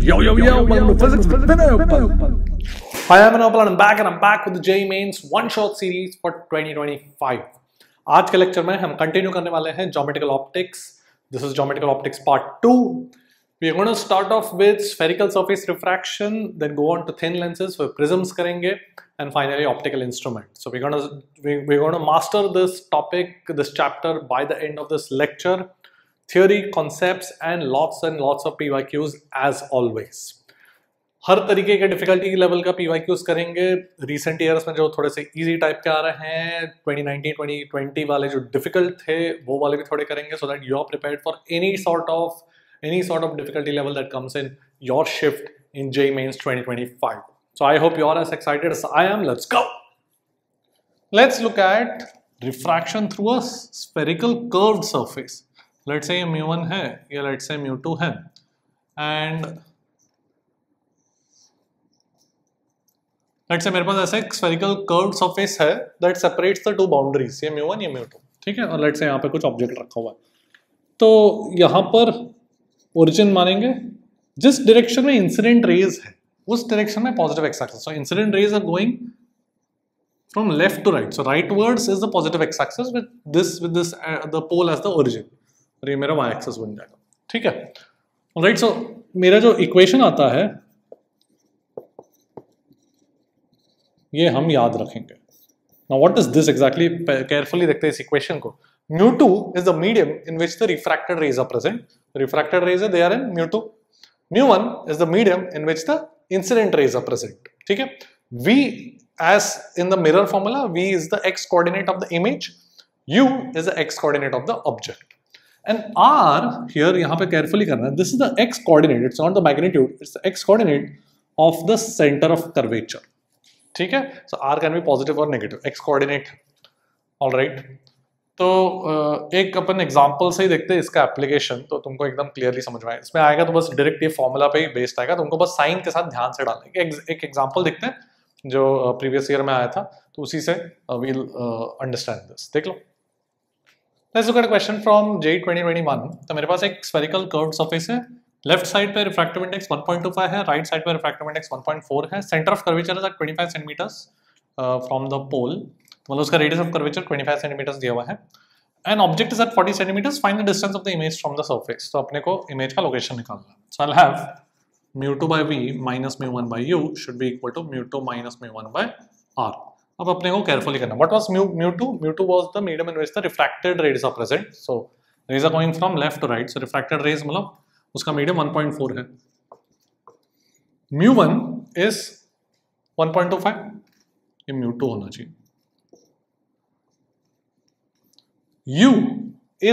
Yo, welcome to Physics with Vinay. Hi, I'm Anupal and I'm back with the JEE Mains one-shot series for 2025. आज के lecture में हम continue करने वाले हैं Geometrical Optics. This is Geometrical Optics Part 2. We are going to start off with spherical surface refraction, then go on to thin lenses where prisms करेंगे, and finally optical instruments. So we're going to master this topic, this chapter by the end of this lecture. Theory, concepts and lots of PYQs as always. हर तरीके के difficulty level का PYQs करेंगे. Recent years में जो थोड़े से easy type के आ रहे हैं 2019 2020 वाले जो डिफिकल्ट थे वो वाले भी थोड़े करेंगे, so that you are prepared for any sort of difficulty level that comes in your shift in JEE Mains 2025. So I hope you are as excited as I am. Let's go. Let's look at refraction through a spherical curved surface. Let's say mu1 है या let's say mu2 है, and let's say मेरे पास ऐसा एक spherical curved surface है that separates the two boundaries, ये mu1 ये mu2, ठीक है, और let's say यहाँ पे कुछ ऑब्जेक्ट रखा हुआ है. तो यहाँ पर ओरिजिन मानेंगे जिस डायरेक्शन में इंसिडेंट रेज है उस डायरेक्शन में positive x axis. So incident rays are going from left to right, so rightwards is the positive x axis with this the pole as the origin, और ये मेरा Y axis बन जाएगा, ठीक है. राइट, सो मेरा जो इक्वेशन आता है ये हम याद रखेंगे. Now what is this exactly, carefully देखते हैं इस इक्वेशन को. mu2 is the medium in which the refracted rays are present. The refracted rays they are in mu2. mu1 is the medium in which the incident rays are present, ठीक है. v, as in the mirror formula, v is the x coordinate of the image, u is the x coordinate of the object. And r here यहाँ पे carefully करना है, this is the x coordinate, it's not the magnitude, it's the x coordinate of the center of curvature, ठीक है. So r can be positive or negative, x coordinate. All right, तो एक अपन example से ही देखते हैं इसका एप्लीकेशन, तो तुमको एकदम क्लियरली समझ में आएगा. इसमें आएगा तो बस डायरेक्ट ये फॉर्मूला पे ही बेस्ड आएगा, तुमको बस साइन के साथ ध्यान से डालना है. एक एग्जांपल देखते हैं जो प्रीवियस ईयर में आया था, तो उसी से वील अंडरस्टैंड दिस. देख लो. Let's look at a question from JEE 2021. तो मेरे पास एक स्फेरिकल कर्व्ड सरफेस है. लेफ्ट साइड पे रिफ्रैक्टिव इंडेक्स 1.25 है, राइट साइड पे रिफ्रैक्टिव इंडेक्स 1.4 है. Centre of curvature is at 25 centimetres from the pole, मतलब उसका रेडियस ऑफ कर्वेचर 25 सेंटीमीटर्स दिया हुआ है. And object is at 40 centimetres. Find the distance of the image from the surface. तो अपने को इमेज का लोकेशन निकालना है. So I will have mu2 by v minus mu1 by u should be equal to mu2 minus mu1 by r. अब अपने को carefully करना. What was mu2? mu2 was the medium in which the refracted rays are present. So rays are going from left to right. So refracted rays मतलब उसका medium 1.4 है. mu1 is 1.25. ये mu2 होना चाहिए. u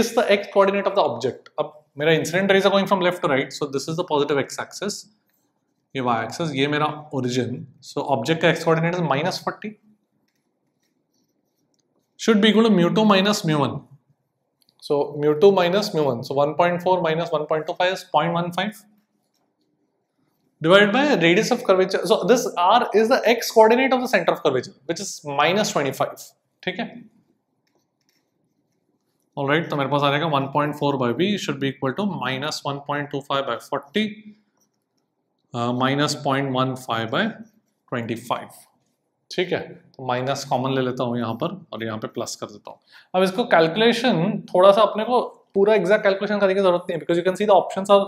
is the x coordinate of the object. अब मेरा incident raise are going from left to right, so this is the positive x axis, ये y axis, ये मेरा origin. So object का x coordinate is -40, should be equal to mu2 minus mu1. So mu2 minus mu1, so 1.4 minus 1.25 is 0.15 divided by radius of curvature. So this r is the x coordinate of the center of curvature, which is -25, ठीक है. Alright, तो मेरे पास आ जाएगा 1.4 by v should be equal to minus 1.25 by 40 minus 0.15 by 25, ठीक है. तो माइनस कॉमन ले लेता हूँ यहाँ पर और यहाँ पे प्लस कर देता हूँ. अब इसको कैलकुलेशन थोड़ा सा अपने को पूरा एग्जैक्ट कैलकुलेशन करने की जरूरत नहीं है, because you can see the options are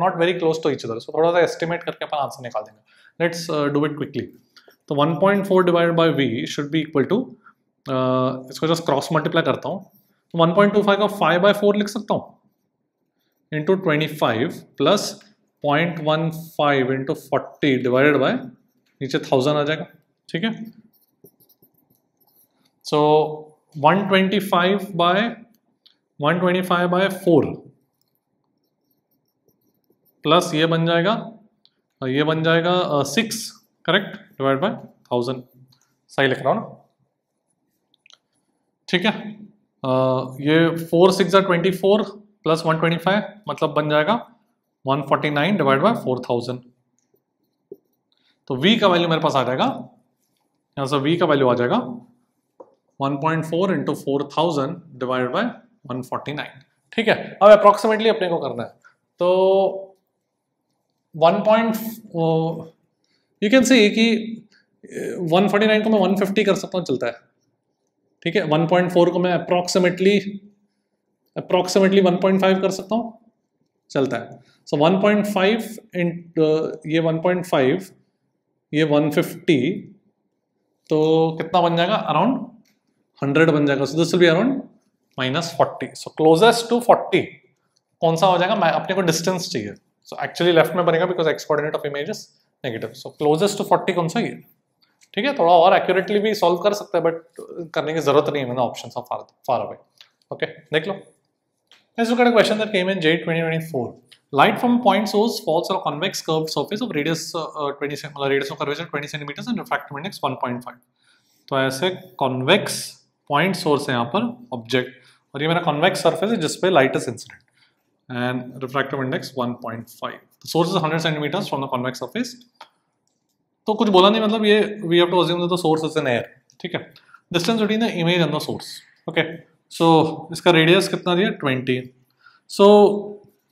not very close to each other. So थोड़ा सा एस्टिमेट करके अपन आंसर निकाल देंगे. Let's do it quickly. तो 1.4 divided by v should be equal to, इसको जस्ट क्रॉस मल्टीप्लाई करता हूँ. 1.25 का 5/4 लिख सकता हूँ into 25 plus 0.15 into 40 divided by नीचे 1000 आ जाएगा, ठीक है. सो 125 बाय 4 प्लस ये बन जाएगा 6, करेक्ट, डिवाइड बाय 1000. सही लिख रहा हूँ ना, ठीक है. ये 4 6 24 प्लस 125 मतलब बन जाएगा 149 डिवाइड बाय 4000. तो v का वैल्यू मेरे पास आ जाएगा, यहाँ से v का वैल्यू आ जाएगा 1.4 इंटू 4000 डिवाइड बाय 149, ठीक है. अब अप्रोक्सीमेटली अपने को करना है. तो यू कैन से कि 149 को मैं 150 कर सकता हूँ, चलता है, ठीक है। 1.4 को मैं अप्रोक्सीमेटली 1.5 कर सकता हूँ, चलता है। सो 1.5 ये 1.5 ये 150, तो कितना बन जाएगा, अराउंड 100 बन जाएगा। So this will be around -40। So closest to 40 कौन सा हो जाएगा, मैं अपने को डिस्टेंस चाहिए। सो एक्चुअली लेफ्ट में बनेगा because x coordinate of image is negative. So closest to 40 कौन सा, ये, ठीक है। थोड़ा और एक्यूरेटली भी सॉल्व कर सकते हैं, बट करने की जरूरत नहीं है, मैंने option of far away. Okay, देख लो। Let's look at a question that came in J 2024. Light from point source falls on a convex curved surface of radius 20 radius of curvature 20 centimeters and refractive index 1.5. तो ऐसे convex point source है यहाँ पर object, और ये मेरा convex surface है जिसपे light is incident and refractive index 1.5. The source is 100 centimeters from the convex surface. तो कुछ बोला नहीं, मतलब ये we have to assume that the source is in air, ठीक है। Distance between the image and the source. Okay. सो इसका radius कितना दिया, 20। सो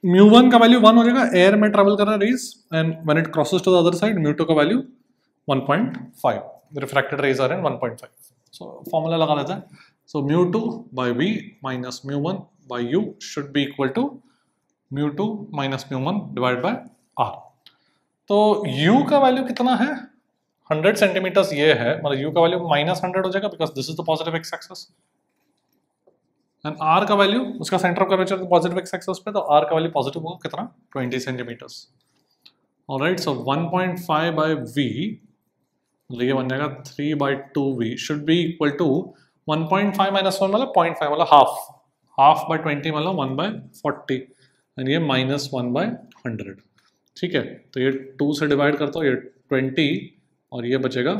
μ1 का वैल्यू 1 हो जाएगा, एयर में ट्रेवल कर रहा है rays, and when it crosses to the other side μ2 का value 1.5, refracted rays are in 1.5। So formula लगा लेते हैं। So μ2 by v minus μ1 by u should be equal to μ2 minus μ1 divide by r। तो u का value कितना है, 100 centimetres ये है, मतलब u का वैल्यू -100 हो जाएगा because this is the positive x axis, and r का वैल्यू, उसका centre of curvature positive x axis पे, तो r का वैल्यू पॉजिटिव होगा कितना, 20 centimetres. Alright, so 1.5 by v, ये बन जाएगा 3/2v should be equal to 1.5 minus 1 मतलब 0.5 मतलब हाफ बाय 20 मतलब 1/40, एंड ये -1/100, ठीक है। तो ये 2 से डिवाइड करता हूँ, ये 20 और ये बचेगा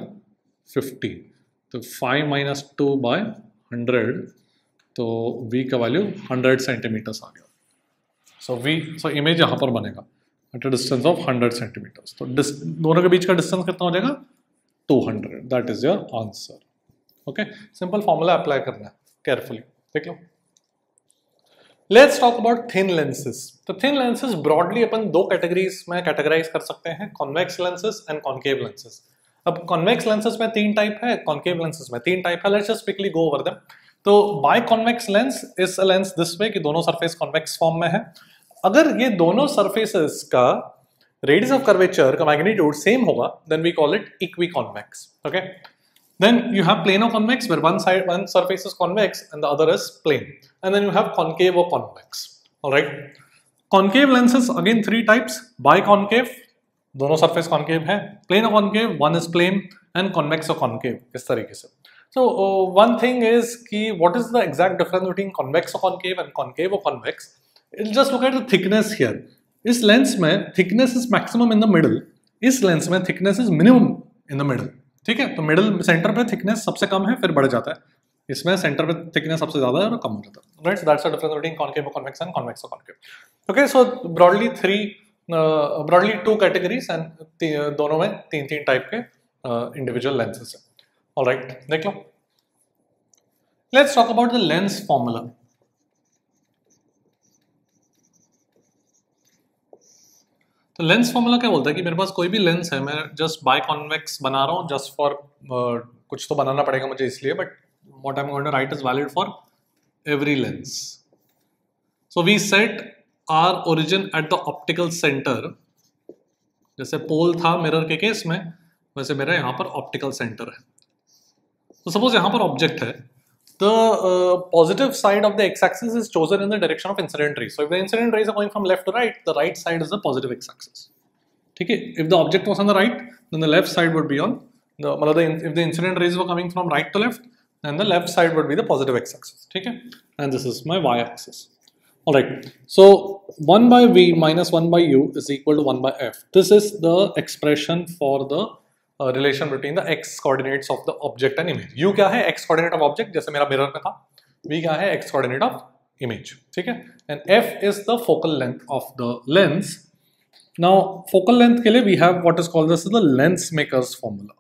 50, तो 5 माइनस 2/100, तो v का वैल्यू 100 सेंटीमीटर्स आ गया। सो इमेज यहाँ पर बनेगा at a distance of 100 centimetres. तो दोनों के बीच का डिस्टेंस कितना हो जाएगा, 200। That is your answer. Okay, simple formula apply करना है, केयरफुली देख लो। Let's talk about thin lenses. तो थिन लेंसेज ब्रॉडली अपन दो कैटेगरीज में कैटेगराइज कर सकते हैं, convex lenses and concave lenses. अब कॉन्वेक्स लेंसेज में 3 टाइप है, कॉन्केव लेंसेज में 3 टाइप है। Let's just quickly go over them. तो biconvex lens is a lens this way कि दोनों सरफेस कॉन्वेक्स फॉर्म में है। अगर ये दोनों सरफेसेस का रेडियस ऑफ कर्वेचर का मैग्नीट्यूड सेम होगा, then we call it equiconvex. Okay, then you have plano convex where one surface is convex and the other is plane, and then you have concave or convex. All right, concave lenses again 3 types, biconcave, दोनों surface concave है, plane और concave, one is plane, and convex और concave, इस तरीके से। So one thing is कि what is the exact difference between convex or concave and concave or convex? Just look at the thickness here. इस lens में thickness is maximum in the middle, इस lens में thickness is minimum in the middle, ठीक है। तो middle centre पे thickness सबसे कम है, फिर बढ़ जाता है, इसमें सेंटर पे thickness सबसे ज्यादा है और कम हो जाता है। Right, so that's the difference between concave or convex and convex or concave. Okay, so broadly 2 categories and दोनों में 3 टाइप के individual lenses है। All right, देख लो। Let's talk about the lens formula. तो लेंस फॉर्मूला क्या बोलता है कि मेरे पास कोई भी लेंस है, मैं जस्ट बाय कॉन्वेक्स बना रहा हूँ, जस्ट फॉर कुछ तो बनाना पड़ेगा मुझे इसलिए, but what I am going to write is valid for every lens. So we set our origin at the optical centre, जैसे पोल था मिरर के केस में, वैसे मेरा यहाँ पर ऑप्टिकल सेंटर है। तो सपोज यहाँ पर ऑब्जेक्ट है, the positive side of the x-axis is chosen in the direction of incident rays. So if the incident rays are going from left to right, the right side is the positive x-axis. Okay. If the object was on the right, then the left side would be on the. If the incident rays were coming from right to left, then the left side would be the positive x-axis. Okay. And this is my y-axis. All right. So 1 by v minus 1 by u is equal to 1 by f. This is the expression for the relation between the x coordinates of the object and image. u क्या है, x coordinate of object, जैसे मेरा mirror में था। v क्या है, x coordinate of image, ठीक है। and f is the focal length of the lens. now focal length के लिए we have what is called this is the lens maker's formula.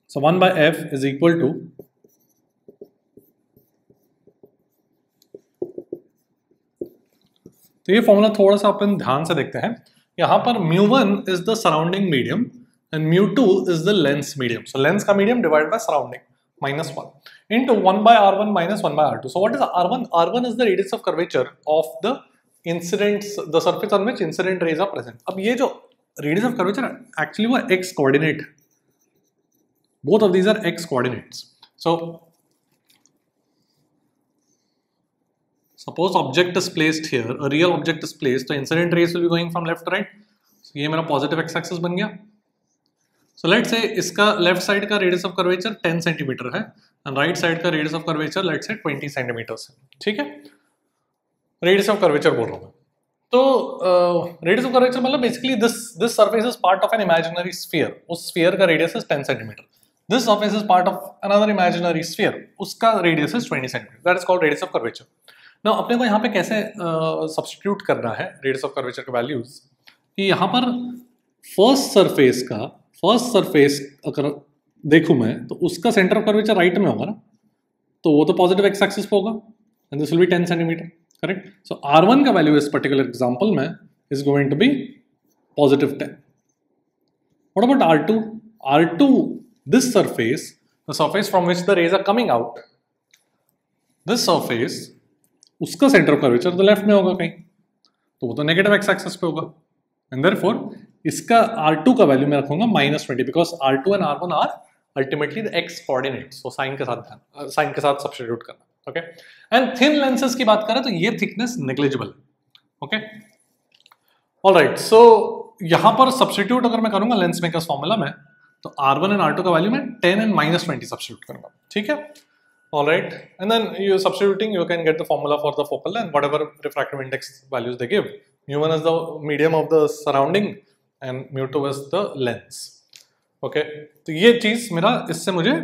so 1 by f is equal to तो ये formula थोड़ा सा अपन ध्यान से देखते हैं। यहाँ पर μ1 is the surrounding medium and μ2 is the lens medium. So lens का medium divide by surrounding -1 into 1/r1 minus 1/r2. So what is r1? r1 is the radius of curvature of the the surface on which incident rays are present. अब ये जो radius of curvature actually वो x coordinate, both of these are x coordinates. So suppose object is placed here, a real object is placed, so incident rays will be going from left to right. So ये मेरा positive x axis बन गया. So let's say इसका left side का radius of curvature 10 centimetre है and right side का radius of curvature let's say 20 centimetres है, ठीक है। रेडियस ऑफ कर्वेचर बोल रहा हूँ मैं। तो रेडियस ऑफ कर्वेचर मतलब basically this surface is part of an imaginary sphere, उस स्फीयर का radius is 10 centimetre. This surface is part of another imaginary sphere, उसका radius is 20 centimetre, that is called radius of curvature. Now अपने को यहाँ पे कैसे substitute करना है रेडियस ऑफ कर्वेचर के वैल्यूज, कि यहाँ पर फर्स्ट सरफेस अगर देखूं मैं तो उसका सेंटर ऑफ कर्वेचर राइट में होगा ना, तो वो तो पॉजिटिव एक्स एक्सिस पे होगा and this will be 10 centimetre, correct. So r1 का वैल्यू इस पर्टिकुलर एग्जांपल में is going to be positive 10। What about r2? r2, this surface, the surface from which the rays are coming out, this surface, उसका centre of curvature तो left में होगा कहीं, तो वो तो नेगेटिव एक्स एक्सिस पे होगा एंड देयरफॉर इसका r2 का वैल्यू मैं रखूंगा -20 because r2 and r1 are ultimately the x coordinates. So sign के साथ सब्स्टिट्यूट करना, ओके। एंड थिन लेंसेज की बात करें तो ये थिकनेस नेग्लिजिबल है, ओके। ऑलराइट, सो यहां पर सब्स्टिट्यूट अगर मैं करूंगा लेंस मेकर्स फॉर्मूला में, तो r1 एंड r2 का वैल्यू मैं 10 एंड -20 सब्स्टिट्यूट करूंगा, ठीक है। Alright, and then you substituting you can get the formula for the focal length, whatever refractive index values they give. μ1 is the medium of the surrounding and μ2 is the lens, okay। तो ये चीज मेरा, इससे मुझे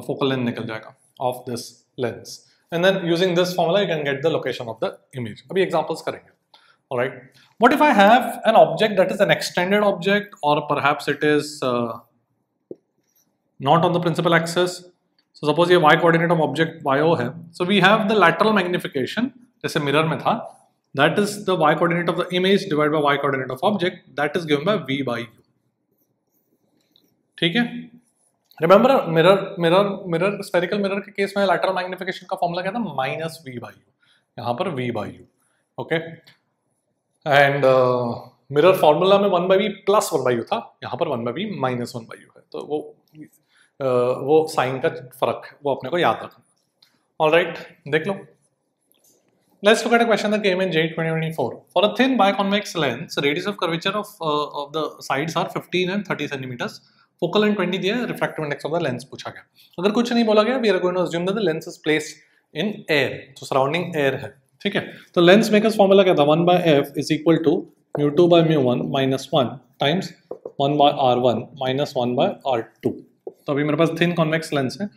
focal length निकल जाएगा of this lens and then using this formula you can get the location of the image। अभी examples करेंगे, alright। What if I have an object that is an extended object or perhaps it is not on the principal axis। So suppose ये y coordinate of object yo है, so we have the lateral magnification, जैसे mirror में था, that is the y coordinate of the image divided by y coordinate of object, that is given by v by u, ठीक है। Remember mirror spherical mirror के case में lateral magnification का formula क्या था? -v by u, यहाँ पर v by u, okay. And mirror formula में 1/v प्लस 1/u था, यहाँ पर 1/v माइनस 1/u है, तो वो साइन का फर्क है, वो अपने को याद रखना। ऑलराइट, देख लो। Let's look at a question that came in JEE 2024. For a thin biconvex lens, radius of curvature of the sides are 15 and 30 centimeters. Focal length 20 दिया, refractive index of the lens पूछा गया। अगर कुछ नहीं बोला गया, we are going to assume that the lens is placed in air, so surrounding air है, ठीक है। तो lens makers formula क्या था? 1/f is equal to μ2 by μ1 minus 1 times 1/r1 minus 1/r2। तो अभी मेरे पास thin convex lens है,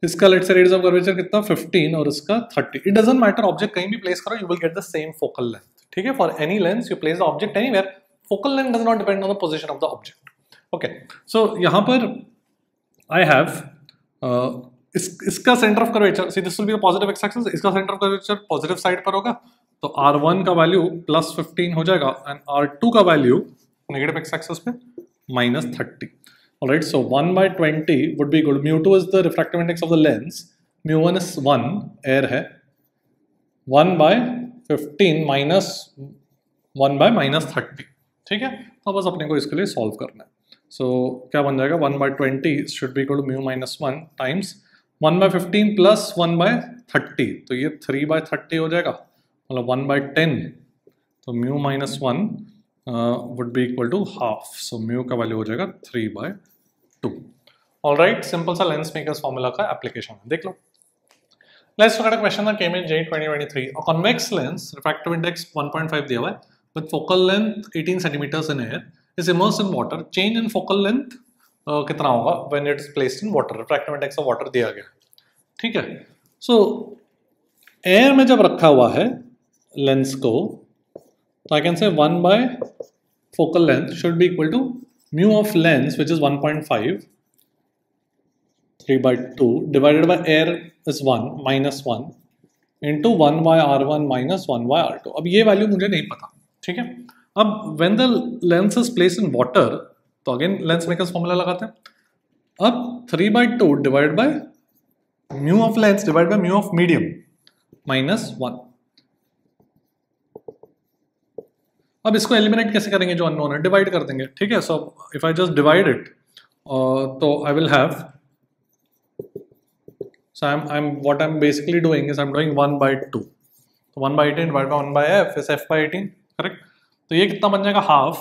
इसका let's say radius of curvature कितना 15 और इसका 30। इट डजंट मैटर, ऑब्जेक्ट कहीं भी प्लेस करो, you will get the same focal length, ठीक है। For any lens you place the object anywhere, focal length does not depend on the position of the object, okay. So यहाँ पर I have इसका centre of curvature, C this will be the positive x axis, इसका centre of curvature positive side पर होगा, तो r1 का value +15 हो जाएगा एंड r2 का वैल्यू नेगेटिव एक्स एक्सिस पे -30। Alright, so 1/20 would be equal to μ2 is the refractive index of the lens, μ1 is 1, air है, 1/15 minus 1/-30, ठीक है। तो बस अपने को इसके लिए सॉल्व करना है। So क्या बन जाएगा? 1/20 should be equal to μ - 1 times 1/15 plus 1/30, तो ये 3/30 हो जाएगा, मतलब 1/10, तो μ - 1 would be equal to half, so mu का वैल्यू हो जाएगा 3/2। ऑलराइट, सिंपल सा लेंस मेकर्स फॉर्मूला का एप्लीकेशन है, देख लो। Let's look at a question that came in JEE 2023। A convex lens, refractive index 1.5 दिया हुआ है, with focal length 18 centimetres in air, is immersed in water. Change in focal length कितना होगा when it is placed in water? Refractive index of water दिया गया, ठीक है। सो air में जब रखा हुआ है लेंस को, so I can say 1 by focal length should be equal to mu of lens, which is 1.5, 3/2 divided by air is 1 minus 1 into 1/r1 minus 1/r2। अब ये वैल्यू मुझे नहीं पता, ठीक है। अब when the lens is place in water, तो again lens makers formula लगाते हैं। अब 3/2 divide by mu of lens divide by mu of medium minus 1। अब इसको एलिमिनेट कैसे करेंगे, जो अननोन है डिवाइड कर देंगे, ठीक है। So if I just divide it, तो I will have, so what I'm basically doing is I'm doing 1/2, तो 1/18 divided by 1/f is f/18, correct. तो ये कितना बन जाएगा, हाफ,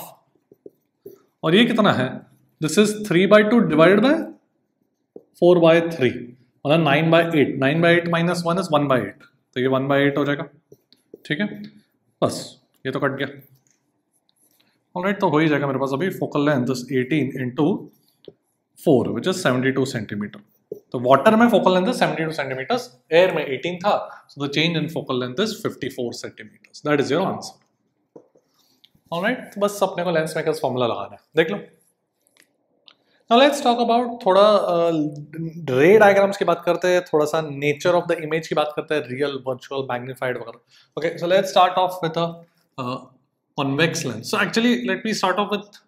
और ये कितना है, दिस इज 3/2 डिवाइडेड बाय 4/3, मतलब 9/8, 9/8 माइनस 1 इज 1/8, तो ये 1/8 हो जाएगा, ठीक है। बस ये तो कट गया, ऑलराइट। तो हो ही जाएगा मेरे पास अभी focal length is 18 into 4 which is 72 centimetre. तो वाटर में focal length is 72 centimetres, air में 18 था, so the change in focal length is 54 centimetres. That is your answer, alright. तो बस अपने को लेंस मेकर्स फॉर्मूला लगाना है, देख लो। नाउ लेट्स टॉक अबाउट थोड़ा रे डायग्राम्स की बात करते हैं, थोड़ा सा नेचर ऑफ द इमेज की बात करते हैं, रियल, वर्चुअल, मैग्नीफाइड वगैरह। Okay, so let's start off with a convex lens. So actually let me start off with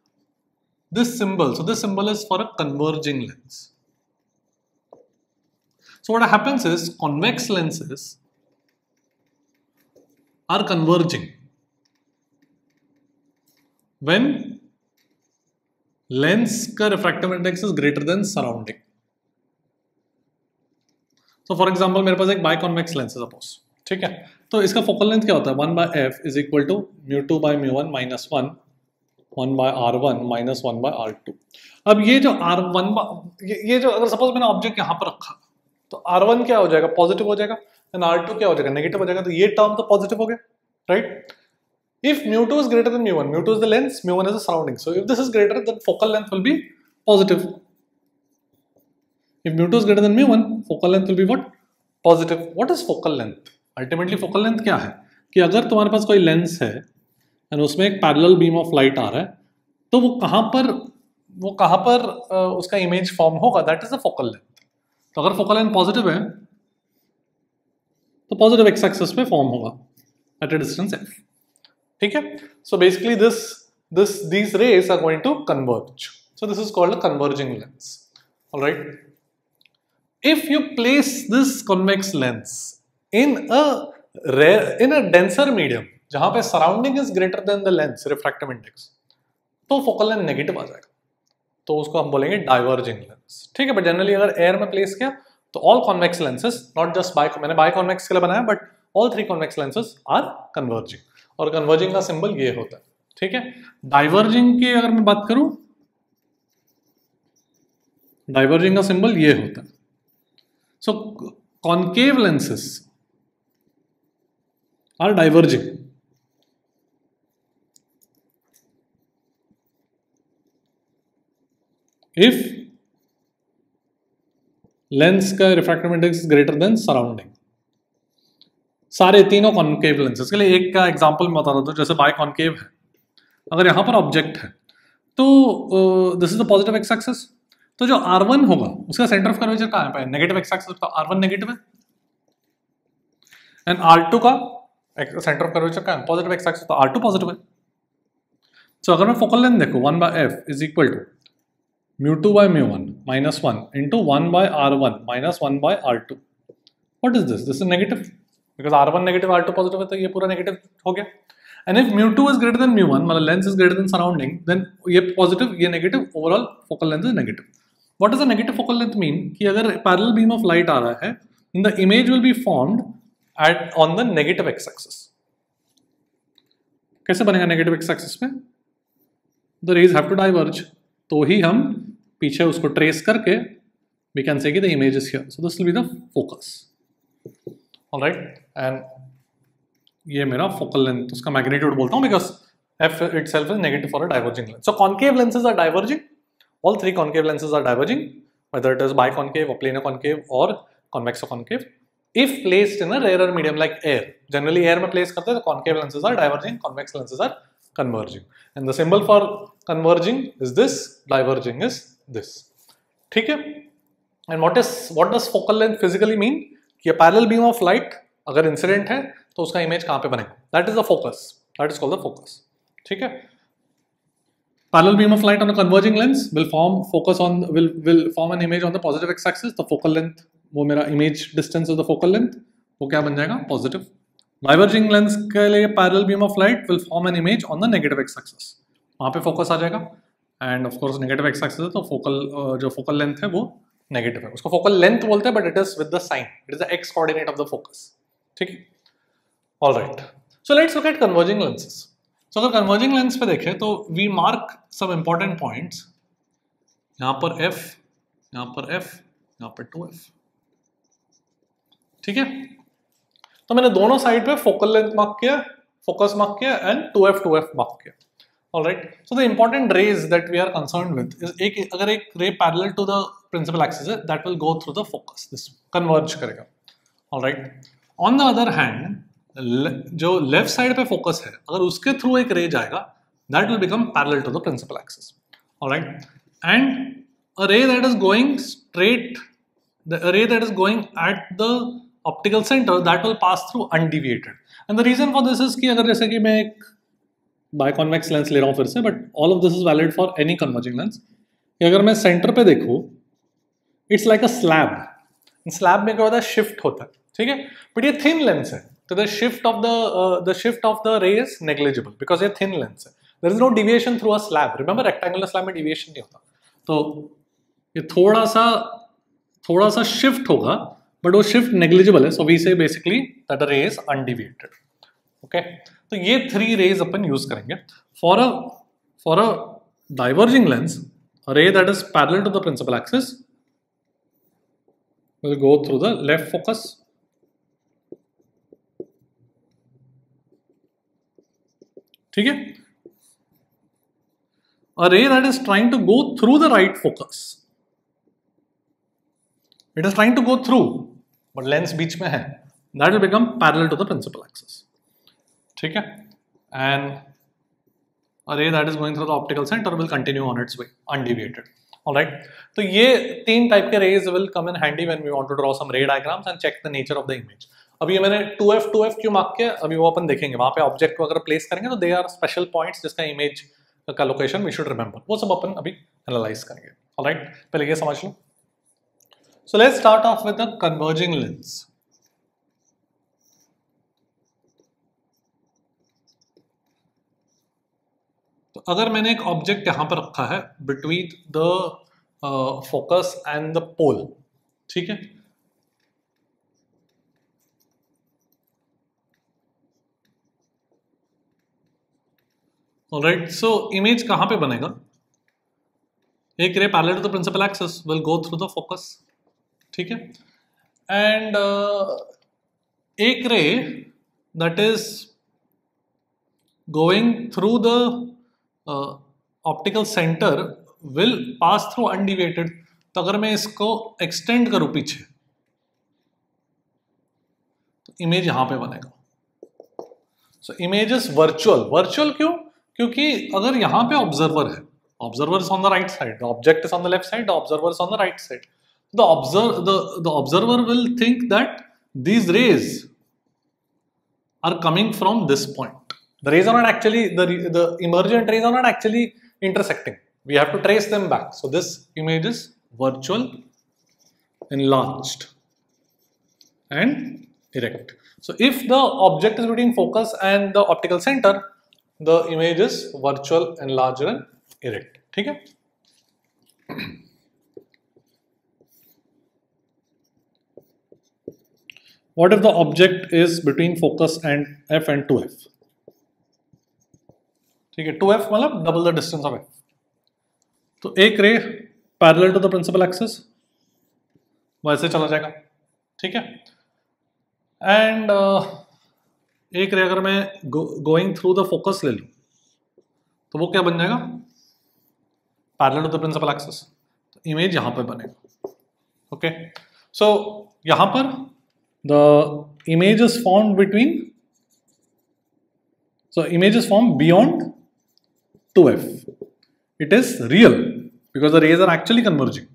this symbol. So this symbol is for a converging lens. So what happens is convex lenses are converging when lens का refractive index is greater than surrounding. So for example मेरे पास एक biconvex lens है suppose, ठीक है। तो इसका focal length क्या होता है, 1/f is equal to μ2/μ1 minus 1 1/r1 minus 1/r2। अब ये जो r1, ये जो अगर सपोज मैंने ऑब्जेक्ट यहाँ पर रखा, तो r1 क्या हो जाएगा, पॉजिटिव हो जाएगा, एंड r2 क्या हो जाएगा, नेगेटिव हो जाएगा। तो ये टर्म तो पॉजिटिव हो गया, right. If μ2 is greater than μ1, μ2 is the lens, μ1 is the surrounding, so if this is greater than focal length will be positive. If μ2 is greater than μ1, focal length will be what, positive. What is focal length? Ultimately focal length क्या है कि अगर तुम्हारे पास कोई lens है और उसमें एक पैरेलल बीम ऑफ लाइट आ रहा है, तो वो कहाँ पर उसका इमेज फॉर्म होगा, that is the focal length. तो अगर फोकल लेंथ पॉजिटिव है तो पॉजिटिव एक्स एक्सिस पे फॉर्म होगा एट अ डिस्टेंस f, ठीक है। So basically these rays are going to converge, so this is called a converging lens, all right। If you place this convex lens in a denser medium जहां पे surrounding is greater than the lens refractive index, तो focal length negative आ जाएगा, तो उसको हम बोलेंगे diverging lens, ठीक है। बट जनरली अगर एयर में प्लेस किया तो all convex lenses, not just मैंने बाय कॉन्वेक्स के लिए बनाया, but all 3 convex lenses are converging, और कन्वर्जिंग का सिंबल ये होता है, ठीक है। डाइवर्जिंग की अगर मैं बात करूं, डाइवर्जिंग का सिंबल ये होता है। So concave lenses are diverging if lens का refractive index is greater than surrounding. सारे तीनों कॉन्केव लेंसेज के लिए एक का एग्जांपल मैं बता देता हूं, जैसे बाय कॉन्केव है, अगर यहां पर ऑब्जेक्ट है तो this is the positive x axis, तो जो R1 होगा उसका सेंटर ऑफ कर्वेचर कहां पे है, नेगेटिव एक्स एक्सिस, तो R1 नेगेटिव है, एंड R2 का सेंटर ऑफ कर्वेचर का पॉजिटिव एक्स एक्सिस, तो R2 पॉजिटिव है। सो अगर मैं फोकल लेंथ देखो 1/f is equal to μ2/μ1 minus 1 into 1/r1 minus 1/r2। What is this? This is negative, because R1 negative R2 positive है, तो ये पूरा नेगेटिव हो गया। And if μ2 is greater than μ1, मतलब lens is greater than surrounding, then ये positive ये negative, overall focal length is negative. What is the negative focal length mean कि अगर पैरेलल बीम ऑफ लाइट आ रहा है, the image will be formed at on the negative x axis। कैसे बनेगा negative x axis पे? The rays have to diverge, तो ही हम पीछे उसको ट्रेस करके we can say कि the image is here, so this will be the focus, all right। and ये मेरा focal length, उसका magnitude बोलता हूँ, because f itself is negative for a diverging lens। So concave lenses are diverging, all 3 concave lenses are diverging, whether it is biconcave or planar concave or convex or concave, if placed in a rarer medium like air। generally air में place करते हैं तो concave lenses are diverging, convex lenses are converging, and the symbol for converging is this, diverging is this, ठीक है। and what does focal length physically mean? कि a parallel beam of light अगर incident है तो उसका image कहाँ पे बनेगा, that is the focus, that is called the focus. ठीक है, parallel beam of light on a converging lens will form focus on will form an image on the positive x axis, the focal length, वो मेरा image distance of the focal length, वो क्या बन जाएगा, positive. Diverging lens के लिए parallel beam of light will form an image on the negative x axis, वहाँ पे फोकस आ जाएगा। End of course negative x axis है तो फोकल जो फोकल लेंथ है वो नेगेटिव है, उसको फोकल लेंथ बोलते हैं, but it is with the sign, it is the x coordinate of the focus. ठीक है, alright, so let's look at converging lenses. So अगर कन्वर्जिंग लेंस पे देखें तो we mark some important points, यहाँ पर f, यहाँ पर f, यहाँ पर 2f। ठीक है, तो मैंने दोनों साइड पे फोकल लेंथ मार्क किया, फोकस मार्क किया एंड 2f मार्क किया। Alright, so the important rays that we are concerned with is अगर एक ray parallel to the principal axis है, that will go through the focus, this converge करेगा। Alright, on the other hand, जो left side पे focus है, अगर उसके through एक ray जाएगा, that will become parallel to the principal axis। Alright, and a ray that is going straight, a ray that is going at the optical center, that will pass through undeviated। And the reason for this is कि अगर जैसे कि मैं एक बायकॉन्वेक्स lens ले रहा हूँ फिर से, but all of this is valid for any converging lens. अगर मैं सेंटर पे देखूँ, it's like a slab, slab में क्या होता है, शिफ्ट होता है। ठीक है, बट ये थिन लेंस है तो the shift of the ray is negligible because ये थिन लेंस है, there is no deviation through a slab. Remember rectangular slab में डिविएशन नहीं होता, तो ये थोड़ा सा शिफ्ट होगा, बट वो शिफ्ट नेग्लिजिबल है, सो वी से basically that the ray is undeviated. Okay, तो ये 3 रेज अपन यूज करेंगे for a diverging lens. A ray that is parallel to the principal axis will go through the left focus, ठीक है। A ray that is trying to go through the right focus, it is trying to go through but lens बीच में है, that will become parallel to the principal axis, ठीक है। And a ray that is going through the optical center will continue on its way undeviated। Alright, तो ये 3 type के rays will come in handy when we want to draw some ray diagrams and check the nature of the image। अभी ये मैंने 2f क्यों mark किया, अभी वो अपन देखेंगे। वहां पे ऑब्जेक्ट को अगर प्लेस करेंगे तो दे आर स्पेशल पॉइंट्स जिसका इमेज का लोकेशन वी शुड रिमेंबर, वो सब अपन अभी एनालाइज करेंगे। ऑलराइट, पहले ये समझ लो। So let's start off with the converging lens. तो अगर मैंने एक ऑब्जेक्ट यहां पर रखा है between the focus and the pole, ठीक है, ऑलराइट, सो इमेज कहां पे बनेगा, एक ray parallel to the principal axis will go through the focus, ठीक है, एंड एक ray that is going through the optical centre will pass through undeviated. तो अगर मैं इसको एक्सटेंड करूं पीछे तो इमेज यहां पे बनेगा। सो इमेज इज वर्चुअल। वर्चुअल क्यों? क्योंकि अगर यहां पे ऑब्जर्वर है, observer is on the right side, the object is on the left side, the observer is on the right side, the observer will think that these raise are coming from this point. The rays are not actually, the emergent rays are not actually intersecting. We have to trace them back. So this image is virtual, enlarged and erect. So if the object is between focus and the optical center, the image is virtual, enlarged and erect. ठीक है? What if the object is between focus and f and 2f? ठीक है, 2f मतलब double the distance of f। तो एक ray parallel to the principal axis वैसे चला जाएगा, ठीक है, एंड एक रे अगर मैं गोइंग थ्रू द फोकस ले लूं तो वो क्या बन जाएगा, parallel to the principal axis, तो इमेज यहां पर बनेगा। ओके, सो यहां पर the image is formed between, so image is formed beyond 2f. It is real because the rays are actually converging.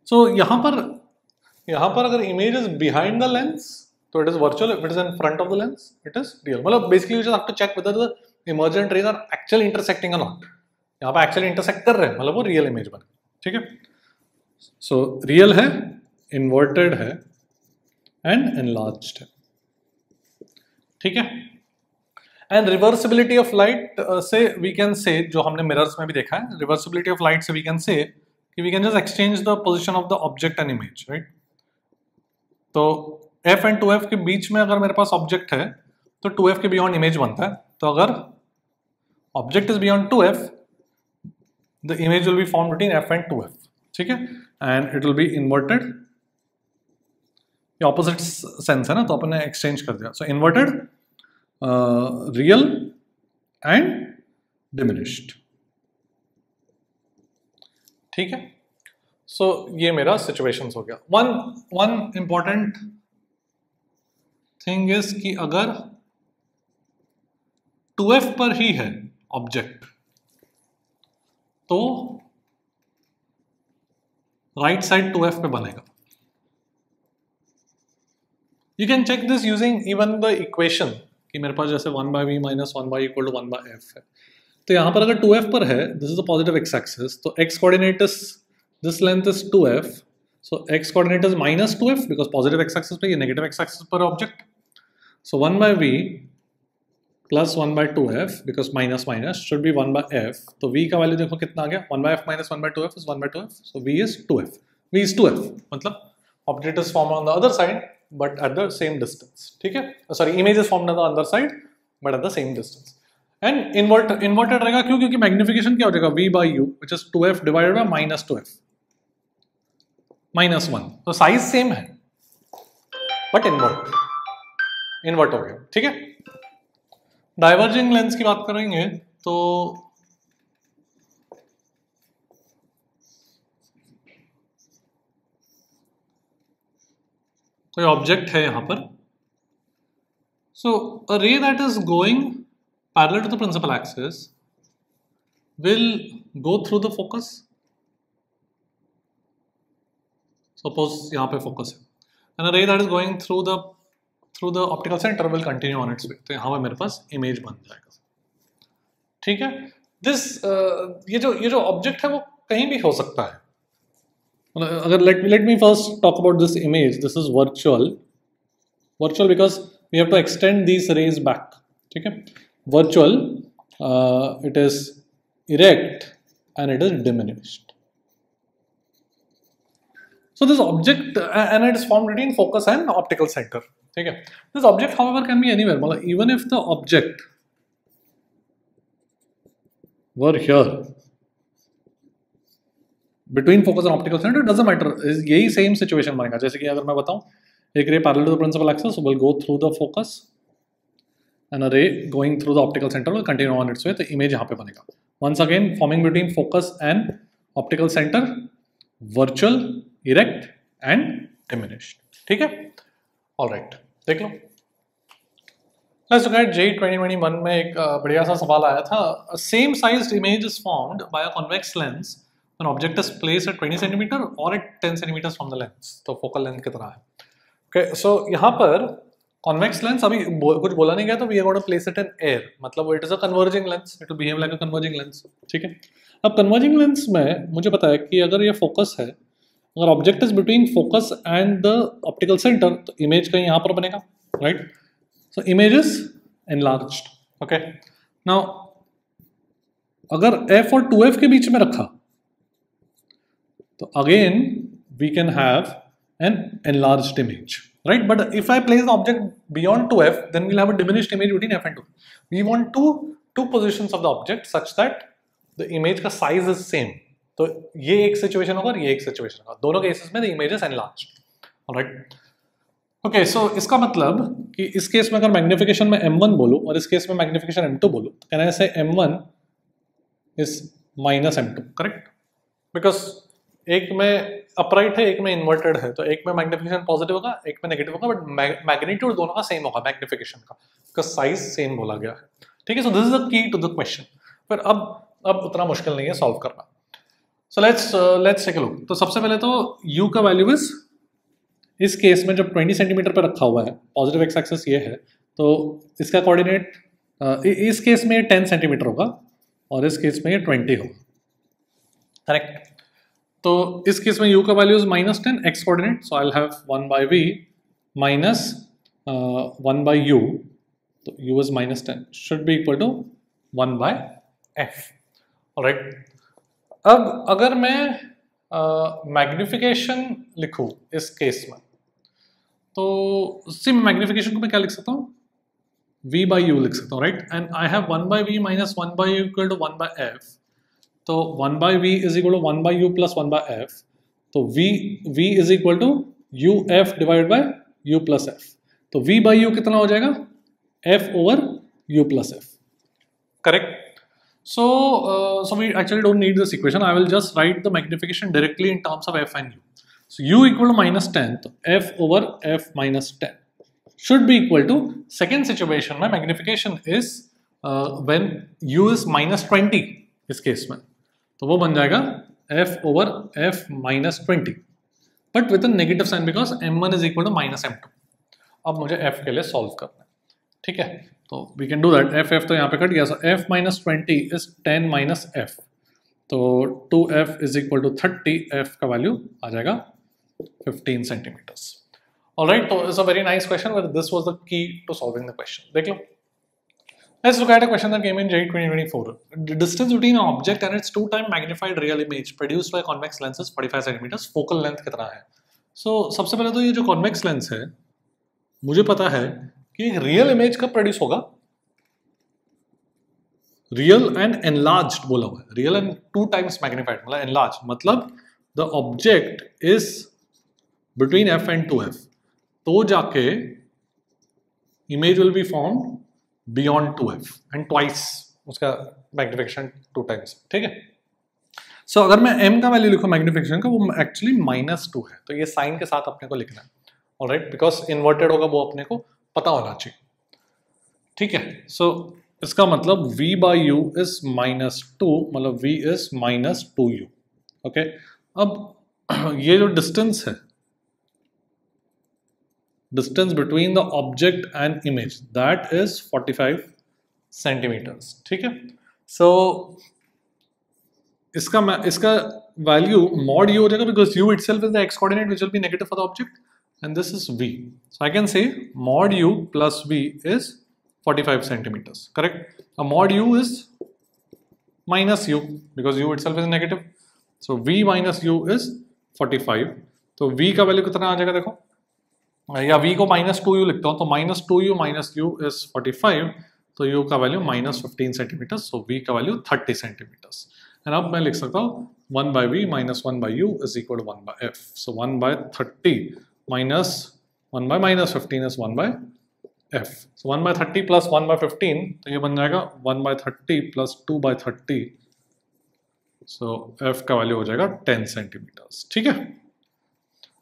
So यहाँ पर अगर image is behind the lens तो it is virtual, if it is in front of the lens it is real. मतलब basically you just have to check whether the emergent rays are actually intersecting और not. यहाँ पे actually intersect कर रहे हैं, मतलब वो रियल इमेज बने. ठीक है, सो रियल है, इन्वर्टेड है एंड एनलार्ज्ड है. ठीक है, एंड रिवर्सिबिलिटी ऑफ लाइट से वी कैन से, जो हमने मिरर्स में भी देखा है, रिवर्सिबिलिटी ऑफ लाइट से वी कैन से कि we can just exchange the position of the object and image, right. तो f एंड 2f के बीच में अगर मेरे पास ऑब्जेक्ट है तो 2f के बियॉन्ड इमेज बनता है. तो अगर object is beyond 2f, the image will B form between f and 2f. ठीक है, and it will be inverted. ये ऑपोजिट सेंस है ना, तो अपन ने एक्सचेंज कर दिया. सो इन्वर्टेड, रियल एंड डिमिनिश्ड. ठीक है, सो ये मेरा सिचुएशंस हो गया. वन इंपॉर्टेंट थिंग इज कि अगर 2f पर ही है ऑब्जेक्ट तो राइट साइड 2f पे बनेगा. You can check this using even the equation कि मेरे पास जैसे 1/v minus 1y equal to 1/f है. तो यहां पर अगर 2f पर है, this is the positive x axis, तो x coordinate is this length is 2f, so x coordinate is minus 2f because positive x axis पे, ये नेगेटिव x एक्सिस पर object. So 1/v plus 1/2f because minus minus should be 1/f. तो v का value देखो कितना आ गया, 1/f minus 1/2f is 1/2f. So v is 2f. v is 2f मतलब object is form on the other side but at the same distance. ठीक है, sorry, image is formed on the other side but at the same distance. And inverted रहेगा क्यों? क्योंकि magnification क्या हो जाएगा, v by u which is 2f divided by minus 2f minus 1. तो size same है बट इन्वर्ट हो गया. ठीक है, डाइवर्जिंग लेंस की बात करेंगे तो कोई ऑब्जेक्ट है यहां पर. So a ray that is going parallel to the principal axis will go through the focus. Suppose यहां पे फोकस है and a ray that is going through the optical centre will continue on its way. तो यहाँ पे मेरे पास image बन जाएगा. ठीक है, दिस ये जो ऑब्जेक्ट है वो कहीं भी हो सकता है. अगर let me first talk about this image. This is virtual because we have to extend these rays back. ठीक है, virtual, it is erect and it is diminished. So this object and it is formed between focus and optical center. ठीक है, this object however can be anywhere. मतलब even if the object were here between focus and optical center, it doesn't matter. यही same situation बनेगा. जैसे कि अगर मैं बताऊं, एक ray parallel to the principal axis will go through the focus and a ray going through the optical center will continue on its way. तो image यहाँ पे बनेगा. Once again, forming between focus and optical center, virtual, erect and diminished. ठीक है, alright, देख लो. Let's look at JEE 2021 में एक बढ़िया सा सवाल आया था. Same sized image is formed by a convex lens when object is placed at 20 centimetre और at 10 centimetre from the lens. तो फोकल लेंथ कितना है. ओके, सो यहाँ पर कॉन्वेक्स लेंस अभी कुछ बोला नहीं गया, तो we are going to place it in air. मतलब it is a converging lens, it will behave like a converging lens. ठीक है, अब कन्वर्जिंग लेंस में मुझे पता है कि अगर ये फोकस है, अगर object is between focus and the optical centre, तो इमेज कहीं यहाँ पर बनेगा, right. So image is enlarged. Okay, now अगर f और 2f के बीच में रखा तो again we can have an enlarged image, right. But if I place the object beyond 2f, then we'll have a diminished image between f and 2. We want two positions of the object such that the image का size is same. तो ये एक situation होगा और ये एक situation होगा. दोनों केसेस में the image is enlarged. Alright, okay. So इसका मतलब कि इस केस में अगर मैग्निफिकेशन में m1 बोलूं और इस केस में मैग्निफिकेशन m2 बोलूं, तो कैन आई से m1 is minus m2, correct. Because एक में अपराइट है, एक में इन्वर्टेड है, तो एक में मैग्निफिकेशन पॉजिटिव होगा, एक में नेगेटिव होगा, बट मैग्नीट्यूड दोनों का सेम होगा मैग्निफिकेशन का, बिकॉज साइज सेम बोला गया है. ठीक है, so this is the key to the question. फिर अब उतना मुश्किल नहीं है सॉल्व करना. So let's take a look. तो सबसे पहले तो u का वैल्यू इज इस केस में जब 20 सेंटीमीटर पर रखा हुआ है, पॉजिटिव एक्स एक्सिस ये है, तो इसका कोऑर्डिनेट इस केस में 10 सेंटीमीटर होगा और इस केस में ये 20 होगा, करेक्ट। तो इस केस में u का value is -10, x coordinate, so I will have 1/v minus 1/u, तो u is -10 should be equal to 1/f, alright. अब अगर मैं मैग्निफिकेशन लिखूं इस केस में, तो सिम मैग्निफिकेशन को मैं क्या लिख सकता हूँ, v/u लिख सकता हूँ, right. And I have 1/v minus 1/u equal to 1/f, तो 1/v is equal to 1/u plus 1/f, तो v is equal to uf divide by u plus f, तो v/u कितना हो जाएगा, f over u plus f, correct. So we actually don't need this equation. I will just write the magnification directly in terms of f and u. So u equal to -10, तो f over f minus 10 should be equal to, second situation में magnification is when u is -20 इस case में, तो वो बन जाएगा f over f minus 20, but with a negative sign because m1 is equal to -m2. अब मुझे f के लिए solve करना है, ठीक है, तो we can do that. f तो यहाँ पे कट गया, so f minus 20 is 10 minus f, तो 2f is equal to 30, f का वैल्यू आ जाएगा 15 सेंटीमीटर्स, ऑलराइट। तो it's a very nice question, but this was the key to solving the question. देख लो, let's look at a question that came in JEE 2024. The distance between an object and its 2x magnified real image produced by convex lens is 45 centimeters. Focal length कितना है? सो सबसे पहले तो ये जो convex lens है, मुझे पता है कि रियल इमेज कब प्रोड्यूस होगा, रियल एंड एनलार्ज्ड बोला हुआ है, रियल एंड 2 times मैग्नीफाइड मतलब एनलार्ज, मतलब the object is between f and 2f, तो जाके image will be formed beyond 2f and twice उसका मैग्निफिकेशन 2 times, ठीक है। सो अगर मैं m का वैल्यू लिखूं मैग्निफिकेशन का, वो एक्चुअली -2 है, तो ये साइन के साथ अपने को लिखना है, ऑलराइट, बिकॉज इन्वर्टेड होगा, वो अपने को पता होना चाहिए, ठीक है। सो इसका मतलब v/u इज -2, मतलब v इज -2u, ओके। अब ये जो डिस्टेंस है, distance between the object and image, that is 45 centimetres, ठीक है। सो इसका वैल्यू mod u हो जाएगा, because u itself is the x coordinate which will be negative for the object, and this is v. So I can say mod u plus v is 45 centimeters, correct? Mod u is minus u because u itself is negative. So v minus u is 45. तो v का value कितना आ जाएगा देखो, या v को -2u लिखता हूँ, तो -2u minus u is 45, तो u का वैल्यू -15 सेंटीमीटर, so v का वैल्यू 30 सेंटीमीटर्स। एंड अब मैं लिख सकता हूँ 1/v minus 1/u is equal to 1/f. So 1/30 minus 1/-15 is 1/f. So 1/30 plus 1/15, तो ये बन जाएगा 1/30 plus 2/30. So f का वैल्यू हो जाएगा 10 सेंटीमीटर्स, ठीक है।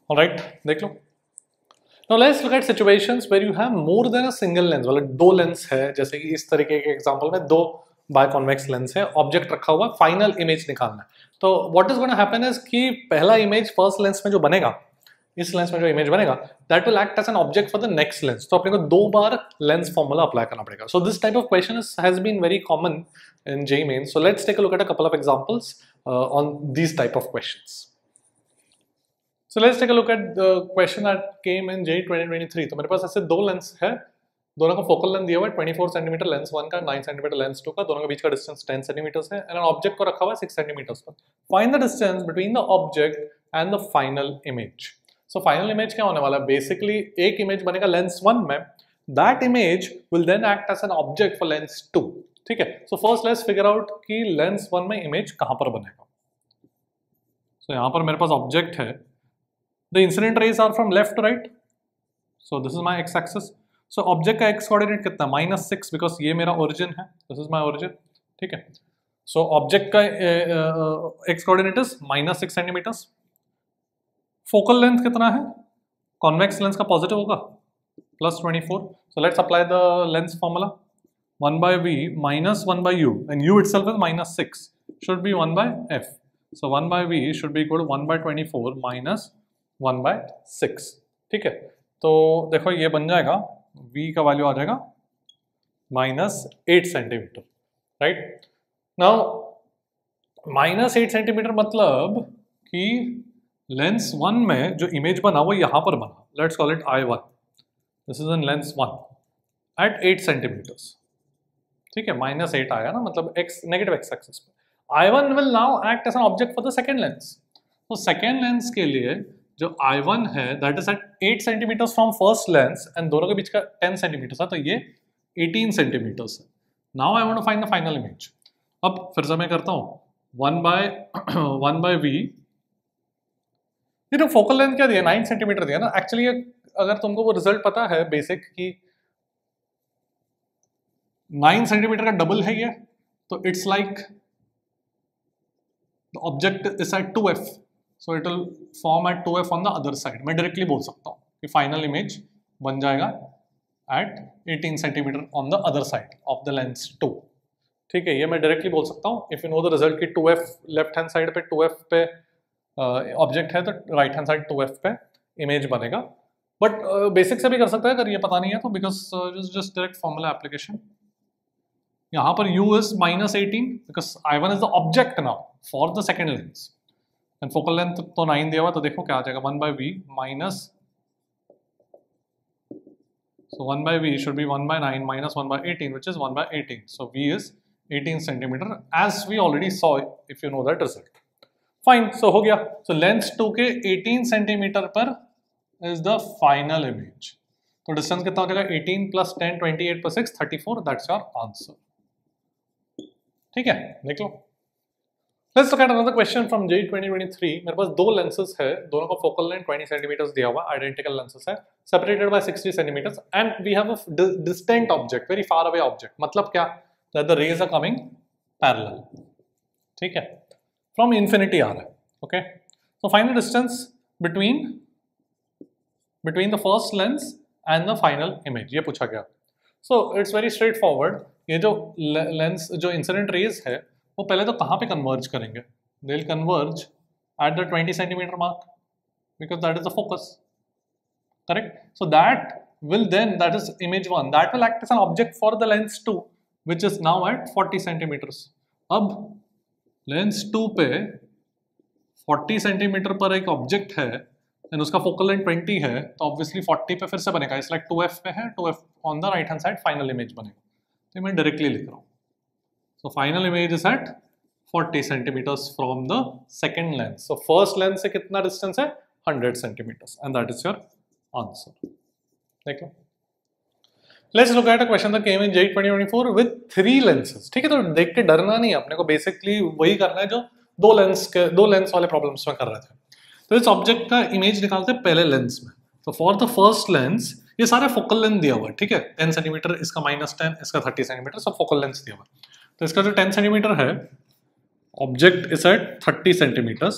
ऑलराइट, देख लो। Now let's look at situations where you have more than a single lens, मतलब 2 लेंस है, जैसे कि इस तरीके के एग्जांपल में 2 बायकॉन्वेक्स लेंस है, ऑब्जेक्ट रखा हुआ, फाइनल इमेज निकालना है। तो what is going to happen is कि पहला इमेज फर्स्ट लेंस में जो बनेगा, इस लेंस में जो इमेज बनेगा, that will act as an object for the next lens, तो अपने को 2 बार लेंस फॉर्मूला अप्लाई करना पड़ेगा। So this type of question has been very common in JEE Mains. So let's take a look at a couple of examples on these type of questions. So let's take a look at the question that came in JEE 2023. तो मेरे पास ऐसे 2 lens है, दोनों का focal length दिया हुआ है 24 सेंटीमीटर लेंस 1 का, 9 सेंटीमीटर लेंस 2 का, दोनों के बीच का डिस्टेंस 10 सेंटीमीटर्स है, एंड ऑब्जेक्ट को रखा हुआ है 6 सेंटीमीटर्स पर। Find the distance between the object and the final image. So final image क्या होने वाला है, बेसिकली एक इमेज बनेगा लेंस 1 में, that image will then act as an object for lens 2, ठीक है। So first let's figure out कि लेंस 1 में इमेज कहां पर बनेगा। सो यहां पर मेरे पास ऑब्जेक्ट है, the incident rays are from left to right, so this is my x axis. So object का एक्स कोऑर्डिनेट कितना, -6, बिकॉज ये मेरा ओरिजिन है, दिस इज माय ओरिजिन, ठीक है। सो ऑब्जेक्ट का x coordinate is -6 centimetres. Focal length कितना है, कॉन्वेक्स लेंस का पॉजिटिव होगा, +24। So let's apply the lens formula, 1/v minus 1/u, and u itself is -6, should be 1/f. So 1/v should be equal to 1/24 minus 1/6, ठीक है, तो देखो ये बन जाएगा v का वैल्यू आ जाएगा -8 सेंटीमीटर, राइट। नाउ -8 सेंटीमीटर मतलब कि लेंस 1 में जो इमेज बना वो यहां पर बना, let's call it I1, this is in lens 1 at 8 centimetres, ठीक है, -8 आया ना, मतलब x नेगेटिव x एक्सिस पे। I1 will now act as an object for the second lens. तो सेकंड लेंस के लिए जो I1 है that is at 8 centimetres from first lens and दोनों के बीच का 10 सेंटीमीटर्स है, तो ये 18 सेंटीमीटर्स है। Now I want to find the final image. अब फिर से मैं करता हूँ 1 by v, ये जो फोकल लेंथ क्या दिया 9 सेंटीमीटर दिया ना। एक्चुअली अगर तुमको वो रिजल्ट पता है बेसिक की 9 सेंटीमीटर का डबल है ये, तो it's like the object is at 2f, so it will form at 2f on the other side. मैं डायरेक्टली बोल सकता हूँ कि फाइनल इमेज बन जाएगा at 18 centimetre on the other side of the lens 2, ठीक है, ये मैं डायरेक्टली बोल सकता हूँ। If you know the result की 2f लेफ्ट हैंड साइड पे 2f पे ऑब्जेक्ट है तो राइट हैंड साइड 2f पे इमेज बनेगा। बट बेसिक से भी कर सकता है अगर ये पता नहीं है तो, because just direct formula application. यहाँ पर u is -18 because I1 is the object now for the second lens and focal length तो 9 दिया हुआ, तो देखो क्या आ जाएगा 1 by v minus, so 1 by v should be 1 by 9 minus 1 by 18 which is 1 by 18, so v is 18 centimeter as we already saw if you know that result. Fine, so हो गया। so लेंस 2 के 18 centimetre पर is the final image, तो distance कितना हो जाएगा 18 plus 10 28 plus 6 34, that's your answer, ठीक है, देख लो। Let's look at another question from JEE 2023। मेरे पास दो लेंसेज है, दोनों का फोकल लेंथ 20 सेंटीमीटर्स दिया हुआ, आइडेंटिकल लेंसेज है, separated by 60 centimetres and we have a distant object, very far away object. मतलब क्या, that the rays are coming parallel, ठीक है, फ्रॉम इन्फिनिटी आ रहा है, okay. So find the distance between the first lens and the final image, ये पूछा गया। So it's very straightforward. ये जो लेंस जो इंसिडेंट रेज है वो पहले तो कहाँ पे कन्वर्ज करेंगे, they will converge at the 20 centimetre mark because that is the focus, correct. So that will then, that is image 1, that will act as an object for the lens 2 which is now at 40 centimetres. अब lens 2 पे 40 centimetre पर एक object है and उसका focal length 20 है, तो obviously 40 पे फिर से बनेगा, इट्स लाइक 2f पे है, 2f on the right hand side final image बनेगा। तो मैं डायरेक्टली लिख रहा हूँ, so final image is at 40 centimeters from the second lens, so first lens से कितना distance है 100 centimeters and that is your answer, देख लो। Let's look at a question that came in JEE 2024 with 3 lenses, ठीक है। तो देख के डरना नहीं, अपने को बेसिकली वही करना है जो दो लेंस वाले प्रॉब्लम्स में कर रहे थे। तो इस ऑब्जेक्ट का इमेज निकालते हैं पहले लेंस में। तो फॉर द फर्स्ट लेंस ये सारे फोकल लेंथ दिया हुआ है, ठीक है, 10 सेंटीमीटर, इसका -10, इसका 30 सेंटीमीटर, सब फोकल लेंथ दिया हुआ है। तो इसका जो 10 सेंटीमीटर है, ऑब्जेक्ट इज एट 30 सेंटीमीटर्स,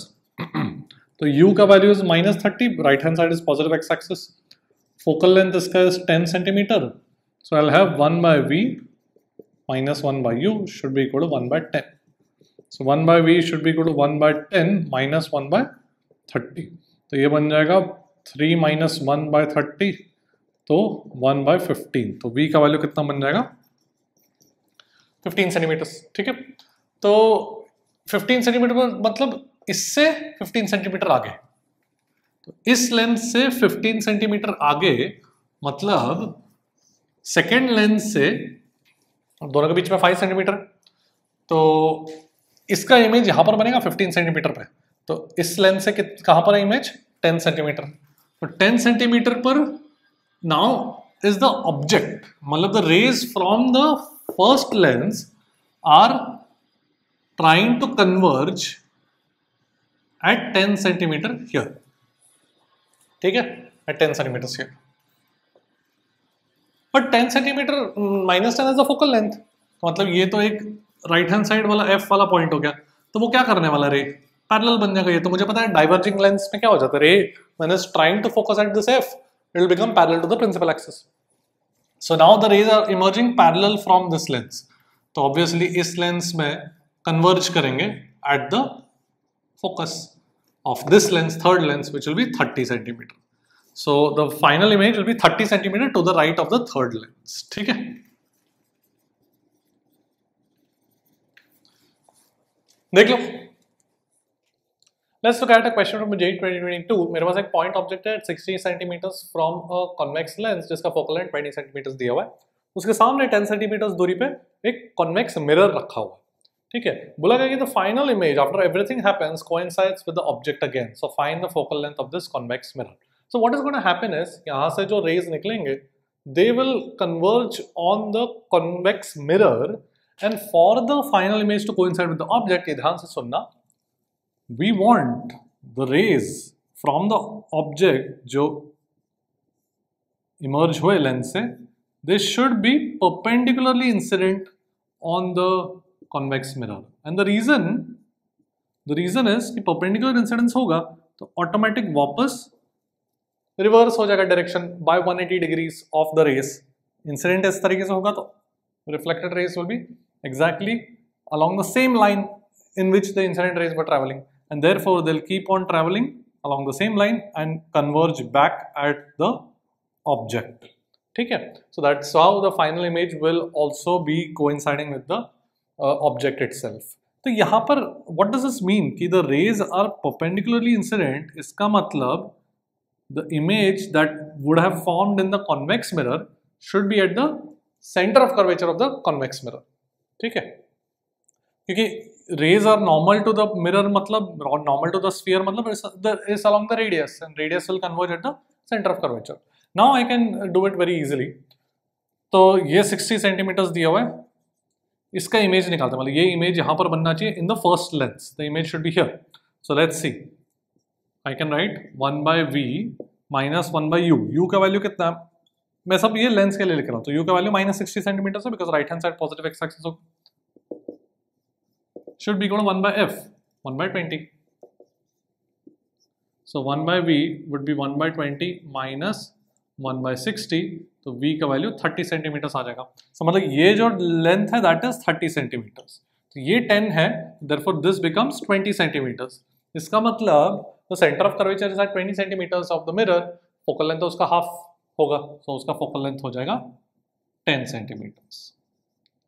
तो u का value is -30, right hand side is positive x axis, focal length इसका is 10 centimetre, so I will have 1 by v minus 1 by u should be equal to 1 by 10, so 1 by v should be equal to 1 by 10 minus 1 by 30, तो ये बन जाएगा 3 minus 1 by 30, तो 1 by 15, तो v का value कितना बन जाएगा 15 सेंटीमीटर, ठीक है। तो 15 सेंटीमीटर मतलब इससे 15 सेंटीमीटर आगे, तो इस लेंस से 15 सेंटीमीटर आगे मतलब सेकेंड लेंस से, दोनों के बीच में 5 सेंटीमीटर, तो इसका इमेज यहां पर बनेगा 15 सेंटीमीटर पे। तो इस लेंस से कहां पर है इमेज 10 सेंटीमीटर, तो 10 सेंटीमीटर पर नाउ इज द ऑब्जेक्ट, मतलब the rays from the first lens are trying to converge at 10 centimeter here, ठीक है, at 10 centimeters here, but 10 centimeter -10 is the focal length, तो मतलब ये तो एक राइट हैंड साइड वाला f वाला पॉइंट हो गया, तो वो क्या करने वाला, रे पैरेलल बन जाएगा। ये तो मुझे पता है डाइवर्जिंग लेंस में क्या हो जाता है, रे when is trying to focus at this f, it will become parallel to the principal axis. So now the rays are emerging parallel from this lens, तो obviously इस लेंस में converge करेंगे at the focus of this lens, third lens, which will be 30 centimeter. So the final image will be 30 centimeter to the right of the third lens. ठीक है, देख लो. Let's look at a question from J 2022. मेरे पास एक point object है 60 centimetres from a convex lens जिसका focal length 20 centimetres दिया हुआ है. उसके सामने 10 सेंटीमीटर्स दूरी पे एक कॉन्वेक्स मिरर रखा हुआ है. ठीक है, बोला गया कि the final image after everything happens coincides with the object again, so find the focal length of this convex mirror. So what is going to happen is, यहाँ से जो रेज निकलेंगे they will converge on the convex mirror and for the final image to coincide with the object, ये ध्यान से सुनना, we want the rays from the object जो emerge हुए लेंस से, they should be perpendicularly incident on the convex mirror. And the reason is कि perpendicular incidence होगा तो automatic वापस reverse हो जाएगा direction by 180 degrees of the rays. Incident इस तरीके से होगा तो reflected rays will be exactly along the same line in which the incident rays were traveling. And therefore they'll keep on traveling along the same line and converge back at the object. ठीक है, so that's how the final image will also be coinciding with the object itself. तो यहाँ पर what does this mean कि the rays are perpendicularly incident, इसका मतलब the image that would have formed in the convex mirror should be at the center of curvature of the convex mirror. ठीक है, क्योंकि rays are normal to the mirror मतलब normal to the sphere मतलब is along the radius and radius will converge at the center of curvature. Now I can do it very easily. तो ये 60 centimetres दिया हुआ है, इसका image निकालते हैं, मतलब ये इमेज यहाँ पर बनना चाहिए in the first lens. The image should be here. So let's see. I can write 1 by v minus 1 by u. u का वैल्यू कितना है, मैं सब ये लेंस के लिए लिख रहा हूँ, तो u का वैल्यू minus 60 सेंटीमीटर है because right hand side positive x axis होगा, should be equal to 1 by f, 1 by 20. So 1 by v would be 1 by 20 minus 1 by 60, तो v का वैल्यू 30 सेंटीमीटर आ जाएगा. So मतलब ये जो लेंथ है that is 30 सेंटीमीटर्स, तो ये 10 है, therefore this becomes 20 सेंटीमीटर्स. इसका मतलब the center of curvature is at 20 centimetres of the mirror, focal length तो उसका हाफ होगा, so उसका focal length हो जाएगा 10 centimetres.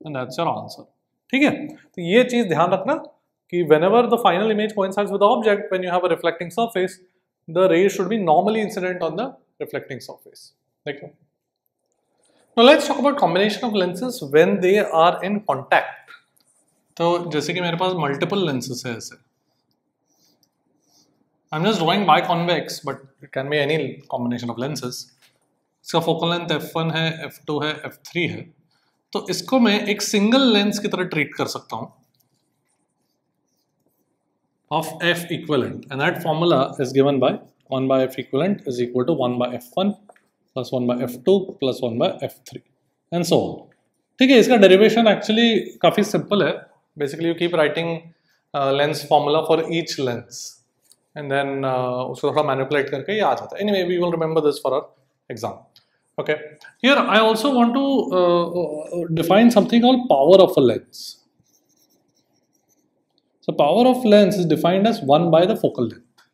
And that's your answer. ठीक है, तो ये चीज ध्यान रखना कि whenever the final image coincides with the object, when you have a reflecting surface, the rays should be normally incident on the reflecting surface. देखो, now let's talk about combination of lenses when they are in contact. तो जैसे कि मेरे पास multiple lenses है ऐसे, I'm just drawing biconvex, but it can be any combination of lenses. इसका focal length f1 है, f2 है, f3 है, तो इसको मैं एक सिंगल लेंस की तरह ट्रीट कर सकता हूं of f equivalent, and that formula is given by 1 by f equivalent is equal to 1 by f1 plus 1 by f2 plus 1 by f3 and so on. ठीक है, इसका डेरिवेशन एक्चुअली काफी simple है. Basically you keep writing lens formula for each lens and then उसको थोड़ा manipulate करके ये आ जाता है. Anyway we will remember this for our exam. Okay, here I also want to define something called power of a lens. So power of lens is defined as 1 by the focal length.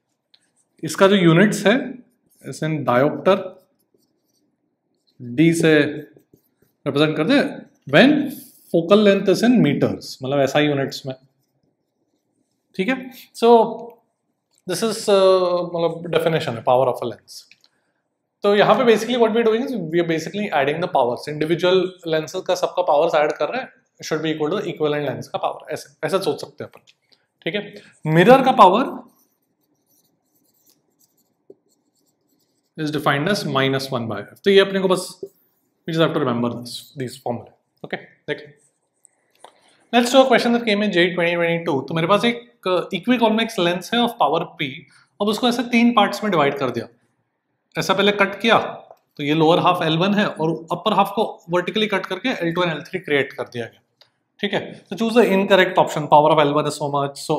इसका जो units है इस इन diopter D से represent करते हैं when focal length is in meters, मतलब ऐसा units में. ठीक है, so this is मतलब definition है power of a lens. तो यहाँ पे basically what we are doing is we are basically adding the powers. Individual lenses का सबका पावर्स ऐड कर रहे हैं, should be equal to equivalent lens का पावर. ऐसे ऐसा सोच सकते हैं अपन. ठीक है, मिरर का power is defined as -1 by f. तो ये अपने को बस we just have to remember this फॉर्मूले. ओके, देखिए let's do a question that came in J 2022. तो मेरे पास एक इक्विकॉन्वेक्स लेंस है ऑफ पावर p, अब उसको ऐसे 3 पार्ट्स में डिवाइड कर दिया. ऐसा पहले कट किया तो ये लोअर हाफ L1 है और अपर हाफ को वर्टिकली कट करके L2 एंड L3 क्रिएट कर दिया गया. ठीक है, तो choose the incorrect option. Power of L1 is so much, so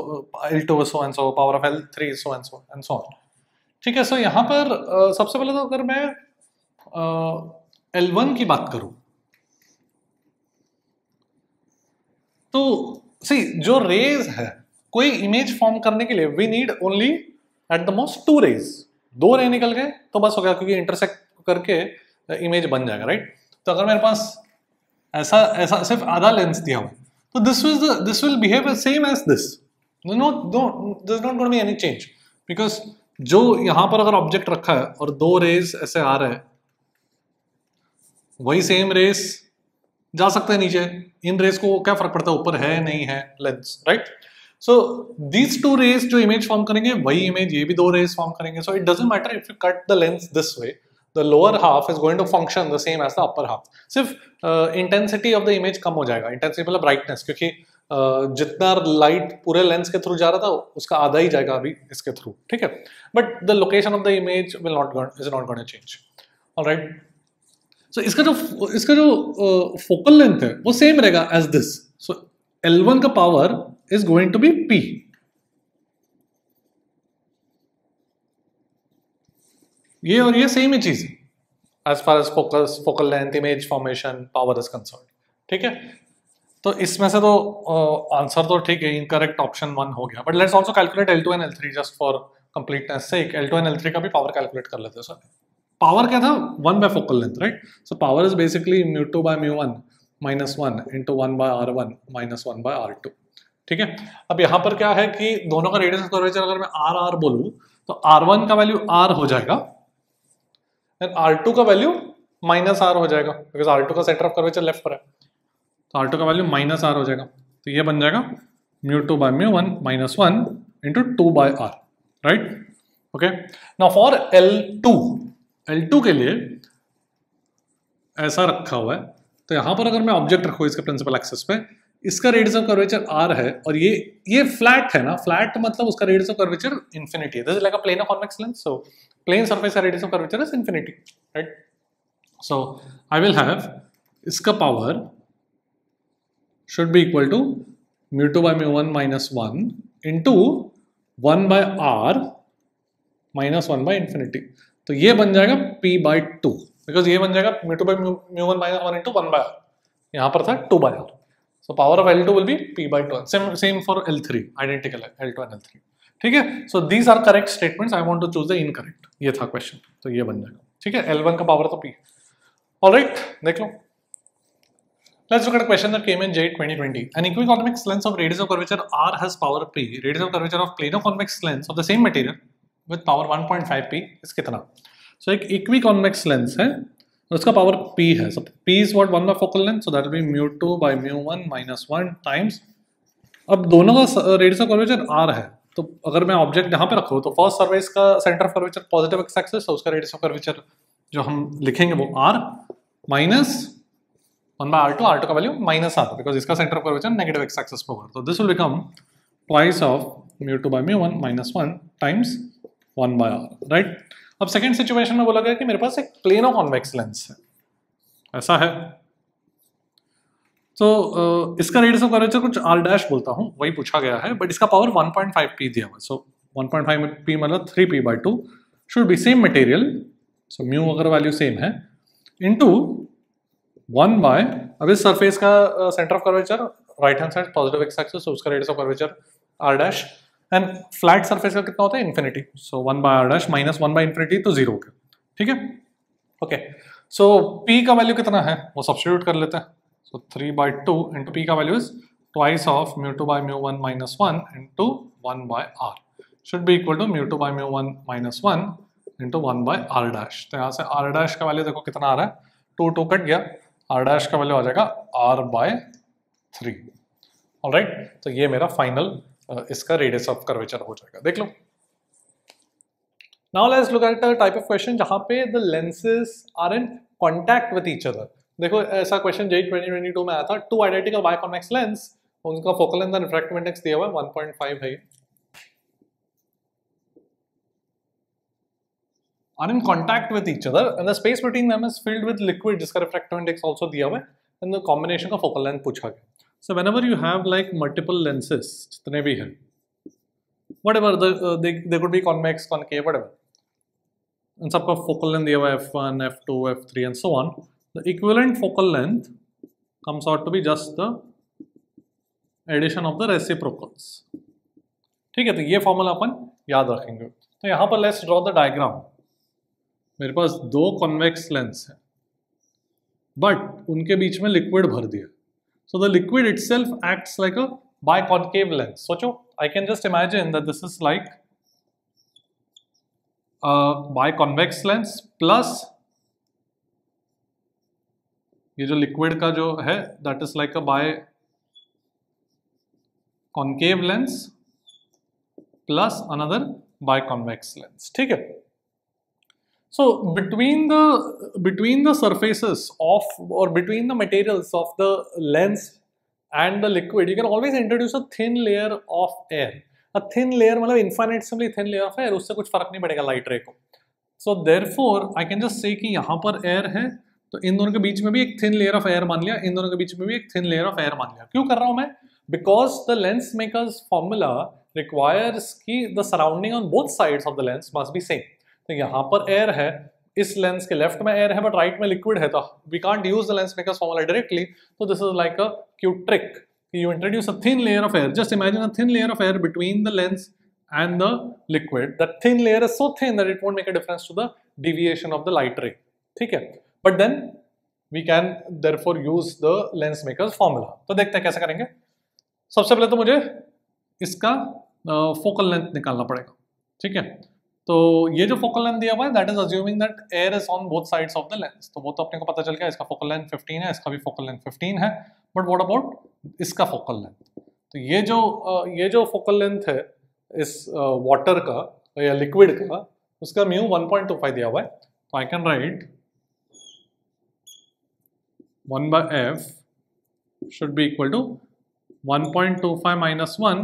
L2 is so and so, power of L3 is so and so and so on. ठीक है, सो यहाँ पर सबसे पहले तो अगर मैं L1 की बात करूं तो सी जो रेज है, कोई इमेज फॉर्म करने के लिए we need only at the most 2 rays. दो रे निकल गए तो बस हो गया, क्योंकि इंटरसेक्ट करके इमेज बन जाएगा, राइट। तो अगर मेरे पास ऐसा ऐसा सिर्फ आधा लेंस दिया हुआ तो this will behave same as this, no this not going be any change, because जो यहां पर अगर ऑब्जेक्ट रखा है और दो रेज ऐसे आ रहे हैं, वही सेम रेस जा सकते हैं नीचे, इन रेस को क्या फर्क पड़ता है ऊपर है नहीं है lens, right. So these two rays जो इमेज फॉर्म करेंगे वही इमेज ये भी दो रेस फॉर्म करेंगे। So it doesn't matter if you cut the lens this way, the lower half is going to function the same as the upper half. सिर्फ intensity of the image कम हो जाएगा, intensity मतलब brightness, क्योंकि जितना light पूरे lens के through जा रहा था उसका आधा ही जाएगा अभी इसके थ्रू, ठीक है। But the location of the image will not going to change, alright. So इसका जो फोकल लेंथ है वो सेम रहेगा एज दिस। सो L1 का power is going to be P। ये और ये सेम ही चीज है as far as focal length, image formation, power is concern, ठीक है। तो इसमें से तो आंसर तो ठीक है, इनकरेक्ट ऑप्शन 1 हो गया। But let's also calculate L2 and L3 just for completeness sake. L2 and L3 का भी पावर कैलकुलेट कर लेते हैं सर। पावर क्या था, 1 by focal length, right. So power is basically μ2 by μ1 minus 1 into 1 by R1 minus 1 by R2, ठीक है। अब यहाँ पर क्या है कि दोनों का रेडियस ऑफ कर्वेचर अगर मैं R बोलूँ तो R1 का वैल्यू R हो जाएगा एंड R2 का वैल्यू माइनस R हो जाएगा, बिकॉज R2 का सेंटर ऑफ कर्वेचर लेफ्ट पर है, तो R2 का वैल्यू माइनस R हो जाएगा। तो ये बन जाएगा μ2 by μ1 minus 1 into 2 by R, right. Okay, now for L2 के लिए ऐसा रखा हुआ है, तो यहां पर अगर मैं ऑब्जेक्ट रखूँ इसके प्रिंसिपल एक्सिस पे, इसका रेडियस ऑफ कर्वेचर R है और ये फ्लैट है ना, फ्लैट मतलब उसका रेडियस ऑफ कर्वेचर इंफिनिटी है। This is like a plane of convex lens, so plane surface का radius of curvature is infinity, right. So I will have इसका power should be equal to μ2 by μ1 minus 1 into 1 by r minus 1 by infinity। तो ये बन जाएगा p by 2, because ये बन जाएगा μ2 by μ1 minus 1 into 1 by r, यहाँ पर था 2 by r। So power of L2 will be p by 2। Same for L3, identical है L2 and L3, ठीक है। So these are correct statements, I want to choose the incorrect। ये था question, तो ये बन जाएगा, ठीक है। L1 का पावर तो p, ऑलराइट। देख लो, let's look at a question that came in JEE 2020. An equiconvex lens of radius of curvature R has power P. Radius of curvature of plano-convex lens of the same material with power 1.5 P is कितना? So एक equiconvex lens है, उसका power P है। So P is what, 1 by focal length, so that will be μ2 by μ1 minus 1 times। अब दोनों का radius of curvature R है, तो अगर मैं ऑब्जेक्ट यहाँ पे रखूँ तो फर्स्ट सरफेस का centre of curvature positive x axis, तो उसका रेडियस ऑफ कर्वेचर जो हम लिखेंगे वो R minus 1 by R2, R2 का वैल्यू माइनस R, बिकॉज इसका centre of curvature negative x axis पर होगा। तो this will become twice of μ2 by μ1 minus 1 times 1 by R, right. अब सेकंड सिचुएशन में बोला गया कि मेरे पास एक प्लेनो कॉन्वेक्स लेंस है, ऐसा है। तो इसका रेडियस ऑफ कर्वेचर कुछ R डैश बोलता हूँ, वही पूछा गया है, बट इसका पावर 1.5 P दिया हुआ है। सो 1.5 P मतलब 3 P by 2 should be same material, so mu अगर वैल्यू सेम है, इनटू 1 बाय, अब इस सरफेस का centre of curvature right hand side positive x axis, तो उसका radius of curvature R dash, and flat surface का कितना होता है, infinity. So 1 by R dash minus 1 by infinity, तो 0 हो गया, ठीक है। ओके, सो P का वैल्यू कितना है वो सब्स्टिट्यूट कर लेते हैं। सो 3 by 2 इंटू P का value is twice of μ2 by μ1 minus 1 into 1 by R, should be equal to μ2 by μ1 minus 1 into 1 by R dash. तो यहाँ से R डैश का वैल्यू देखो कितना आ रहा है, 2 कट गया, R डैश का वैल्यू आ जाएगा R by 3, ऑलराइट। तो ये मेरा फाइनल इसका रेडियस ऑफ कर्वेचर हो जाएगा, देख लो। Now let's look at a type of question जहां पे the lenses are in contact with each other. देखो ऐसा क्वेश्चन JEE 2022 में आया था, टू आइडेंटिकल बाइकॉन्वेक्स लेंस, उनका focal length and refractive index दिया हुआ है 1.5 है, are in contact with each other and the space between them is filled with liquid, जिसका refractive index also दिया हुआ है, and the combination का focal length पूछा गया। So whenever you have like multiple lenses, जितने भी हैं, whatever they could be convex, concave, whatever, इन सबका focal length दिया हुआ है f1, f2, f3 and so on, the equivalent focal length comes out to be just the addition of the reciprocals, ठीक है। तो ये फॉर्मूला अपन याद रखेंगे। तो यहाँ पर लेट्स ड्रॉ द डायग्राम। मेरे पास दो कॉन्वेक्स लेंस है बट उनके बीच में लिक्विड भर दिया, so the liquid itself acts like a biconcave lens. सोचो, I can just imagine that this is like biconvex lens plus ये जो लिक्विड का जो है that is like a biconcave lens plus another biconvex lens. ठीक है, सो between the surfaces of or between the materials of the lens and the liquid you can always introduce a thin layer of air. A thin layer मतलब infinitesimally thin layer of air, उससे कुछ फर्क नहीं पड़ेगा light रे को। So therefore I can just say कि यहाँ पर एयर है तो इन दोनों के बीच में भी एक थिन लेयर ऑफ एयर मान लिया, इन दोनों के बीच में भी एक थिन लेयर ऑफ एयर मान लिया। क्यों कर रहा हूं मैं? Because the lens makers formula requires कि the surrounding on both sides of the lens must be same. तो यहाँ पर एयर है, इस लेंस के लेफ्ट में एयर है बट राइट में लिक्विड है, तो we can't use the lens makers formula directly. तो this is like a cute trick, you introduce a thin layer of air. Just imagine a thin layer of air between the lens and the liquid. That thin layer is so thin that it won't make a difference to the deviation of the light ray. ठीक है, but then we can therefore use the lens maker's formula. तो देखते हैं कैसे करेंगे। सबसे पहले तो मुझे इसका फोकल लेंथ निकालना पड़ेगा। ठीक है, तो ये जो फोकल लेंथ दिया हुआ है that is assuming that air is on both sides of the lens. तो वो तो अपने को पता चल गया, इसका फोकल लेंथ 15 है, इसका भी फोकल लेंथ 15 है। बट व्हाट अबाउट इसका फोकल लेंथ? तो ये जो फोकल लेंथ है इस वाटर का या लिक्विड का, उसका म्यू 1.25 दिया हुआ है। तो I can write 1/f should be equal to 1.25 minus 1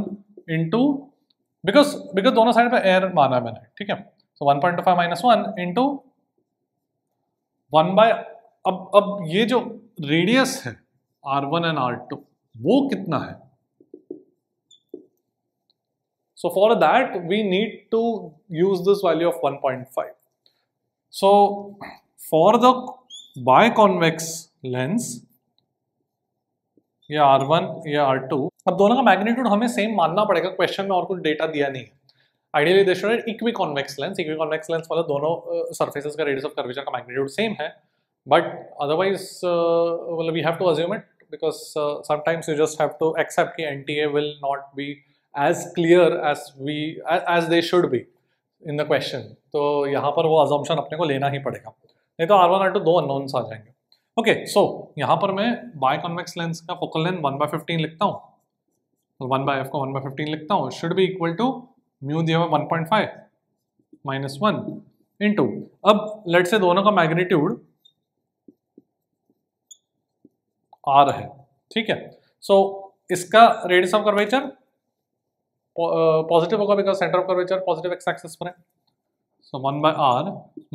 into, because दोनों साइड पे एयर माना है मैंने। ठीक है, so 1.25 minus 1 into 1 by, अब ये जो रेडियस है R1 and R2 वो कितना है? So for that we need to use this value of 1.5. So for the biconvex lens, या R1 या R2, अब दोनों का मैग्नीट्यूड हमें सेम मानना पड़ेगा, क्वेश्चन में और कुछ डेटा दिया नहीं है। Ideally they should equi convex lens, equi convex lens मतलब दोनों सरफेसेस का रेडियस ऑफ कर्वेचर का मैग्नीट्यूड सेम है, but otherwise well we have to assume it because sometimes you just have to accept कि NTA will not be as clear as they should be in the question. तो यहाँ पर वो assumption अपने को लेना ही पड़ेगा, नहीं तो R1 R2 दो अननोन्स आ जाएंगे। ओके, सो यहाँ पर मैं बाय कॉन्वेक्स लेंस का फोकल लेंथ 1/15 लिखता हूँ, तो 1/f को 1/15 लिखता हूँ, should be equal to mu दिया हुआ 1.5 माइनस 1 इंटू, अब लेट से दोनों का मैग्नीट्यूड R है। ठीक है, सो इसका रेडियस ऑफ कर्वेचर पॉजिटिव होगा because centre of curvature positive x axis पर है, सो 1/r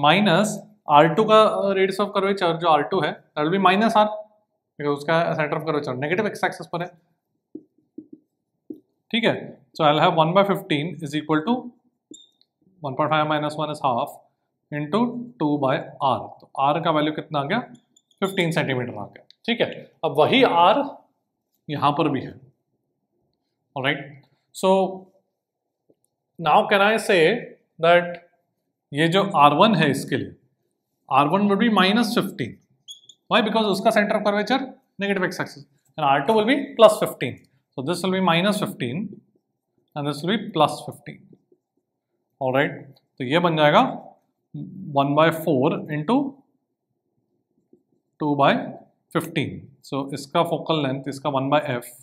माइनस R2 का रेडियस ऑफ कर्वेचर जो R2 है that will be minus R because उसका centre of curvature negative x axis पर है। ठीक है, so I will have 1/15 is equal to 1.5 minus 1 is half into 2/r। तो R का वैल्यू कितना आ गया? 15 सेंटीमीटर आ गया। ठीक है, अब वही R यहाँ पर भी है। Alright, so now can I say that ये जो R1 है इसके लिए R1 would be minus 15. Why? Because उसका center of curvature negative x-axis, and R2 will be plus 15. So this will be minus 15, and this will be plus 15. All right. तो ये बन जाएगा 1/4 into 2/15. So इसका focal length, इसका 1/f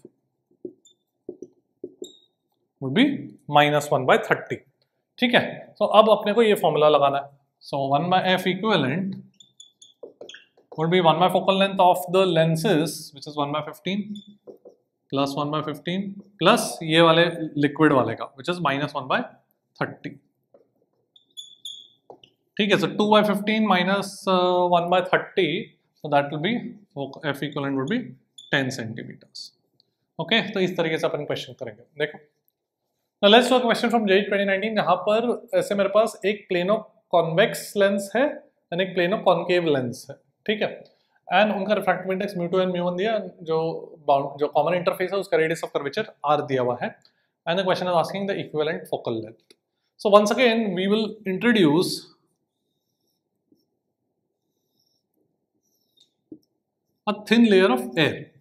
would be minus 1/30. ठीक है. So अब अपने को ये फॉर्मूला लगाना है. So 1/f equivalent would be 1 by focal length of the lenses, which is 1/15 plus 1/15 plus ये वाले liquid वाले का, which is minus 1/30. ठीक है, so 2/15 minus 1/30, so that will be f equivalent would be 10 centimeters. Okay, तो इस तरीके से अपन क्वेश्चन करेंगे। देखो, now let's do a question from JEE 2019 जहाँ पर ऐसे मेरे पास एक प्लेनो कॉन्वेक्स लेंस है एंड एक प्लेनो कॉन्केव लेंस है। ठीक है, एंड उनका refractive index mu 2 and mu 1 दिया, जो कॉमन इंटरफेस है उसका रेडियस ऑफ कर्वेचर r दिया हुआ है, and the question is asking the equivalent focal length. So once again, we will introduce a thin layer of air,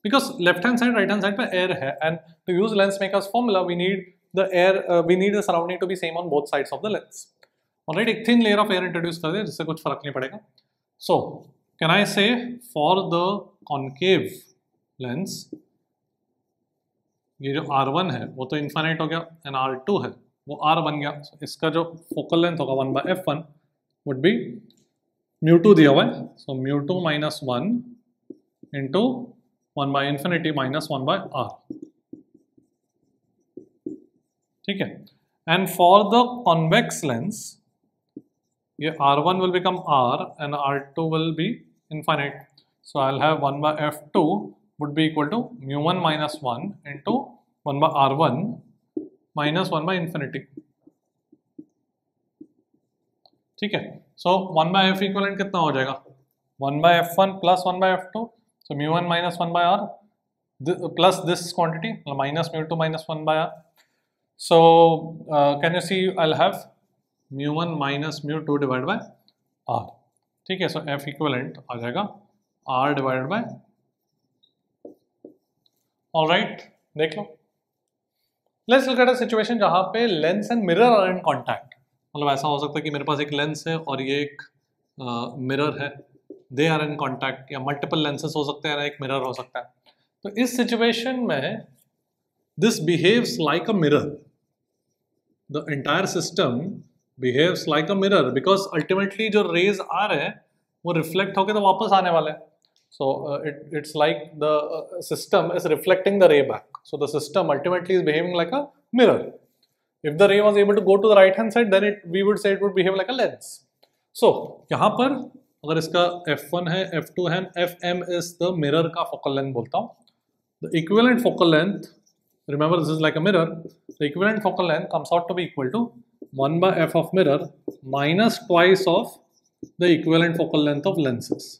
because left hand side, right hand side पे air है, and to use lens maker's formula, we need the air, we need the surrounding to be same on both sides of the lens. Alright, एक thin layer of air introduce कर दे, जिससे कुछ फर्क नहीं पड़ेगा. So can I say for the concave lens, ये जो R1 है वो तो infinite हो गया, and R2 है वो R बन गया. So, इसका जो focal length होगा 1 by f1 would be mu2 दिया हुआ है, so mu2 minus 1 into 1 by infinity minus 1 by R. ठीक है. And for the convex lens, ये R1 will become R and R2 will be infinite. So I'll have 1 by f2 would be equal to mu1 minus 1 into 1 by R1 minus 1 by infinity. ठीक है. So 1 by f equivalent कितना हो जाएगा? 1 by f1 plus 1 by f2. So mu1 minus 1 by R plus this quantity minus mu2 minus 1 by R. So can you see I'll have mu1 minus mu2 divided by R. ठीक है. So f equivalent आ जाएगा R divided by. All right, देख लो. Let's look at a situation जहाँ पे lens and mirror are in contact. मतलब ऐसा हो सकता है कि मेरे पास एक लेंस है और ये एक मिरर है, दे आर इन कॉन्टैक्ट, या मल्टीपल लेंसेज हो सकते हैं, एक मिरर हो सकता है. तो इस सिचुएशन में this behaves like a mirror, the entire system behaves like a mirror, because ultimately जो रेज आ रहे हैं वो रिफ्लेक्ट होकर तो वापस आने वाले हैं. So it's like the system is reflecting the ray back. So the system ultimately is behaving like a mirror. If the ray was able to go to the right hand side, then we would say it would behave like a lens. So यहाँ पर अगर इसका f1 है, f2 है, fm is the mirror का focal length बोलता हूँ. The equivalent focal length, remember this is like a mirror, the equivalent focal length comes out to be equal to 1 by f of mirror minus twice of the equivalent focal length of lenses.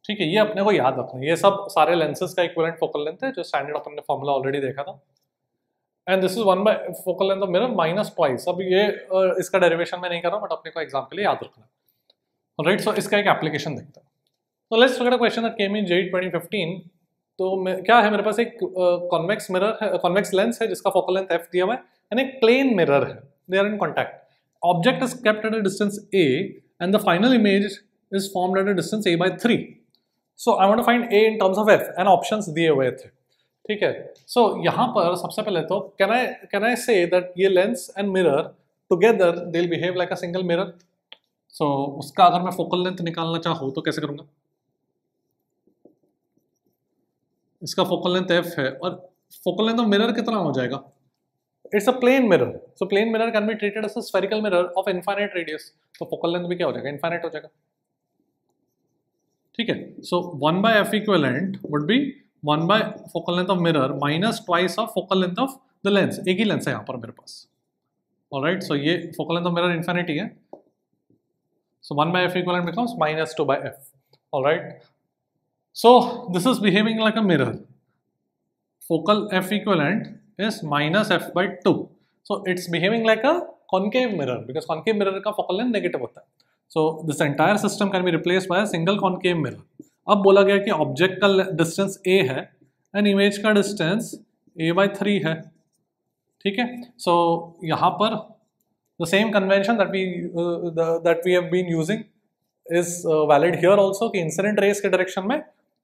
ठीक है, ये अपने को याद रखना है. ये सब सारे लेंसेज का इक्विवेलेंट फोकल लेंथ है, जो स्टैंडर्ड अपन ने फॉर्मूला ऑलरेडी देखा था. And this is 1 by focal length of mirror minus twice. अब ये इसका डेरिवेशन में नहीं कर रहा हूँ, बट अपने को एग्जाम के लिए याद रखना है. राइट, सो इसका एक एप्लीकेशन देखते हैं. तो let's look at a question that came in JEE 2015. तो क्या है, मेरे पास एक कॉन्वेक्स मिरर है, कॉन्वेक्स लेंस है जिसका फोकल लेंथ f दिया हुआ है, एंड एक प्लेन मिरर है, they are in contact. Object is kept at a distance a and the final image is formed at a distance a by 3. So I want to find a in terms of f and options दिए हुए थे. ठीक है. So यहाँ पर सबसे पहले तो can I say that ये lens and mirror together they'll behave like a single mirror. So उसका अगर मैं focal length निकालना चाहूँ तो कैसे करूँगा? इसका focal length f है और focal length of mirror कितना हो जाएगा? It's a plane mirror. So plane mirror can be treated as a spherical mirror of infinite radius. तो focal length भी क्या हो जाएगा? Infinite हो जाएगा. ठीक है. So 1 by f equivalent would be 1 by focal length of mirror minus twice of focal length of the lens. एक ही लेंस है यहाँ पर मेरे पास. Alright, so ये focal length of mirror infinity है. So 1 by f equivalent becomes minus 2 by f. Alright. So this is behaving like a mirror. Focal f equivalent is minus f by 2. So it's behaving like a concave mirror because concave mirror का focal length negative होता है. So this entire system can be replaced by a single concave mirror. अब बोला गया कि object का distance a है and image का डिस्टेंस a by 3 है. ठीक है. So यहाँ पर the same convention that we have been using is valid here also कि इंसिडेंट रेस के डायरेक्शन में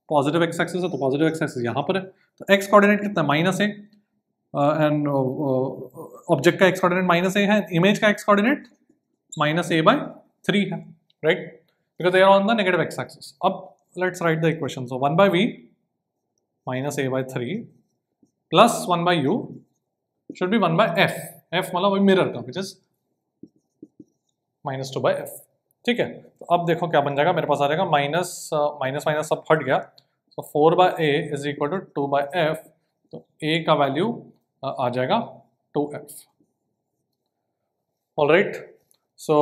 पॉजिटिव एक्स एक्सिस है, तो पॉजिटिव एक्स एक्सिस यहाँ पर है. तो एक्स कोऑर्डिनेट कितना माइनस है एंड ऑब्जेक्ट का एक्स कोऑर्डिनेट माइनस ए है, इमेज का x coordinate minus a by 3 है, right? Because they are on the negative x-axis. अब let's write the equation. So 1 by v minus a by 3 plus 1 by u should be 1 by f. f मतलब वही mirror का, which is minus 2 by f. ठीक है. तो अब देखो क्या बन जाएगा, मेरे पास आ जाएगा माइनस माइनस माइनस सब हट गया. So 4 by a is equal to 2 by f. तो a का वैल्यू आ जाएगा 2f. All right. So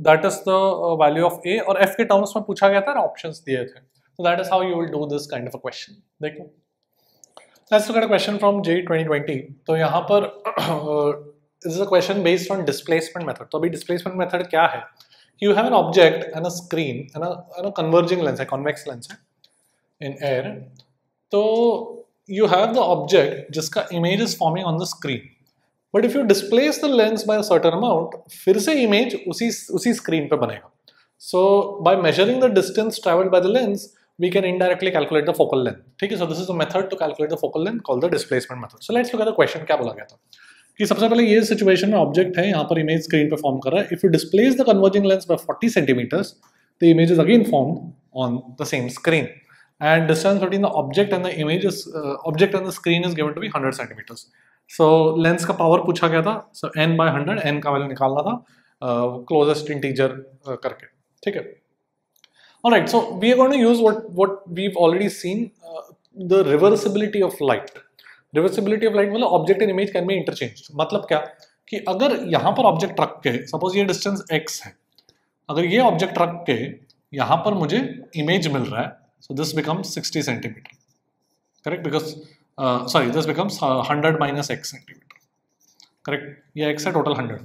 that is the value of a, और f के टर्म्स में पूछा गया था, ऑप्शंस दिए थे. So that is how you will do this kind of a question. देखो, let's look at a question from JEE 2020. तो यहाँ पर is a question based on displacement method. तो अभी डिस्प्लेसमेंट मेथड क्या है? You have an object and a screen and a converging lens है, convex lens है इन एयर। तो you have the object जिसका image is forming on the screen, but if you displace the lens by a certain amount, फिर से image उसी screen पे बनेगा। So by measuring the distance traveled by the lens, we can indirectly calculate the focal length। ठीक है, so this is the method to calculate the focal length called the displacement method। So let's look at the question। क्या बोला गया था कि सबसे पहले ये सिचुएशन में ऑब्जेक्ट है, यहाँ पर इमेज स्क्रीन पे फॉर्म कर रहा है। If you displace the converging lens by 40 centimetres, the image is again formed on the same screen and distance between the object and the image is object and the screen is given to be 100 centimeters। so lens का power पूछा गया था, so n by 100, n का value निकालना था closest integer करके। ठीक है, alright, so we are going to use what we've already seen, the reversibility of light। reversibility of light मतलब object and image can be interchanged। मतलब क्या कि अगर यहाँ पर ऑब्जेक्ट रख के, सपोज ये डिस्टेंस x है, अगर ये ऑब्जेक्ट रख के यहाँ पर मुझे इमेज मिल रहा है, so this becomes 60 centimeter, correct? Because sorry, this becomes 100 minus x centimeter, correct? ये x है, total 100।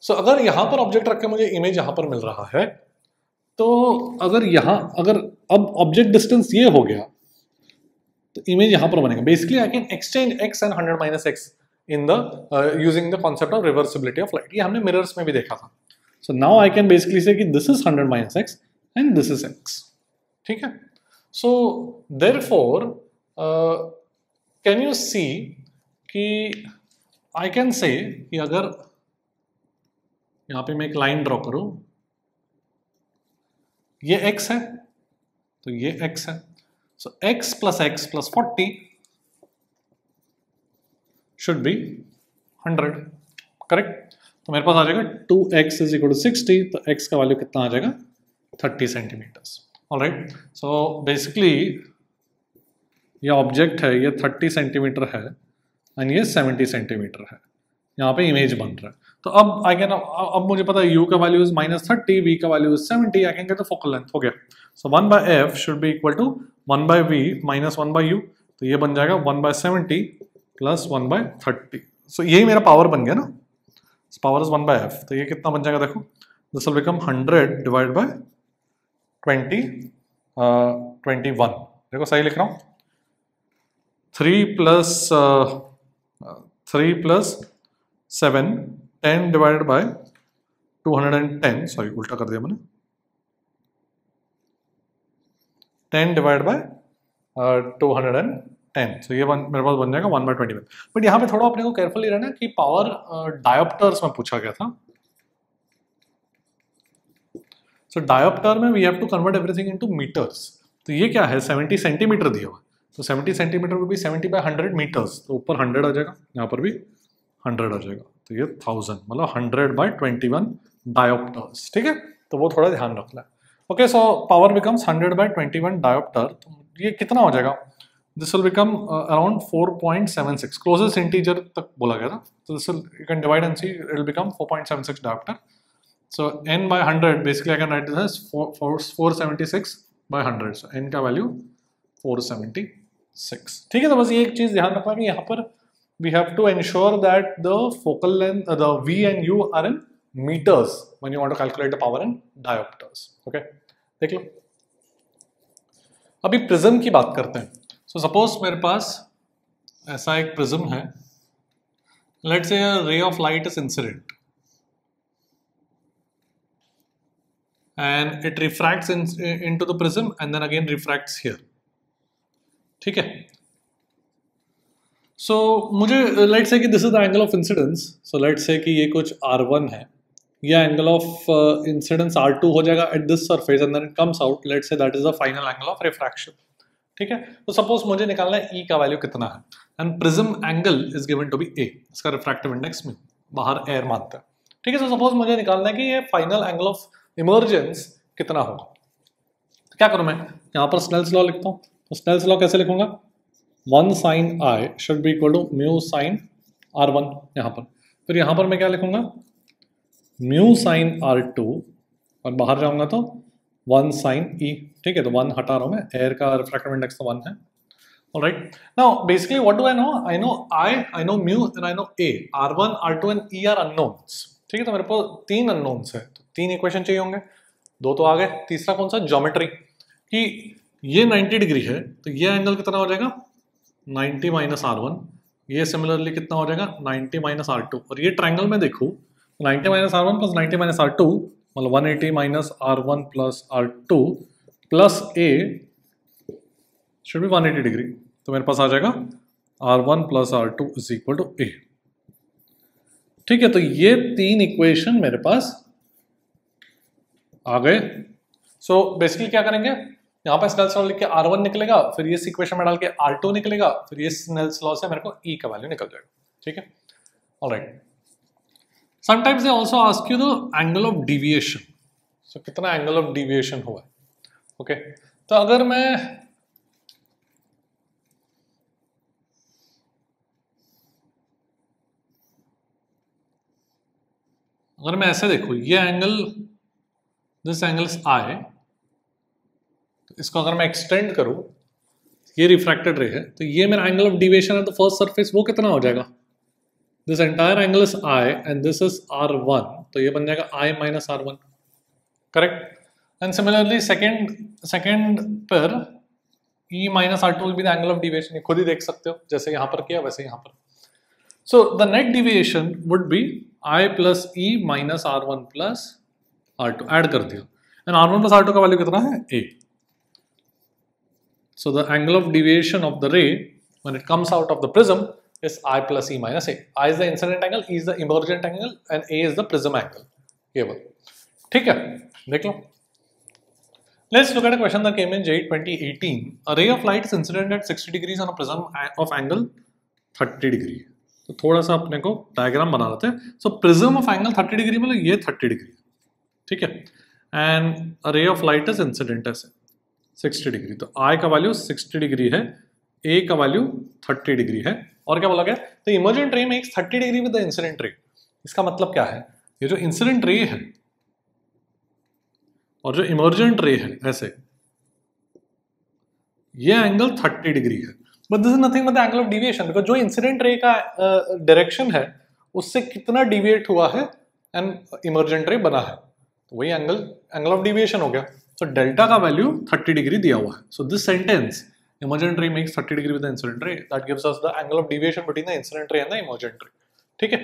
so अगर यहाँ पर ऑब्जेक्ट रख के मुझे इमेज यहाँ पर मिल रहा है, तो अगर अब ऑब्जेक्ट डिस्टेंस ये हो गया तो इमेज यहाँ पर बनेगा। Basically I can exchange x and 100 minus x in the using the concept of reversibility of light। ये हमने मिरर्स में भी देखा था। so now I can basically say कि this is 100 minus x and this is x। ठीक है, so therefore can you see कि आई कैन से कि अगर यहां पे मैं एक लाइन ड्रॉ करूं, ये x है तो ये x है, सो x plus 40 should be 100, correct? तो मेरे पास आ जाएगा 2x is equal to 60, तो x का वैल्यू कितना आ जाएगा? 30 सेंटीमीटर्स। ऑलराइट, सो बेसिकली ये ऑब्जेक्ट है, ये 30 सेंटीमीटर है एंड ये 70 सेंटीमीटर है, यहाँ पे इमेज बन रहा है। तो अब मुझे पता है u का वैल्यू इज -30, v का value is 70, I can get the focal length. हो गया, so 1/f should be equal to 1/v minus 1/u, तो ये बन जाएगा 1/70 प्लस 1/30। सो यही मेरा पावर बन गया ना, पावर इज 1/f, तो ये कितना बन जाएगा? देखो, this will become 100 divide by 21। देखो सही लिख रहा हूँ, 3 प्लस 7, 10 डिवाइडेड बाय 210, सॉरी उल्टा कर दिया मैंने, 10 डिवाइड बाय 210, सो ये मेरे पास बन जाएगा 1/21। बट यहाँ पे थोड़ा अपने को केयरफुली रहना कि पावर डायोप्टर्स में पूछा गया था। सो डायोप्टर में we have to convert everything into metres. तो ये क्या है? 70 सेंटीमीटर दिया हुआ, तो 70 सेंटीमीटर विल बी 70/100 मीटर्स, तो ऊपर 100 आ जाएगा, यहाँ पर भी 100 आ जाएगा, तो ये 1000 मतलब 100/21 डायोप्टर्स। ठीक है, तो वो थोड़ा ध्यान रखना है। Okay, so power becomes 100/21 dioptre, तो ये कितना हो जाएगा? This will become around 4.76, closest integer तक बोला गया था, तो this will, you can divide and see, it will become 4.76 dioptre. So n by 100, basically I can write this as 476/100, so n का वैल्यू 476। ठीक है, तो बस ये एक चीज ध्यान रखना कि यहाँ पर we have to ensure that the focal length, the v and u are in meters when you want to calculate the power in diopters। okay, देख लो। अभी प्रिज्म की बात करते हैं। so suppose मेरे पास ऐसा एक प्रिज्म है, let's say a ray of light is incident and it refracts into the prism and then again refracts here। ठीक है, so मुझे let's say कि this is the angle of incidence, so let's say कि ये कुछ r1 है, ये angle of incidence r2 हो जाएगा at this surface and then it comes out, let's say that is the final angle of refraction। ठीक है, तो suppose मुझे निकालना है E का वैल्यू कितना है, and prism angle is given to be A, इसका refractive index में बाहर एयर मानता है। ठीक है, so suppose मुझे निकालना है कि ये final angle of इमर्जेंस कितना होगा, तो क्या करूं मैं? यहां पर स्नेल्स लॉ लिखता हूं, तो स्नेल्स लॉ कैसे लिखूंगा? 1 sin I should be equal to mu sine R1 यहां पर, फिर यहां पर मैं क्या लिखूंगा? म्यू साइन R2, और बाहर जाऊंगा तो 1 sin E। ठीक है, तो 1 हटा रहा हूं मैं, एयर का रिफ्रैक्टिव इंडेक्स तो 1 है, Alright. Now, basically, what do I know? I know I know mu, and I know A. R1, R2 and E are unknowns. ठीक है, तो मेरे पास 3 unknowns है, तो 3 इक्वेशन चाहिए होंगे, 2 तो आ गए, तीसरा कौन सा? ज्योमेट्री, कि ये 90 डिग्री है, तो ये एंगल कितना हो जाएगा? 90 माइनस R1, ये सिमिलरली कितना हो जाएगा? 90 माइनस R2, और ये ट्राइंगल में देखूँ 90 minus R1 plus 90 minus R2, मतलब 180 minus R1 plus R2 plus A should be 180 degree, तो मेरे पास आ जाएगा R1 plus R2 is equal to A। ठीक है, तो ये 3 इक्वेशन मेरे पास आ गए। सो बेसिकली क्या करेंगे, यहाँ पे स्नेल्स लॉ लिख के R1 निकलेगा, फिर ये इक्वेशन में डाल के R2 निकलेगा, फिर ये स्नेल्स लॉ से मेरे को E का वैल्यू निकल जाएगा। ठीक है, alright. Sometimes they also ask you the angle of deviation, so कितना एंगल ऑफ डिविएशन हुआ है। ओके, तो अगर मैं ऐसे देखूं, ये angle, this angle is I, तो इसको अगर मैं एक्सटेंड करूं, ये रिफ्रैक्टेड रे है, तो ये मेरा एंगल ऑफ डिविएशन है, तो फर्स्ट सरफेस वो कितना हो जाएगा? This entire angle is I and this is R1, तो ये बन जाएगा I minus R1, correct. And similarly second पर E minus R2 will be the angle of deviation, ये खुद ही देख सकते हो, जैसे यहाँ पर किया वैसे यहाँ पर। So the net deviation would be I plus E minus R1 plus R2, add कर दिया, एंड R1 प्लस R2 का वैल्यू कितना है? A. So the angle of deviation of the ray when it comes out of the prism is I plus E minus A. I is the incident angle, E is the emergent angle, and A is the prism angle. केवल, ठीक है, देख लो। Let's look at a question that came in JEE 2018. A ray of light is incident at 60 degrees on a prism of angle 30 degree. तो थोड़ा सा अपने को diagram बना लेते हैं। So prism of angle 30 degree मतलब ये 30 degree, ठीक है, and a ray of light is incident ऐसे 60 डिग्री, तो I का वैल्यू 60 डिग्री है, A का वैल्यू 30 डिग्री है, और क्या बोला गया? तो इमर्जेंट रे makes 30 degree with the incident ray. इसका मतलब क्या है? ये जो इंसिडेंट रे है और जो इमर्जेंट रे है ऐसे, ये एंगल 30 डिग्री है, but this is nothing but the angle of deviation, because जो इंसिडेंट रे का डायरेक्शन है उससे कितना डिविएट हुआ है एंड इमर्जेंट रे बना है, तो वही एंगल ऑफ डिविएशन हो गया। So delta का वैल्यू 30 डिग्री दिया हुआ है। So this sentence, emergent ray makes 30 degree with the incident ray, that gives us the angle of deviation between the incident ray and the emergent ray. ठीक है,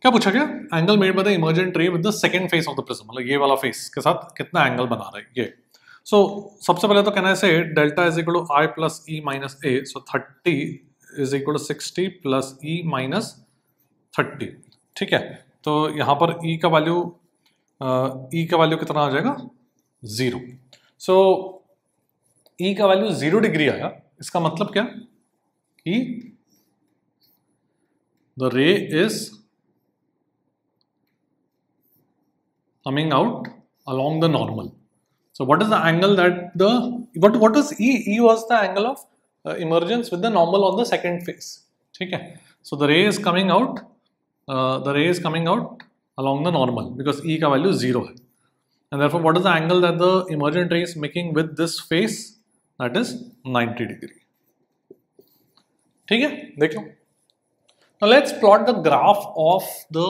क्या पूछा गया? Angle made by the emergent ray with the second face of the prism, मतलब ये वाला face के साथ कितना एंगल बना रहा है ये। So सबसे पहले तो कहना है delta is equal to I plus E minus A, so 30 is equal to 60 plus E minus 30, ठीक है। तो यहाँ पर E का वैल्यू कितना आ जाएगा? 0। सो E का वैल्यू 0 डिग्री आया, इसका मतलब क्या कि the ray is coming out along the normal. So what is the angle that what was E? E was the angle of emergence with the normal on the second face, ठीक है। So the ray is coming out along the normal because E का value 0 है, and therefore what is the angle that the emergent ray is making with this face? That is 90 degree, ठीक है, देख लो। Now let's plot the graph of the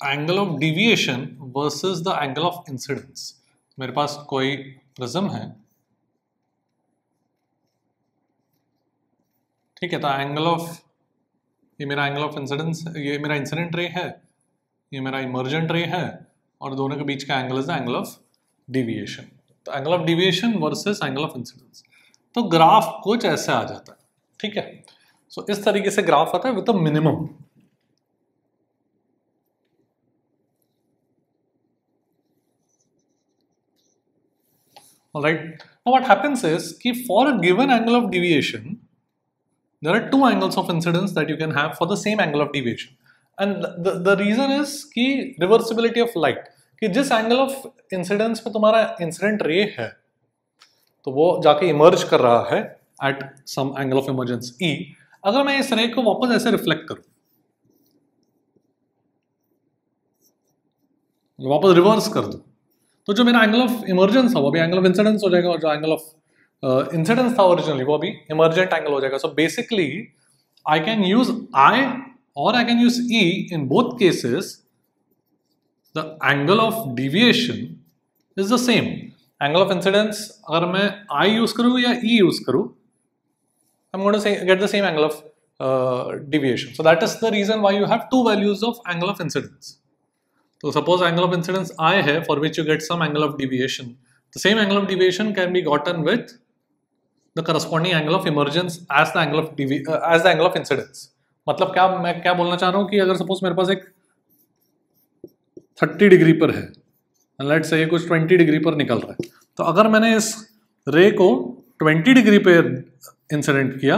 angle of deviation versus the angle of incidence. मेरे पास कोई prism है, ठीक है, तो ये मेरा एंगल ऑफ इंसिडेंस, ये मेरा इंसिडेंट रे है, ये मेरा इमर्जेंट रे है, और दोनों के बीच का angle is the angle of deviation. तो angle of deviation versus angle of incidence, तो ग्राफ कुछ ऐसे आ जाता है, ठीक है। सो इस तरीके से ग्राफ आता है with the minimum. Alright, now what happens is कि for a given angle of deviation there are two angles of incidence that you can have for the same angle of deviation, and the reason is कि reversibility of light, कि जिस angle of incidence पे तुम्हारा incident ray है तो वो जाके emerge कर रहा है at some angle of emergence E, अगर मैं इस ray को वापस ऐसे रिफ्लेक्ट करूं, वापस रिवर्स कर दूं, तो जो मेरा एंगल ऑफ इमर्जेंस है वो भी एंगल ऑफ इंसिडेंस हो जाएगा, और जो एंगल ऑफ इंसिडेंस था ओरिजिनली, वो अभी इमर्जेंट एंगल हो जाएगा. So basically I can use i और I can use e. In both cases the angle of deviation is the same. Angle of incidence अगर मैं आई यूज करूं या ई यूज करूं, I'm going to say get the same angle of deviation. So that is the reason why you have two values of angle of incidence. So suppose angle of incidence I है, for which you get some angle of deviation. The same angle of deviation can be gotten with the corresponding angle of emergence as the angle of incidence. मतलब क्या मैं क्या बोलना चाह रहा हूँ कि अगर suppose मेरे पास एक 30 डिग्री पर है, and let's say कुछ 20 डिग्री पर निकल रहा है, तो अगर मैंने इस रे को 20 डिग्री पे इंसिडेंट किया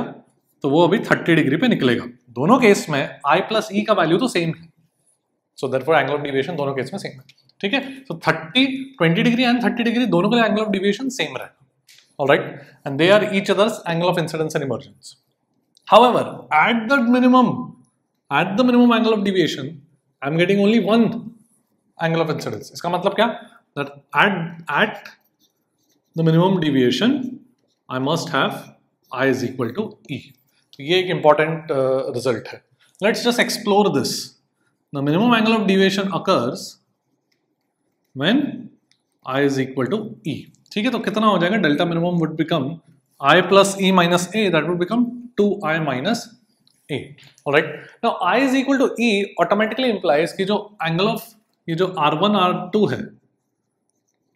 तो वो अभी 30 डिग्री पे निकलेगा. दोनों केस में I प्लस ई का वैल्यू तो सेम है. So therefore angle of deviation दोनों केस में सेम है. ठीक है. सो 20 डिग्री एंड 30 डिग्री दोनों के लिए एंगल ऑफ डिविएशन सेम रहेगा. Alright. And they are each other's angle of incidence and emergence. However at the minimum angle of deviation I am getting only one angle of incidence. इसका मतलब क्या, that at the minimum deviation I must have I is equal to E. तो ये एक important result है. Let's just explore this. The minimum angle of deviation occurs when I is equal to E. ठीक है. तो कितना हो जाएगा, delta minimum would become I plus E minus A, that would become 2I minus A. Alright. Now I is equal to E automatically implies कि जो angle of ये जो R1 R2 है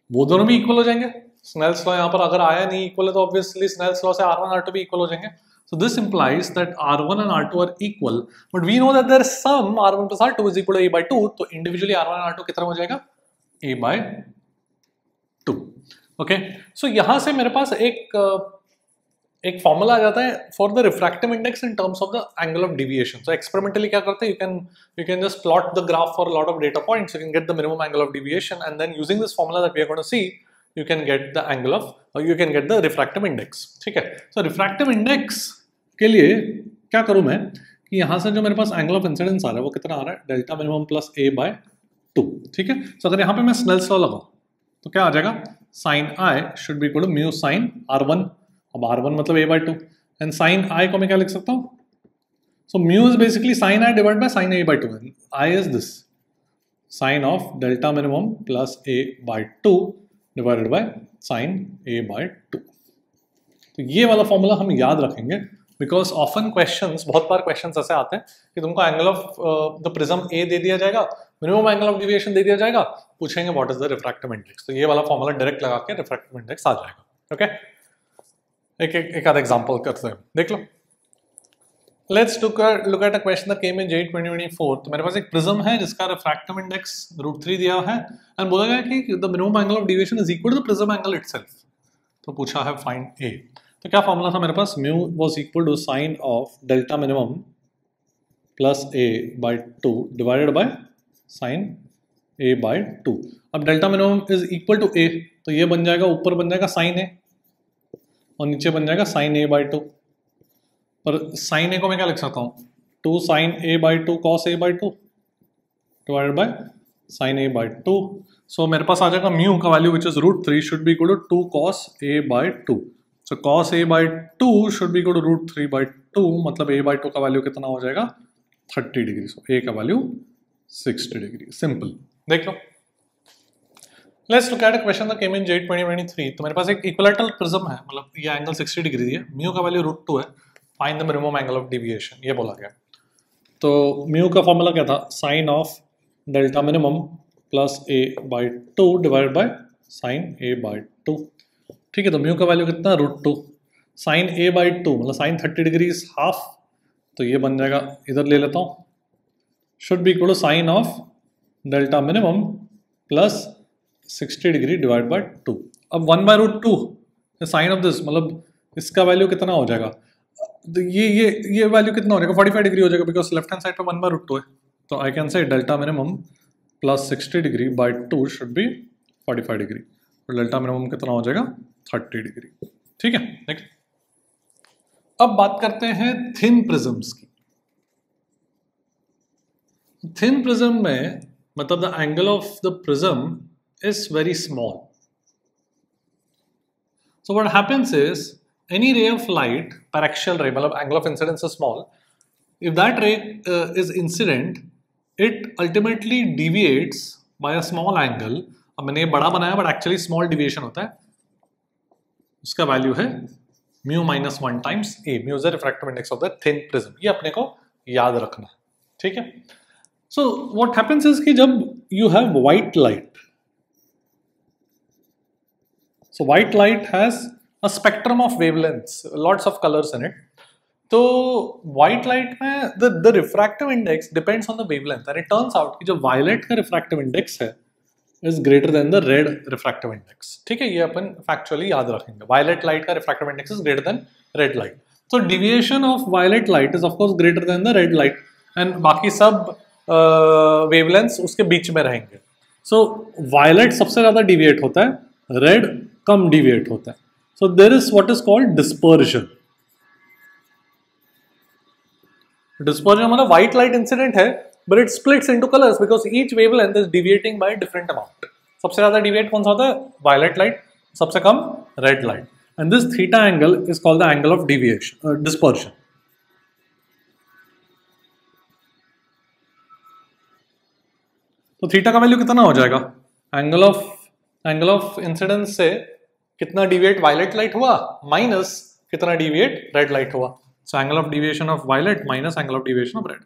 वो दोनों भी equal हो जाएंगे. स्नेल्स लॉ यहाँ पर अगर आया नहीं इक्वल है तो ऑब्वियसली स्नेल्स लॉ से R1 R2 भी इक्वल हो जाएंगे. So this implies that R1 and R2 are equal, but we know that there is sum R1 plus R2 is equal to A by 2. तो individually R1 and R2 कितना हो जाएगा, A by 2. Okay. So यहाँ से मेरे पास एक formula आ जाता है for the refractive index in terms of the angle of deviation. So experimentally क्या करते हैं, you can just plot the graph for a lot of data points. You can get the minimum angle of deviation, and then using this formula that we are going to see, you can get the angle of, or you can get the refractive index. ठीक है. So refractive index के लिए क्या करूं मैं कि यहाँ से जो मेरे पास angle of incidence आ रहा है वो कितना आ रहा है, delta minimum plus A by 2. ठीक है. So अगर यहाँ पे मैं स्नेल्स लॉ लगाऊं तो क्या आ जाएगा, sin I should be equal to mu sin R1. अब R1 मतलब A by 2, and sin I को मैं क्या लिख सकता हूँ, so mu is basically sin I divided by sin A by 2. I is this sin of delta minimum plus A by 2 divided by sine A by 2. तो ये वाला formula हम याद रखेंगे, बिकॉज ऑफन क्वेश्चंस, बहुत बार क्वेश्चंस ऐसे आते हैं कि तुमको angle of the prism A दे दिया जाएगा, मिनिमम एंगल ऑफ डिविएशन दे दिया जाएगा, पूछेंगे what is the refractive index. तो ये वाला फॉर्मूला डायरेक्ट लगा के रिफ्रैक्टिव इंडेक्स आ जाएगा. ओके. एक आधा एग्जांपल करते हैं, देख लो. Let's look at a question that came in JEE 2024. तो मेरे पास एक प्रिज्म है जिसका रिफ्रैक्टिव इंडेक्स √3 दिया है एंड बोला गया कि the minimum angle of deviation is equal to the prism angle itself. तो पूछा है फाइंड A. तो क्या फॉर्मूला था मेरे पास, mu was equal to sine of delta minimum plus A by 2 divided by sine A by 2. अब delta minimum is equal to A, तो ये बन जाएगा, ऊपर बन जाएगा साइन A और नीचे बन जाएगा साइन A by 2. पर साइन A को मैं क्या लिख सकता हूँ, 2 sin A by 2 cos A by 2 divided by sin A by 2. So मेरे पास आ जाएगा म्यू का value which is √3 should be equal to 2 cos A by 2. So cos A by 2 should be equal to √3 by 2, मतलब A by 2 का value कितना हो जाएगा, 30 डिग्री. सो A का वैल्यू 60 डिग्री. सिंपल. देख लो. Let's look at a question that came in JEE 2023. तो मेरे पास एक इक्विलैटरल प्रिज्म है, मतलब ये एंगल 60 डिग्री है, म्यू का वैल्यू √2 है, find the minimum angle of deviation, ये बोला गया. तो म्यू का फॉर्मूला क्या था, sine of delta minimum plus A by 2 divide by sine A by 2. ठीक है. तो म्यू का वैल्यू कितना, √2. साइन A by 2 मतलब साइन 30 डिग्री इज हाफ, तो ये बन जाएगा, इधर ले लेता हूँ, should be equal to sine of delta minimum plus 60 degree divide by 2. अब 1 by √2 साइन ऑफ दिस, मतलब इसका वैल्यू कितना हो जाएगा, तो ये वैल्यू कितना हो जाएगा, 45 डिग्री हो जाएगा, बिकॉज लेफ्ट हैंड साइड पे 1 by √2 है. तो I can say delta minimum plus 60 degree by 2 should B 45 degree. तो डेल्टा मिनिमम कितना हो जाएगा, 30 डिग्री. ठीक है. नेक्स्ट. अब बात करते हैं थिन प्रिज्म्स की. थिन प्रिज्म में मतलब the angle of the prism is very small. So what happens is any ray of light, paraxial ray, मतलब angle of incidence is small. If that ray is incident, it ultimately deviates by a small angle. अब मैंने ये बड़ा बनाया but actually small deviation होता है. उसका value है mu minus 1 times a. Mu is the refractive index of the thin prism. ये अपने को याद रखना, ठीक है. So what happens is कि जब you have white light, so white light has a spectrum of wavelengths, lots of colors in it. तो white light में the refractive index depends on the wavelength, and it turns out कि जो violet का refractive index है is greater than the red refractive index. ठीक है, ये अपन factually याद रखेंगे. Violet light का refractive index is greater than red light. So deviation of violet light is of course greater than the red light, and बाकी सब wavelengths उसके बीच में रहेंगे. So violet सबसे ज़्यादा deviate होता है, red कम deviate होता है. So there is what is called dispersion. Dispersion मतलब white light incident है, but it splits into colors because each wavelength is deviating by a different amount. सबसे ज़्यादा deviate कौन सा होता है? Violet light. सबसे कम red light. And this theta angle is called the angle of deviation, dispersion. तो theta का value कितना हो जाएगा? एंगल ऑफ इंसिडेंस से कितना डिविएट वायलेट लाइट हुआ माइनस कितना डिविएट रेड लाइट हुआ. So angle of deviation of violet minus angle of deviation of red.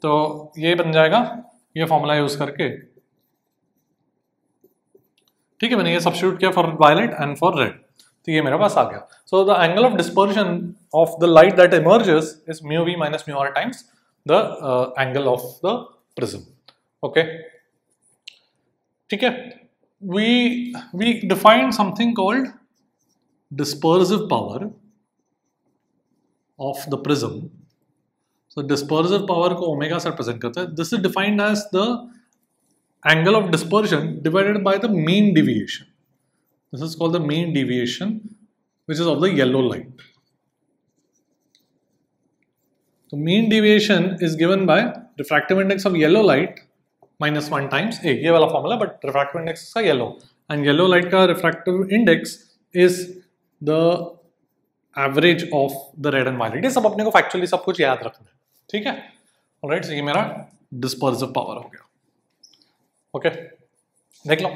तो ये बन जाएगा ये फॉर्मूला यूज करके. ठीक है, मैंने ये सब्स्टिट्यूट किया for violet and for red, तो ये मेरे पास आ गया. So the angle of dispersion of the light that emerges is mu v minus mu r times the angle of the prism. Okay, ठीक है. We define something called dispersive power of the prism. So dispersive power को omega से represent करता है. This is defined as the angle of dispersion divided by the mean deviation. This is called the mean deviation, which is of the yellow light. So mean deviation is given by refractive index of yellow light minus 1 times a. ये वाला formula, but refractive index इसका yellow, and yellow light का refractive index is the average of the red and violet. ये सब अपने को factually सब कुछ याद रखना है, ठीक है. ऑलराइट, ये मेरा डिस्पर्सिव पावर हो गया. ओके, देख लो.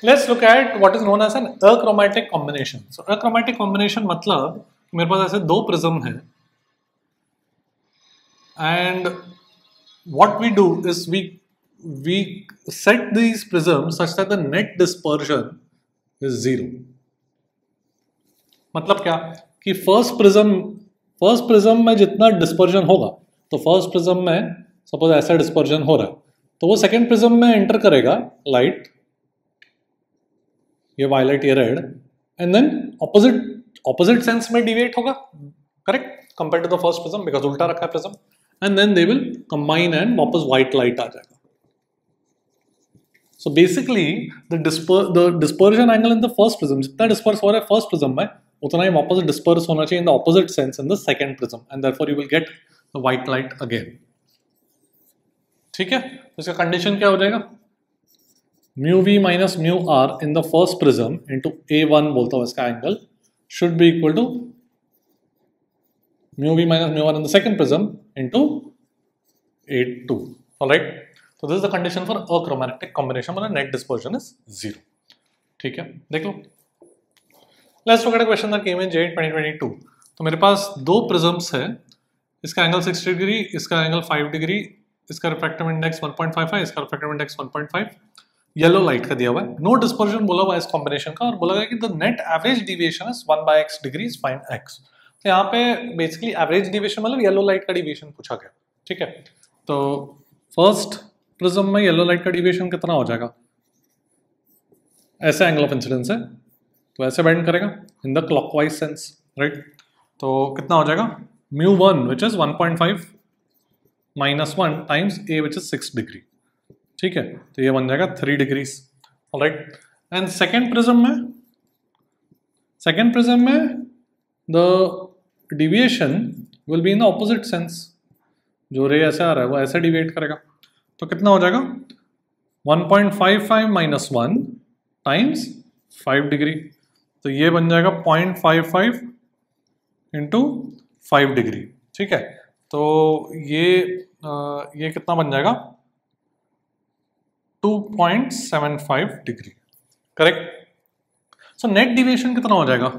Let's look at what is known as an achromatic combination. So achromatic combination मतलब मेरे पास ऐसे दो प्रिज्म है, and what we do is we set these prisms such that the net dispersion is 0. मतलब क्या कि फर्स्ट प्रिज्म में जितना डिस्पर्जन होगा, तो फर्स्ट प्रिज्म में सपोज ऐसा डिस्पर्जन हो रहा है, तो वो सेकेंड प्रिज्म में एंटर करेगा लाइट, ये वायलेट ये red, and then opposite sense में डिविएट होगा, correct, compare to the first prism, because उल्टा रखा है prism, and then they will combine and वापस white light आ जाएगा. So basically the dispersion angle in the first prism, जितना disperse हो रहा है first prism में, उतना ही वापस disperse होना चाहिए in the opposite sense in the second prism, and therefore you will get the white light again. ठीक है, तो इसका कंडीशन क्या हो जाएगा? mu v minus mu r in the first prism into a1 बोलता हूँ इसका angle should be equal to mu v minus mu r in the second prism into a2. All right. So this is the condition for achromatic combination where net dispersion is 0. ठीक है, देख लो. Let's look at a question that came in J 2022. तो मेरे पास दो prisms है, इसका angle 60 degree, इसका angle 5 degree, इसका रिफ्रैक्टिव इंडेक्स 1.55, इसका रिफ्रैक्टिव इंडेक्स 1.5. येलो लाइट का दिया हुआ है, नो डिस्पर्जन बोला हुआ है इस कॉम्बिनेशन का, और बोला गया कि the net average deviation is 1/x degrees, find x. तो यहाँ पे बेसिकली एवरेज डिविएशन मतलब येलो लाइट का डिविएशन पूछा गया. ठीक है, तो फर्स्ट प्रिज्म में येलो लाइट का डिविएशन कितना हो जाएगा? ऐसे एंगल ऑफ इंसिडेंस है तो ऐसे बेंड करेगा in the clockwise sense, right. तो कितना हो जाएगा? μ1 which is 1.5 - 1 times a which is 6 degree. ठीक है, तो ये बन जाएगा 3 degrees. Alright, and second prism में the deviation will be in the opposite sense. जो रे ऐसे आ रहा है वो ऐसे डिविएट करेगा, तो कितना हो जाएगा? 1.55 - 1 टाइम्स 5 डिग्री. तो ये बन जाएगा 0.55 इंटू 5 डिग्री, ठीक है। तो ये कितना बन जाएगा 2.75 degree, correct. So net deviation कितना हो जाएगा,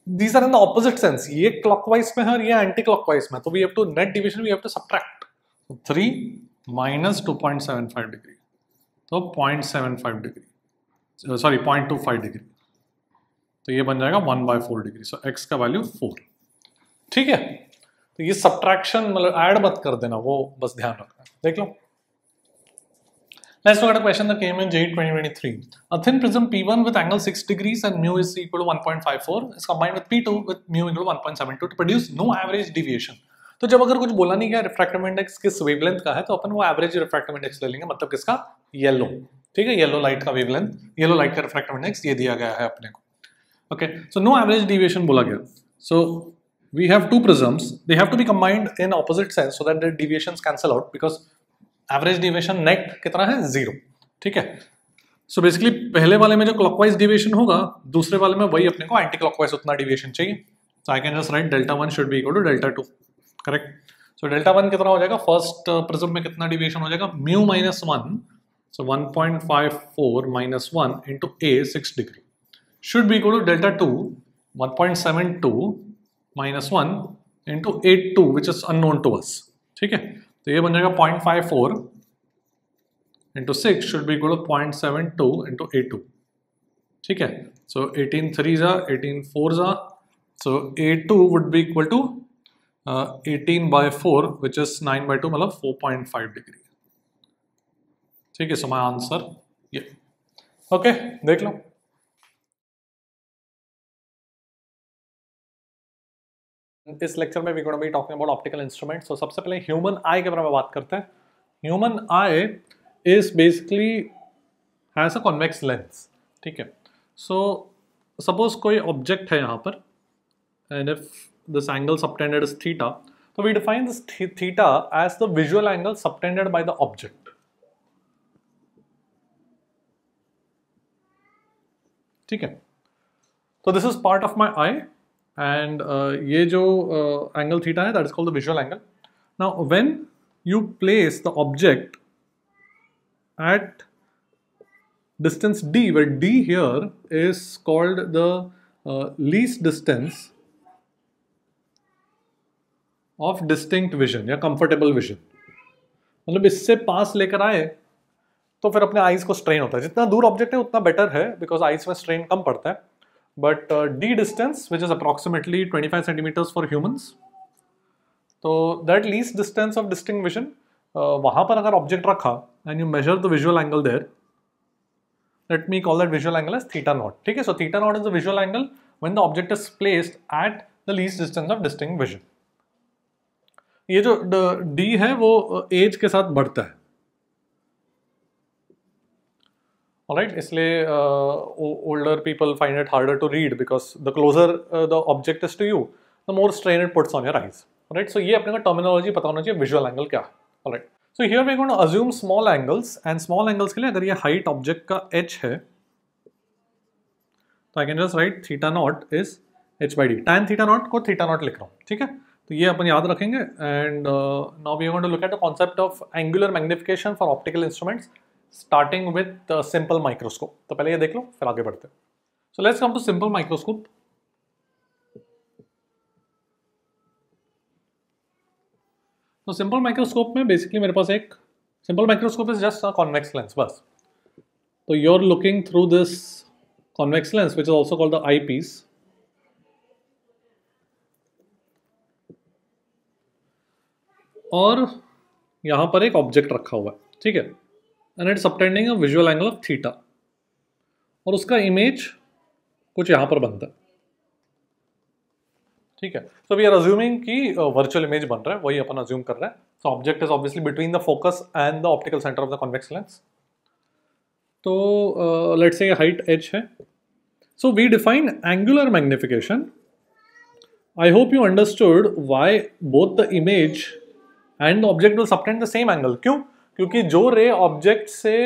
these are in the opposite sense, ये क्लॉकवाइज में है और ये एंटी क्लॉकवाइज में, तो we have to net division we have to subtract, so 3 minus 2.75 degree, तो 0.75 डिग्री, सॉरी 0.25 डिग्री, तो ये बन जाएगा 1/4 डिग्री। सो x का वैल्यू 4, ठीक है। तो ये सब्ट्रैक्शन मतलब ऐड मत कर देना, वो बस ध्यान रखना, देख लो। Let's look at a question that came in JEE 2023. A thin prism P1 with angle 6 degrees and mu is equal to 1.54 is combined with P2 with mu equal to 1.72 to produce no average deviation. तो जब अगर कुछ बोला नहीं गया refractive index किस wavelength का है, तो अपन वो एवरेज रिफ्रैक्टिव इंडेक्स ले लेंगे, मतलब किसका, येलो, ठीक है। येलो लाइट का वेवलेंथ, येलो लाइट का रिफ्रैक्टिव इंडेक्स ये दिया गया है अपने को, okay. So no average deviation बोला गया। So we have two prisms, they have to be combined in opposite sense so that the deviations cancel out, because average deviation net कितना है, 0, ठीक है। सो बेसिकली पहले वाले में जो क्लॉकवाइज डिविएशन होगा, दूसरे वाले में वही अपने को एंटी क्लॉकवाइज उतना डिविएशन चाहिए। So I can just write delta 1 should be equal to delta 2, correct. So delta 1 कितना हो जाएगा, फर्स्ट प्रिज्म में कितना डिविएशन हो जाएगा, mu minus 1, so 1.54 minus 1 into A 6 degree should be equal to delta 2 1.72 minus 1 into 82 which is unknown to us, ठीक है। तो ये बन जाएगा 0.54 into 6 should be equal to 0.72 into 82, ठीक है। सो 18 3 जा 18 4 जा, so A2 would be equal to 18/4 which is 9/2 मतलब 4.5 डिग्री, ठीक है। सो माय आंसर ये, ओके, देख लो। इस लेक्चर में we gonna be talking about optical instruments. तो सबसे पहले ह्यूमन आई के बारे में बात करते हैं। Human eye is basically has a convex lens, ठीक है। सो सपोज कोई ऑब्जेक्ट है यहाँ पर and if this angle subtended is theta, तो we define this theta as the visual angle subtended by the object, ठीक है। तो this is part of my eye and ये जो angle theta है, that is called the visual angle. Now when you place the object at distance d, where d here is called the least distance of distinct vision या comfortable vision, मतलब इससे पास लेकर आए तो फिर अपने आईज को स्ट्रेन होता है। जितना दूर ऑब्जेक्ट है उतना बेटर है, बिकॉज आईज में स्ट्रेन कम पड़ता है। But d distance, which is approximately 25 centimeters for humans, तो that least distance of distinct vision, वहाँ पर अगर ऑब्जेक्ट रखा and you measure the visual angle there, let me call that visual angle as theta naught, ठीक है। So theta naught is the visual angle when the object is placed at the least distance of distinct vision. ये जो d है वो as के साथ बढ़ता है, alright, इसलिए older people find it harder to read because the closer the object is to you, the more strain it puts on your eyes, alright। So ये अपने को टर्मिनोलॉजी पता होना चाहिए visual angle क्या है, alright। So here we are going to assume small angles, and small angles के लिए अगर ये height object का h है, तो I can just write theta naught is h by d, tan theta naught को theta naught लिख रहा हूँ, ठीक है। तो ये अपन याद रखेंगे, and now we are going to look at the concept of angular magnification for optical instruments, starting with simple microscope। तो पहले ये देख लो फिर आगे बढ़ते हैं। So let's come to simple microscope। तो सिंपल माइक्रोस्कोप में बेसिकली मेरे पास एक simple microscope is just a convex lens, बस। तो you are looking through this convex lens which is also called the I piece, और यहां पर एक ऑब्जेक्ट रखा हुआ है, ठीक है, and it's subtending a visual angle of theta, और उसका इमेज कुछ यहाँ पर बनता है, ठीक है। So we are assuming कि virtual image बन रहा है, वही अपन assume कर रहे हैं। So object is obviously between the focus and the optical center of the convex lens. तो let's say height h है। So we define angular magnification. I hope you understood why both the image and the object will subtend the same angle. क्यों? क्योंकि जो रे object से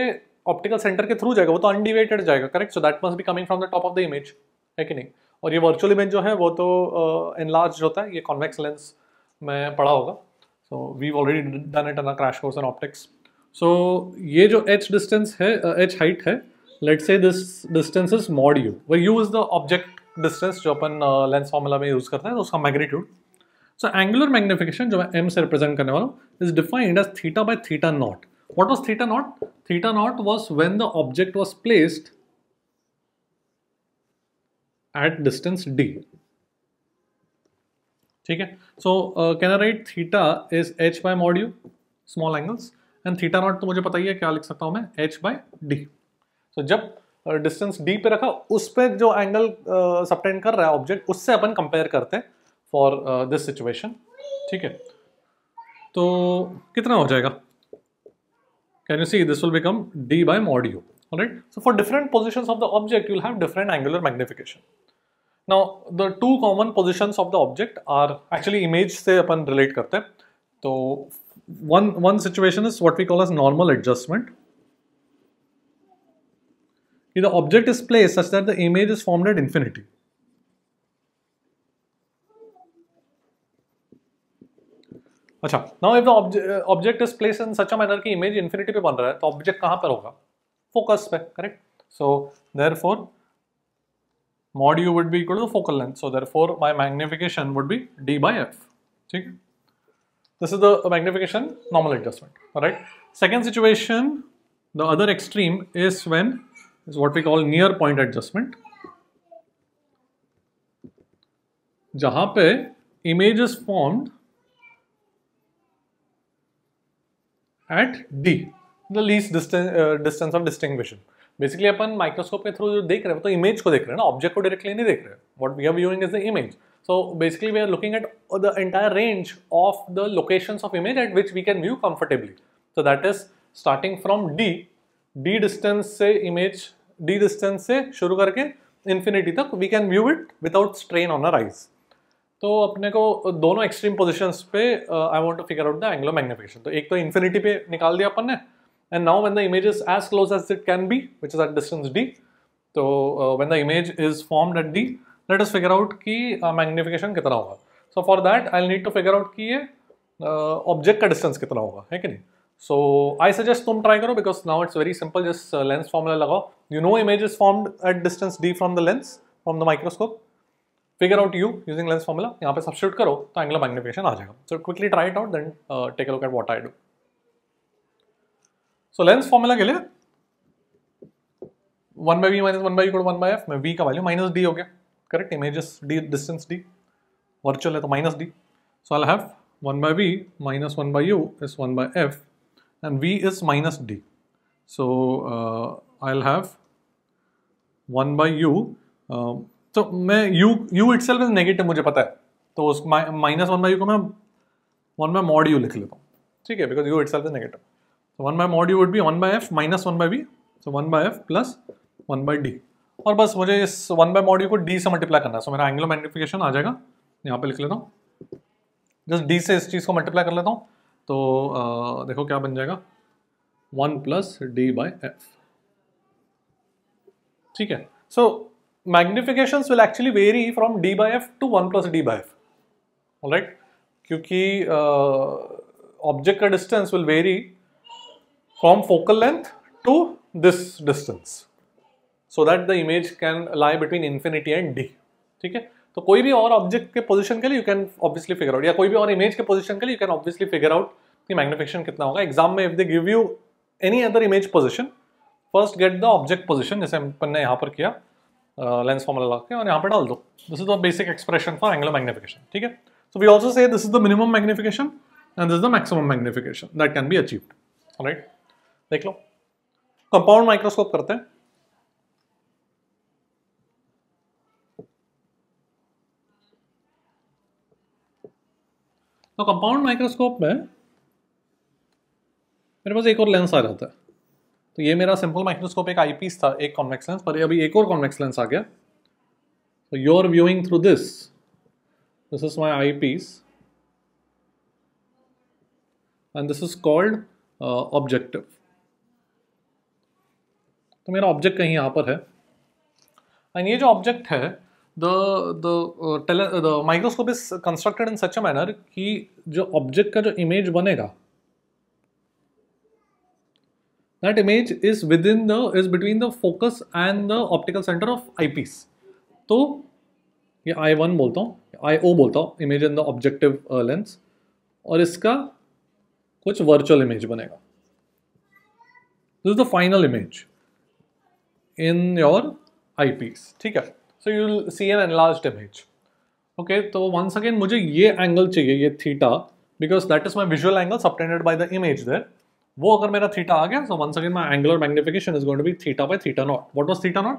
optical centre के through जाएगा वो तो अनडिवेटेड जाएगा, correct? So that must be coming from the top of the image, है कि नहीं? और ये वर्चुअल इमेज जो है वो तो एनलार्ज होता है, ये कॉन्वेक्स लेंस में पढ़ा होगा, so we already done it in a crash course in optics. So ये जो h डिस्टेंस है, h हाइट है, let's say this distance is mod u, where u is the object distance जो अपन lens formula में use करते हैं, उसका मैग्नीट्यूड। सो एंगुलर मैग्निफिकेशन जो मैं m से रिप्रेजेंट करने वाला हूँ is defined as theta by theta naught. What was theta naught? Theta naught was when the object was placed at distance d, ठीक है? So can I write theta is h by mod u small angles, and theta naught तो मुझे पता ही है, क्या लिख सकता हूं मैं, h बाय d। सो जब डिस्टेंस d पे रखा, उस पे जो एंगल सबटेंड कर रहा है ऑब्जेक्ट, उससे अपन कंपेयर करते हैं फॉर दिस सिचुएशन, ठीक है? तो कितना हो जाएगा? Can you see this will become d bye mod u, alright? So for different positions of the object you will have different angular magnification. Now the two common positions of the object are actually image से अपन relate करते हैं। तो one situation is what we call as normal adjustment. The object is placed such that the image is formed at infinity. अच्छा, now if the object is placed in such a manner कि image infinity पे बन रहा है, तो object कहाँ पर होगा? Focus पे, correct? So therefore mod u would be equal to the focal length, so therefore my magnification would be d by f, ठीक है? This is the magnification normal adjustment, alright? Second situation, the other extreme is when is what we call near point adjustment, जहां पे image is formed at d, the least distance of distinction. Basically upon microscope के through जो देख रहे हैं तो image को देख रहे हैं ना, ऑब्जेक्ट को डायरेक्टली नहीं देख रहे हैं। What we are viewing is the image. So basically we are looking at the entire range of the locations of image at which we can view comfortably. So that is starting from D distance से image, D distance से शुरू करके infinity तक we can view it without strain on our eyes. तो अपने को दोनों extreme positions पे I want to figure out the angular magnification. तो एक तो इन्फिनिटी पे निकाल दिया अपन ने, and now when the image is as close as it can be, which is at distance d, so when the image is formed at d, let us figure out कि magnification कितना होगा। So for that I'll need to figure out कि ये object का distance कितना होगा, है कि नहीं? So I suggest तुम try करो, because now it's very simple, just lens formula लगाओ, you know image is formed at distance d from the lens, from the microscope, figure out u using lens formula, यहाँ पे substitute करो तो angular magnification आ जाएगा। So quickly try it out, then take a look at what I do. So lens formula के लिए 1 by v minus 1 by u equal to 1 by f में v का वैल्यू माइनस d हो गया, correct? Image is d distance d, virtual है तो minus d। So I have 1 by v minus 1 by u is 1 by f and v is minus d. So I'll have 1 by u, तो मैं u itself is negative मुझे पता है, तो उस minus 1 by u को मैं 1 by mod u लिख लेता हूँ, ठीक है? Because u itself is negative. So 1 by mod u would be 1 by f minus 1 by v, so 1 by f plus 1 by d, और बस मुझे इस 1 by mod u को d से मल्टीप्लाई करना है। सो मेरा एंगुलर मैग्निफिकेशन आ जाएगा, यहाँ पे लिख लेता हूँ, जस्ट d से इस चीज़ को मल्टीप्लाई कर लेता हूँ, तो देखो क्या बन जाएगा, 1 plus d by f, ठीक है? So magnifications will actually vary from d by f to 1 plus d by f, alright? क्योंकि ऑब्जेक्ट का distance will vary from focal length to this distance, so that the image can lie between infinity and d, ठीक है? तो कोई भी और object के position के लिए you can obviously figure out, या कोई भी और इमेज के पोजीशन के लिए you can obviously figure out कि मैग्निफिकेशन कितना होगा। एग्जाम में if they give you any other image position, first get the object position, जैसे अपन ने यहाँ पर किया लेंस फॉर्मूला लगा के, और यहाँ पर डाल दो। This is the basic expression for angular magnification, ठीक है? So we also say this is the minimum magnification and this is the maximum magnification that can be achieved, alright? देख लो, कंपाउंड माइक्रोस्कोप करते हैं। तो कंपाउंड माइक्रोस्कोप में मेरे पास एक और लेंस आ जाता है। तो ये मेरा सिंपल माइक्रोस्कोप एक आईपीस था, एक कॉन्वेक्स लेंस, पर अभी एक और कॉन्वेक्स लेंस आ गया। तो you are viewing through this is my eyepiece and this is called objective. तो मेरा ऑब्जेक्ट कहीं यहाँ पर है, एंड ये जो ऑब्जेक्ट है the microscope is constructed in such a manner कि जो ऑब्जेक्ट का जो इमेज बनेगा that image is between the focus and the optical center of eyepiece. तो ये I1 बोलता हूँ, IO बोलता हूँ, image in the objective lens, और इसका कुछ वर्चुअल इमेज बनेगा. This is the final image in your eyepiece. ठीक है, so you will see an enlarged image. Okay, तो वंस अगेन मुझे ये एंगल चाहिए, ये theta, because that is my visual angle subtended by the image there. वो अगर मेरा थीटा आ गया, so once again my angular magnification is going to be theta by theta naught. What was theta not?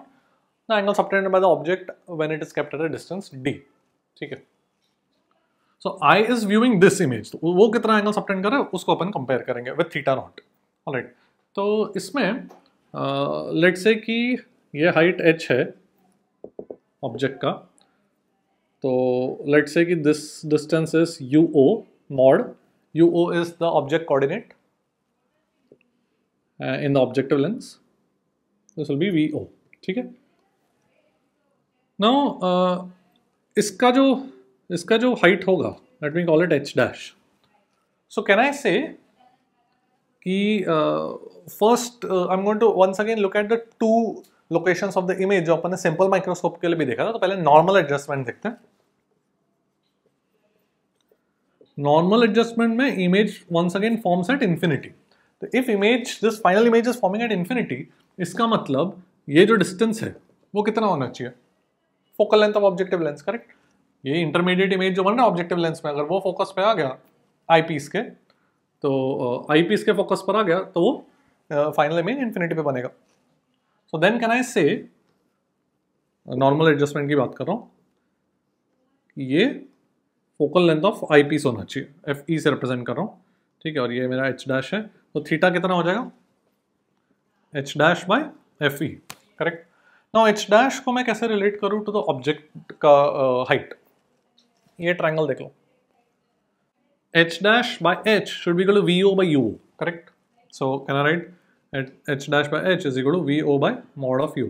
The angle subtended by the object when it is kept at a distance d. ठीक है, so I is viewing this image. वो कितना angle subtend कर रहा है उसको अपन compare करेंगे with theta naught. Alright, तो इसमें लेट्स से कि ये हाइट h है ऑब्जेक्ट का, तो लेट्स से कि this distance is UO, mod UO is the object coordinate in the objective lens, this will be VO. ठीक है, नाउ इसका जो हाइट होगा, let me call it h dash. So can I say कि first I am going to once again look at the two locations of the image जो अपन ने simple microscope के लिए भी देखा था. तो पहले नॉर्मल एडजस्टमेंट देखते हैं. नॉर्मल एडजस्टमेंट में image once again forms at infinity. तो if image this final image is forming at infinity, इसका मतलब ये जो डिस्टेंस है वो कितना होना चाहिए? Focal length of objective lens. Correct, ये इंटरमीडिएट इमेज जो बन रहा है ऑब्जेक्टिव लेंस में, अगर वो फोकस पे आ गया आई पीस के, तो आई पीस के फोकस पर आ गया तो वो फाइनल इमेज इन्फिनिटी पे बनेगा. सो देन कैन आई से, नॉर्मल एडजस्टमेंट की बात कर रहा हूँ, ये focal length of eye piece होना चाहिए, FE से रिप्रेजेंट कर रहा हूँ. ठीक है, और ये मेरा h डैश है, तो थीटा कितना हो जाएगा? h dash by FE. Correct. Now h dash को मैं कैसे रिलेट करूँ टू द ऑब्जेक्ट का हाइट? ये ट्रायंगल देख लो. h dash by h should be equal to VO by UO. Correct. So can I write h dash by h is equal to VO by mod of U?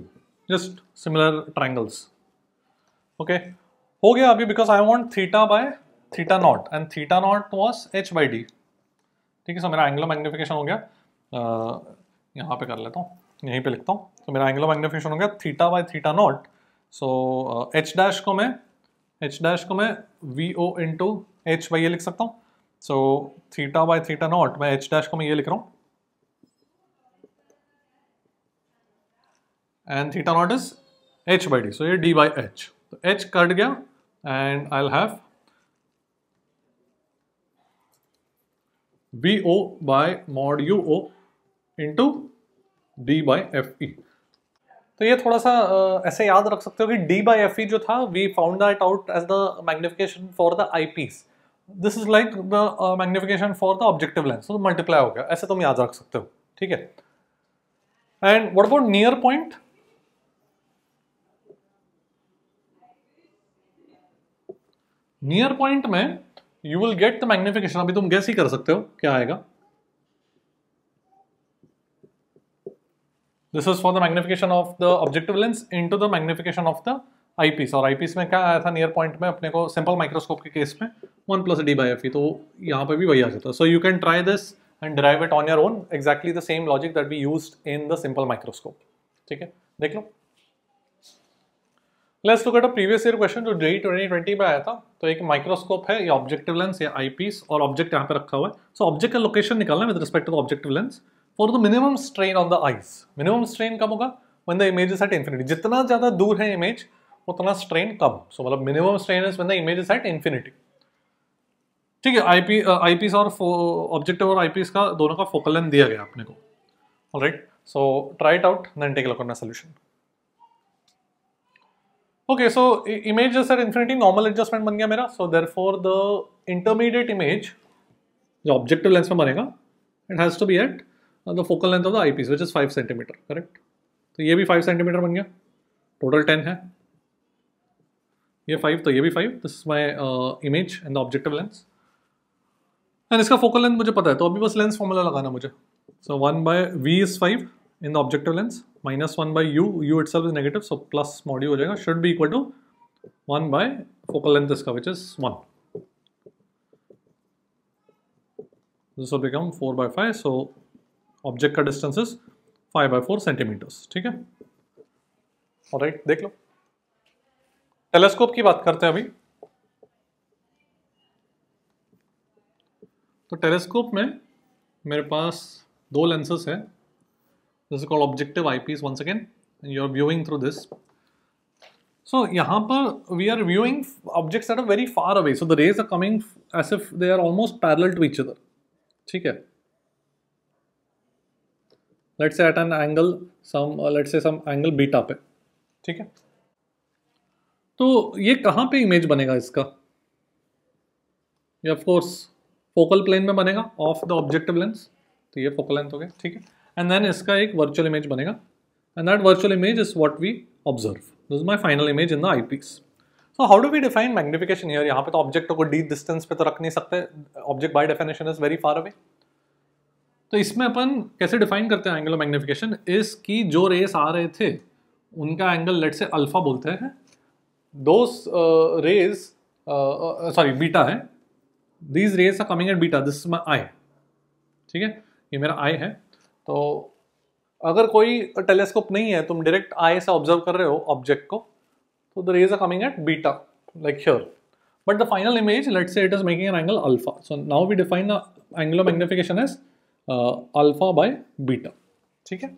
Just similar triangles. Okay. हो गया अभी, because I want theta by theta naught and theta naught was h by d. ठीक है, सो मेरा angular magnification हो गया, यहाँ पे कर लेता हूँ, यहीं पे लिखता हूँ. तो मेरा एंगुलर मैग्निफिकेशन हो गया theta by theta not. So h dash को मैं VO इंटू h बाई ये लिख सकता हूँ. So theta by theta not मैं h डैश को मैं ये लिख रहा हूँ, and theta not is h by d. सो ये d बाई h, तो h कट गया and I will have VO bye mod UO into d by FE. तो ये थोड़ा सा ऐसे याद रख सकते हो कि d बाई FE जो था, we found that out as the magnification for the eyepiece. This is like the magnification for the objective lens, तो मल्टीप्लाई हो गया. ऐसे तुम याद रख सकते हो. ठीक है, and what about near point? Near point में you will get the magnification. अभी तुम गेस ही कर सकते हो क्या आएगा. This is for the magnification of the objective lens into the magnification of the eyepiece. और आईपीस में क्या आया था नियर पॉइंट में अपने को, सिंपल माइक्रोस्कोप के केस में 1 + d बाई FE. तो यहाँ पे भी वही आ जाता है. So you can try this and derive it on your own, exactly the same logic that we used in the simple microscope. ठीक है, देख लो. Let's look at a previous year question जो JEE 2020 में आया था. तो एक माइक्रोस्कोप है, ये ऑब्जेक्टिव लेंस, ये आईपीस, और ऑब्जेक्ट यहाँ पे रखा हुआ है. सो ऑब्जेक्ट का लोकेशन निकालना है with respect to the objective lens for the minimum strain on the eyes. Minimum strain कब होगा? When the image is at infinity. जितना ज्यादा दूर है इमेज उतना स्ट्रेन कम. सो मतलब minimum strain is when the image is at infinity. ठीक है, आईपीस और ऑब्जेक्टिव और आईपीस का दोनों का फोकल लेंथ दिया गया अपने को. Alright, so try it out then take a look on the solution. Okay, so image is at infinity, normal adjustment बन गया मेरा. So therefore the intermediate image जो ऑब्जेक्टिव लेंस में बनेगा, it has to be at the focal length of the eyepiece which is 5 centimetre. Correct. तो ये भी 5 centimetre बन गया, टोटल 10 है. ये 5, तो ये भी 5. This is my image in the objective lens and इसका फोकल लेंथ मुझे पता है. तो अभी बस लेंस फॉर्मूला लगाना मुझे. सो 1/v is 5 in the objective lens, -1 by u itself is negative, so plus mod u हो जाएगा, should be equal to 1 by focal length इसका which is 1. This will become 4 by 5, so object का distance is 5 by 4 centimeters. ठीक है, alright. देख लो, telescope की बात करते हैं अभी. तो टेलीस्कोप में मेरे पास दो लेंसेज है. This is called objective eyepiece once again, you are viewing through this. So यहाँ पर we are viewing objects that are very far away, so the rays are coming as if they are almost parallel to each other. ठीक है, let's से eight an angle let's say some angle beta पे. ठीक है, तो ये कहाँ पे इमेज बनेगा इसका? ये ऑफ कोर्स फोकल प्लेन में बनेगा ऑफ द ऑब्जेक्टिव लेंस. तो ये फोकल लेंथ हो गया. ठीक है, एंड देन इसका एक वर्चुअल इमेज बनेगा, and that virtual image is what we observe. This is my final image in the eyepiece. So how do we define magnification here? यहाँ पे तो ऑब्जेक्ट को डी डिस्टेंस पे तो रख नहीं सकते, object by definition is very far away. तो इसमें अपन कैसे डिफाइन करते हैं एंगुलर मैग्निफिकेशन? इस की जो रेस आ रहे थे उनका एंगल लेट से अल्फा बोलते हैं. दोस रेज सॉरी बीटा है. These rays are coming at beta. This is my eye. ठीक है, ये मेरा आई है. तो अगर कोई टेलीस्कोप नहीं है, तुम डायरेक्ट आई से ऑब्जर्व कर रहे हो ऑब्जेक्ट को, तो the rays are coming at beta like here. But the final image let's say it is making an angle alpha. So now we define the angular magnification as alpha by beta. ठीक है,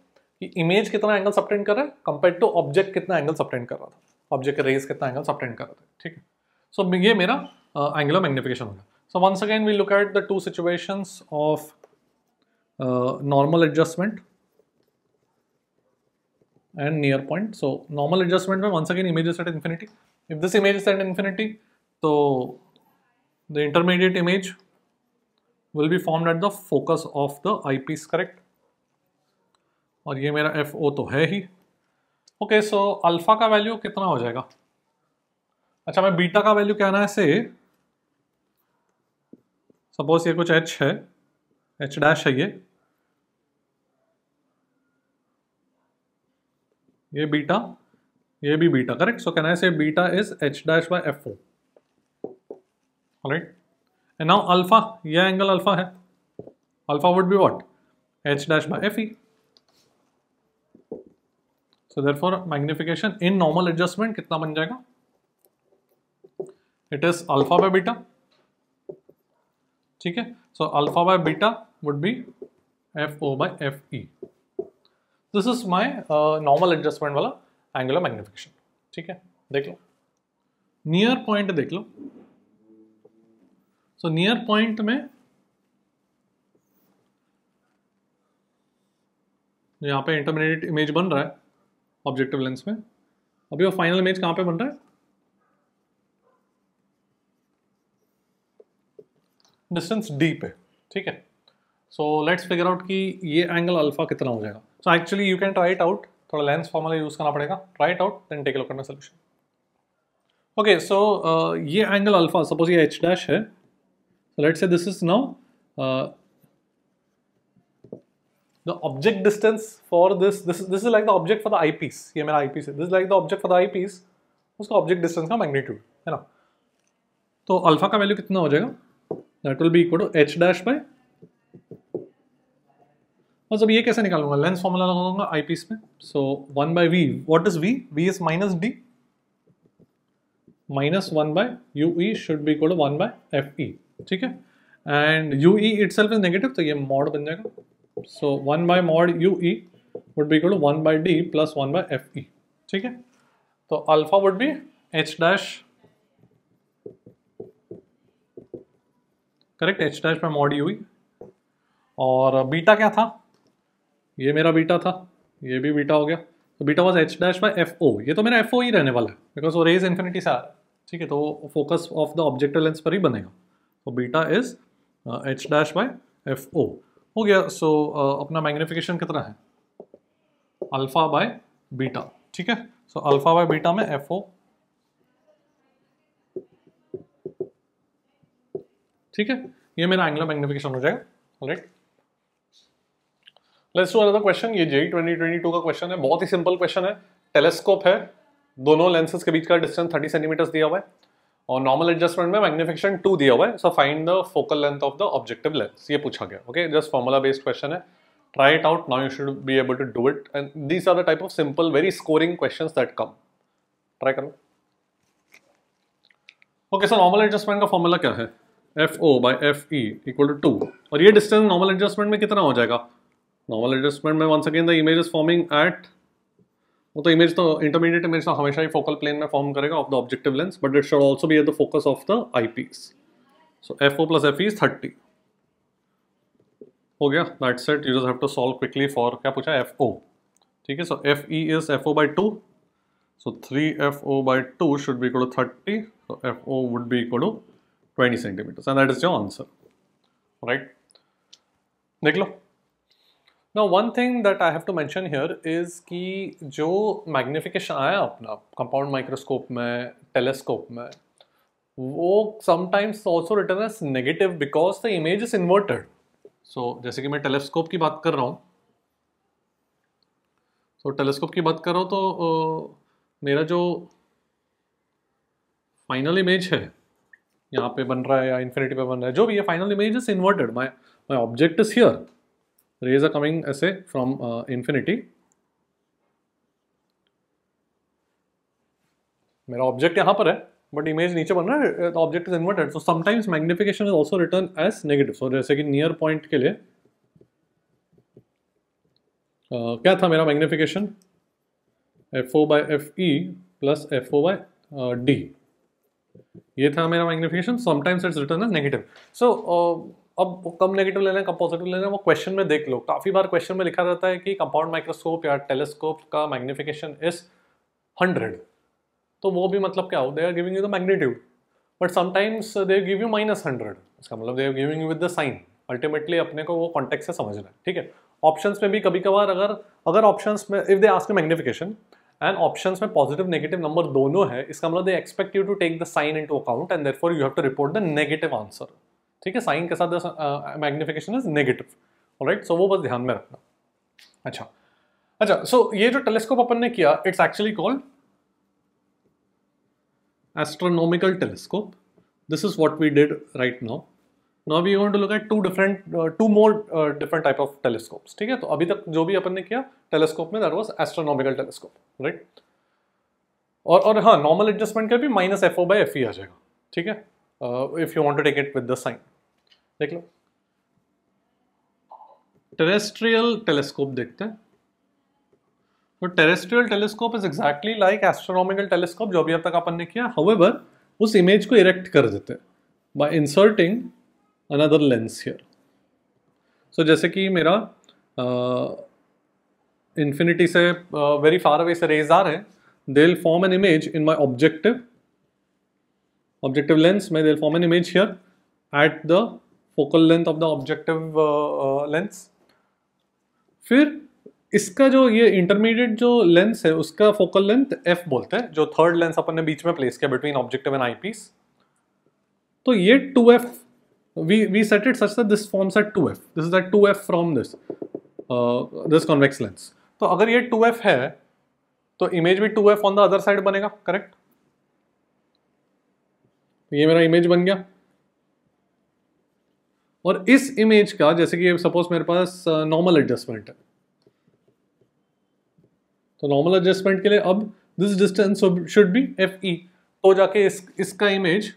कि image कितना angle subtend कर रहा है compare to object कितना angle subtend कर रहा था, ऑब्जेक्ट के रेज कितना एंगल सबटेंड कर रहा था. ठीक है, सो ये मेरा एंगुलर मैग्निफिकेशन होगा. So once again we look at the two situations of normal adjustment and near point. So normal adjustment में once again image is at infinity. If this image is at infinity, so the intermediate image will be formed at the focus of the eyepiece, correct? और ये मेरा FO तो है ही. Okay, so alpha का value कितना हो जाएगा? अच्छा, मैं बीटा का वैल्यू कहना है से सपोज ये कुछ h है, h डैश है, ये बीटा, ये भी beta, correct? So can I say beta is h dash by FO. Alright, and now alpha, ये एंगल अल्फा है, alpha would be what? h dash by FE. So therefore magnification in normal adjustment कितना बन जाएगा? It is alpha by beta. ठीक है, so alpha by beta would be FO by FE. This is my normal adjustment वाला angular magnification. ठीक है, देख लो near point, देख लो. सो नियर पॉइंट में यहाँ पे इंटरमीडिएट इमेज बन रहा है ऑब्जेक्टिव लेंस में. अभी वो फाइनल इमेज कहाँ पे बन रहा है? डिस्टेंस डी पे. ठीक है, सो लेट्स फिगर आउट कि ये एंगल अल्फा कितना हो जाएगा. So actually you can try it out, थोड़ा लेंस फॉर्मूला यूज करना पड़ेगा. Try it out then take a look at my solution. Okay, so ये एंगल अल्फा, सपोज ये h डैश है. So let's say this is now the object distance for this is like the object for the I piece. ये मेरा eyepiece है, this is like the object for the I piece, उसका object distance का magnitude है ना. तो alpha का value कितना हो जाएगा? That will be equal to h dash by, और जब ये कैसे निकालूंगा? लेंस फॉर्मूला लगाऊंगा आई पीस में. So 1 by v, what is v? v is minus d, minus 1 by ue should be equal to 1 by fe. ठीक है, and ue itself is negative, तो ये मॉड बन जाएगा. So 1 by mod ue would be equal to 1 by d plus 1 by fe. ठीक है, तो alpha would be h dash, correct, h dash by mod ue. और बीटा क्या था? ये मेरा बीटा था, ये भी बीटा हो गया. तो beta was h dash by FO. ये तो मेरा FO ही रहने वाला है बिकॉज वो रेज इन्फिनिटी से आ रहा है. ठीक है, तो focus of the objective lens पर ही बनेगा. तो beta is h dash by FO हो गया. सो अपना मैग्निफिकेशन कितना है? Alpha by beta. ठीक है, सो अल्फा बाय बीटा में FO. ठीक है, ये मेरा एंगुलर मैग्निफिकेशन हो जाएगा. Alright, let's do another question. ये जेई 2022 का क्वेश्चन है, बहुत ही सिंपल क्वेश्चन है। टेलीस्कोप है, दोनों लेंसेज के बीच का डिस्टेंस 30 सेंटीमीटर दिया हुआ है और नॉर्मल एडजस्टमेंट में मैग्निफिकेशन 2 दिया हुआ है। So find the focal length of the objective lens, ये पूछा गया। Okay, just formula based question है। Try it out, now you should be able to do it and these are the type of simple very scoring questions that come. Try करो। Okay, so normal adjustment का formula क्या है? FO by FE equal to 2, और ये distance normal adjustment में कितना हो जाएगा? नॉर्मल एडजस्टमेंट में once again the image is forming at, वो तो इमेज तो इंटरमीडिएट इमेज तो हमेशा ही फोकल प्लेन में फॉर्म करेगा of the objective lens, but it should also be at the focus of the eyepiece. So FO plus FE is 30 हो गया। That's it, you just have to solve quickly for, क्या पूछा है? FO। ठीक है, so FE is FO by 2, so 3FO by 2 should be equal to 30, so FO would be equal to 20 centimeters and that is your answer, right? देख लो। Now one thing that I have to mention here is कि जो magnification आया अपना compound microscope में, telescope में, वो sometimes also written as negative because the image is inverted. So जैसे कि मैं टेलीस्कोप की बात कर रहा हूँ, तो मेरा जो फाइनल इमेज है यहाँ पे बन रहा है या इन्फिनिटी पे बन रहा है, जो भी ये final image is inverted. My object is here, rays are coming ऐसे फ्रॉम इन्फिनिटी, मेरा ऑब्जेक्ट यहाँ पर है बट इमेज नीचे बन रहा है, object is inverted. So sometimes magnification is also written as negative. So जैसे कि नियर पॉइंट के लिए क्या था मेरा magnification? FO by FE plus FO by D, ये था मेरा magnification. Sometimes it's written as negative. So अब कब नेगेटिव लेना है, कब पॉजिटिव लेना है, वो क्वेश्चन में देख लो। काफ़ी बार क्वेश्चन में लिखा रहता है कि कंपाउंड माइक्रोस्कोप या टेलीस्कोप का मैग्निफिकेशन इज 100, तो वो भी मतलब क्या हो, they are giving you the magnitude, but sometimes they give you -100। इसका मतलब they are giving you with the sign. Ultimately अपने को वो कॉन्टेक्स्ट से समझना है, ठीक है। ऑप्शंस में भी कभी कभार अगर ऑप्शंस में if they ask magnification and options में पॉजिटिव नेगेटिव नंबर दोनों है, इसका मतलब they expect you to take the sign into account and therefore you have to report the negative answer. ठीक है, साइन के साथ magnification is negative, alright. So वो बस ध्यान में रखना। अच्छा, सो ये जो टेलीस्कोप अपन ने किया, it's actually called astronomical telescope. This is what we did right now. Now we are going to look at two more different type of telescopes. ठीक है, तो अभी तक जो भी अपन ने किया टेलीस्कोप में, that was astronomical telescope, right? और हाँ, नॉर्मल एडजस्टमेंट का भी -FO by FE आ जाएगा, ठीक है, if you want to take it with the sign. देख लो। टेरेस्ट्रियल टेलीस्कोप देखते हैं। तो terrestrial telescope is exactly like astronomical telescope जो अभी अब तक अपन ने किया। हाउएवर उस इमेज को इरेक्ट कर देते हैं by inserting another lens here. So जैसे कि मेरा इन्फिनिटी से वेरी फार अवे से रेज आ रहे हैं, they will form an image in my objective lens में, they will form an image here at the focal length of the objective lens. फिर इसका जो ये इंटरमीडिएट जो लेंस है उसका फोकल लेंथ F बोलते हैं, जो थर्ड लेंस अपन ने बीच में प्लेस किया बिटवीन ऑब्जेक्टिव एंड आईपीस। तो ये 2F we set it such that this forms at 2F. This is at 2F from this convex lens. तो अगर ये 2F है तो इमेज भी 2F on the other side बनेगा, करेक्ट? ये मेरा इमेज बन गया। और इस इमेज का जैसे कि सपोज मेरे पास नॉर्मल एडजस्टमेंट है, तो नॉर्मल एडजस्टमेंट के लिए अब this distance should B FE, तो जाके इसका इमेज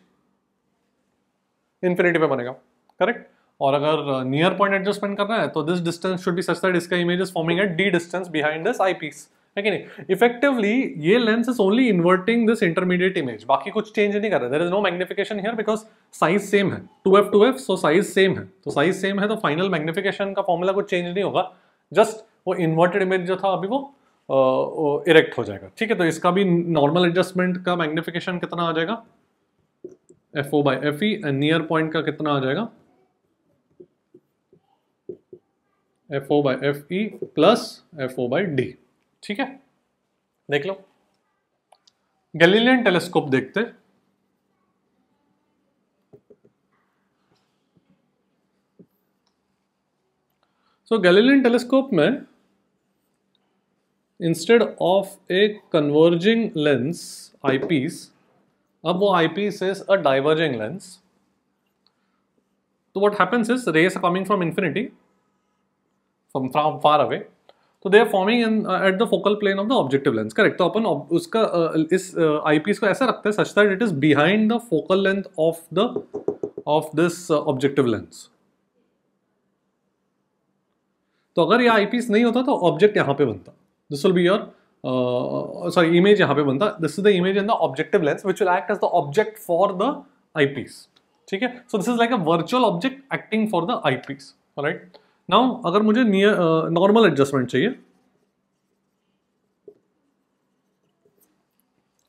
इन्फिनिटी पे बनेगा, करेक्ट? और अगर नियर पॉइंट एडजस्टमेंट करना है तो this distance should be such that इसका image is forming at D distance behind this eyepiece, है कि नहीं? इफेक्टिवली ये lens is only inverting this intermediate image, बाकी कुछ चेंज नहीं कर रहा है। There is no magnification here because size same है, 2F सो साइज सेम है, तो साइज सेम है तो फाइनल मैग्निफिकेशन का फॉर्मूला कुछ चेंज नहीं होगा, जस्ट वो इन्वर्टेड इमेज जो था अभी वो इरेक्ट हो जाएगा, ठीक है? तो इसका भी नॉर्मल एडजस्टमेंट का मैग्निफिकेशन कितना आ जाएगा? FO by FE, and near point का कितना आ जाएगा? FO by FE plus FO by D, ठीक है? देख लो। गैलीलियन टेलीस्कोप देखते। सो गैलीलियन टेलीस्कोप में instead of a converging lens eyepiece, अब वो eyepiece is a diverging lens. तो what happens is rays are coming from infinity from far away, so they are forming in at the focal plane of the objective lens. Correct. तो अपन उसका इस eyepiece को ऐसा रखते हैं such that it is behind the focal length of this objective lens. तो अगर ये eyepiece नहीं होता तो ऑब्जेक्ट यहाँ पे बनता. This will be your sorry image यहाँ पे बनता. This is the image in the objective lens which will act as the object for the eyepiece. ठीक है. So this is like a virtual object acting for the eyepiece. Alright. Now अगर मुझे normal adjustment चाहिए,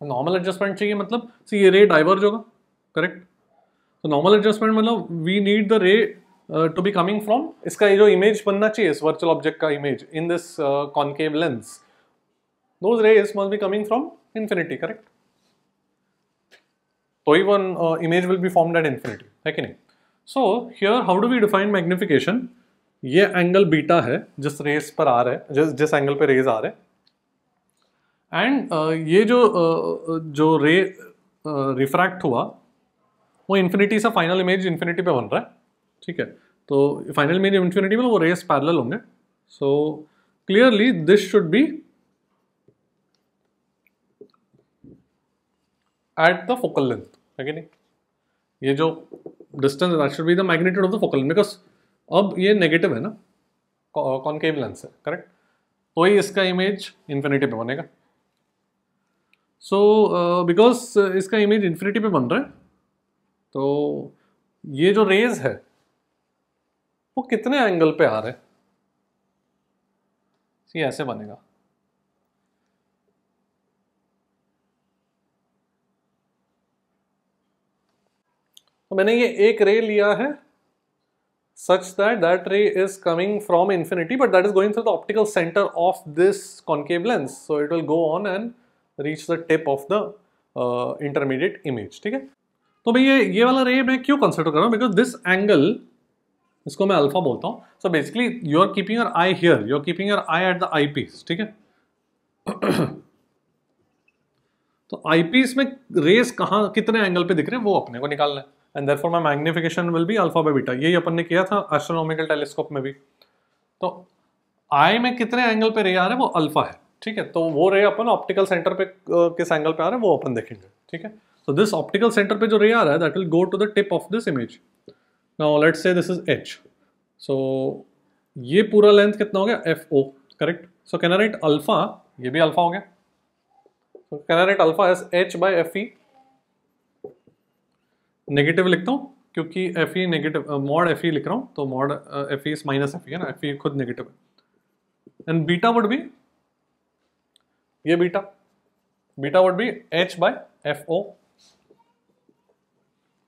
normal adjustment चाहिए मतलब see ये ray diverge होगा. Correct. तो नॉर्मल एडजस्टमेंट मतलब we need the ray to be coming from, इसका ये जो इमेज बनना चाहिए इस वर्चुअल ऑब्जेक्ट का image in this concave lens, those rays must be coming from infinity. Correct. तो ही one image will be formed at infinity, है कि नहीं. So here how do we define magnification. ये एंगल बीटा है जिस race पर आ रहा है, जिस एंगल पे रेज आ रहे हैं, एंड ये जो रे रिफ्रैक्ट हुआ वो इन्फिनिटी से फाइनल इमेज इन्फिनिटी पे बन रहा है. ठीक है. तो फाइनल इमेज इन्फिनिटी में वो रेस पैरेलल होंगे. So clearly this should be at the focal length, है कि नहीं. ये जो distance that should be the magnitude of the focal length, because अब ये नेगेटिव है ना, कॉनकेव लेंस है. करेक्ट. तो ही इसका इमेज इन्फिनिटी पे बनेगा. सो बिकॉज इसका इमेज इन्फिनिटी पे बन रहा है, तो ये जो रेज है वो कितने एंगल पे आ रहे हैं, ये ऐसे बनेगा. तो मैंने ये एक रे लिया है such that that ray is coming from infinity, but that is going through the optical center of this concave lens, so it will go on and reach the tip of the intermediate image. ठीक है. तो भाई ये वाला रे मैं क्यों consider कर रहा हूँ, बिकॉज दिस एंगल, इसको मैं अल्फा बोलता हूँ. So basically you are keeping your eye here, you are keeping your eye at the I piece. ठीक है. तो आई पीस में रेस कहाँ कितने एंगल पे दिख रहे हैं वो अपने को निकालना है, and therefore my magnification will be alpha by beta. यही अपन ने किया था एस्ट्रोनॉमिकल टेलीस्कोप में भी. तो आई में कितने एंगल पे रे आ रहे हैं वो अल्फा है. ठीक है. तो वो रे अपन ऑप्टिकल सेंटर पे किस एंगल पे आ रहे हैं वो अपन देखेंगे. ठीक है. तो दिस ऑप्टिकल सेंटर पे जो रे आ रहा है that will go to the tip of this image. Now let's say this is H. So ये पूरा लेंथ कितना हो गया, F O. Correct. So can I write alpha, ये भी अल्फा हो गया. So can I write alpha as H by F E. Negative लिखता हूँ क्योंकि F E negative, mod F E लिख रहा हूँ, तो mod F E minus F E है ना, एफ ई खुद नेगेटिव है. एंड बीटा वुड बी, ये beta would be H by F O.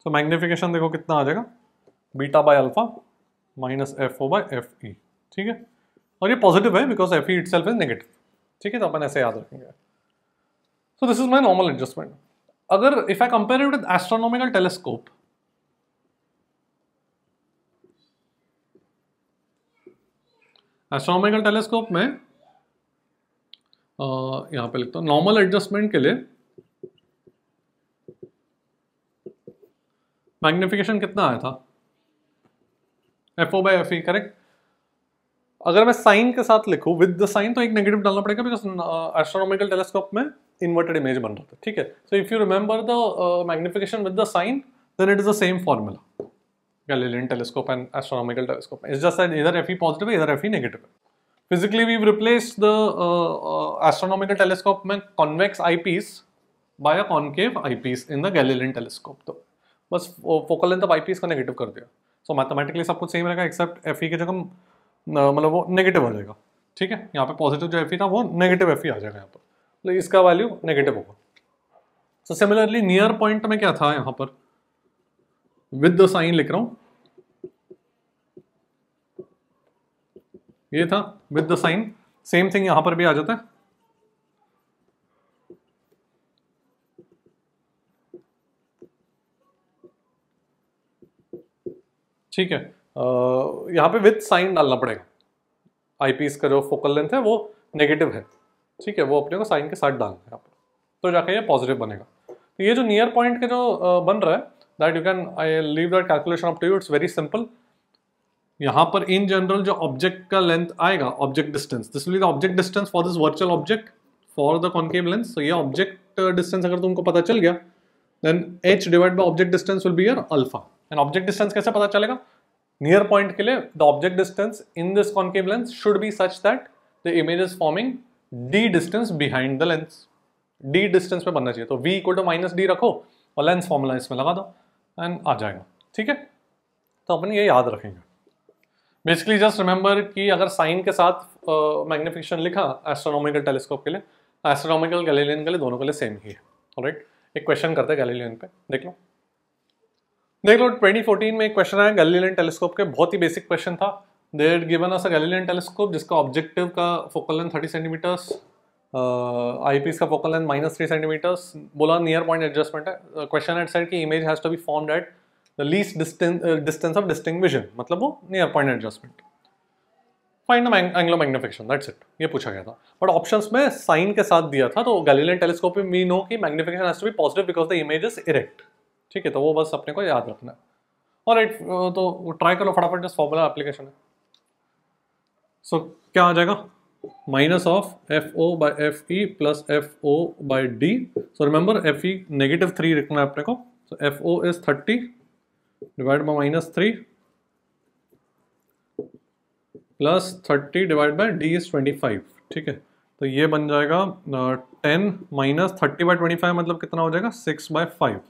So magnification देखो कितना आ जाएगा, beta by alpha minus F O by F E. ठीक है. और ये पॉजिटिव है because F E itself is negative. ठीक है. तो अपन ऐसे याद रखेंगे. So this is my normal adjustment. अगर if I compare it with astronomical telescope, astronomical telescope में यहां पे लिखता हूं नॉर्मल एडजस्टमेंट के लिए मैग्निफिकेशन कितना आया था, F O by F E. Correct. अगर मैं साइन के साथ लिखूं विद द साइन तो एक नेगेटिव डालना पड़ेगा बिकॉज एस्ट्रोनॉमिकल टेलीस्कोप में इन्वर्टेड इमेज बन रहा था. ठीक है. So if you remember the magnification with the sign then it is the same formula Galilean telescope and astronomical telescope. It's just that इधर एफ ई पॉजिटिव है, इधर F E negative है. Physically we replaced the astronomical telescope में convex eyepiece by a concave eyepiece in the Galilean telescope. तो बस focal length of eyepiece का negative कर दिया. सो मैथमेटिकली सब कुछ सेम रहेगा एक्सेप्ट एफ ई की जगह मतलब वो नेगेटिव हो जाएगा. ठीक है. यहाँ पे पॉजिटिव जो एफ ई था वो नेगेटिव एफ ई आ जाएगा यहाँ पर, तो इसका वैल्यू नेगेटिव होगा. सो सिमिलरली नियर पॉइंट में क्या था, यहाँ पर विद द साइन लिख रहा हूं, ये था with the sign. Same thing यहां पर भी आ जाता है. ठीक है. यहाँ पे विद साइन डालना पड़ेगा. आईपीस का जो फोकल लेंथ है वो नेगेटिव है, ठीक है, वो अपने को साइन के साथ डालना है यहाँ पर, तो जाके ये पॉजिटिव बनेगा। तो ये जो नियर पॉइंट के जो बन रहा है, that you can, I leave that calculation up to you, it's very simple. यहाँ पर इन जनरल जो ऑब्जेक्ट का लेंथ आएगा, object distance, this will be the object distance for this virtual object for the concave lens. तो ये object distance अगर तुमको पता चल गया, then h divide by object distance will be your alpha. And object distance कैसे पता चलेगा? नियर पॉइंट के लिए the object distance in this concave lens should be such that the image is forming d distance behind the lens, d distance पे बनना चाहिए। तो v equal to minus D रखो और लेंस फॉर्मूला इसमें लगा दो एंड आ जाएगा, ठीक है। तो अपन ये याद रखेंगे। बेसिकली जस्ट रिमेंबर कि अगर साइन के साथ मैग्निफिकेशन लिखा एस्ट्रोनॉमिकल टेलीस्कोप के लिए, एस्ट्रोनॉमिकल गैलीलियन के लिए, दोनों के लिए सेम ही है। ऑलराइट, एक क्वेश्चन करते हैं गैलीलियन पे, देख लो 2014 में एक क्वेश्चन आया गैलीलियन टेलीस्कोप के, बहुत ही बेसिक क्वेश्चन था। They had given us a Galilean telescope जिसका ऑब्जेक्टिव का फोकल लेंथ 30 सेंटीमीटर्स, आईपीस का फोकल लेंथ -3 सेंटीमीटर्स, बोला नियर पॉइंट एडजस्टमेंट है। क्वेश्चन हैड सेड कि image has to be formed at the least distance of distinct vision, मतलब वो near point adjustment. Find the angular magnification, that's it, ये पूछा गया था। बट ऑप्शंस में साइन के साथ दिया था, तो गैलीलियन टेलीस्कोप में वी नो कि magnification has to be positive because the image is erect, ठीक है। तो वो बस अपने को याद रखना है। ऑलराइट, तो ट्राई करो फटाफट, जस्ट फॉर्मूला एप्लीकेशन है। सो क्या आ जाएगा? Minus of F O by F E plus F O by D. So remember F E -3 रखना है अपने को। So F O is 30 divide by -3 plus 30 divide by D is 25, ठीक है। तो ये बन जाएगा 10 माइनस 30/25 मतलब कितना हो जाएगा? 6/5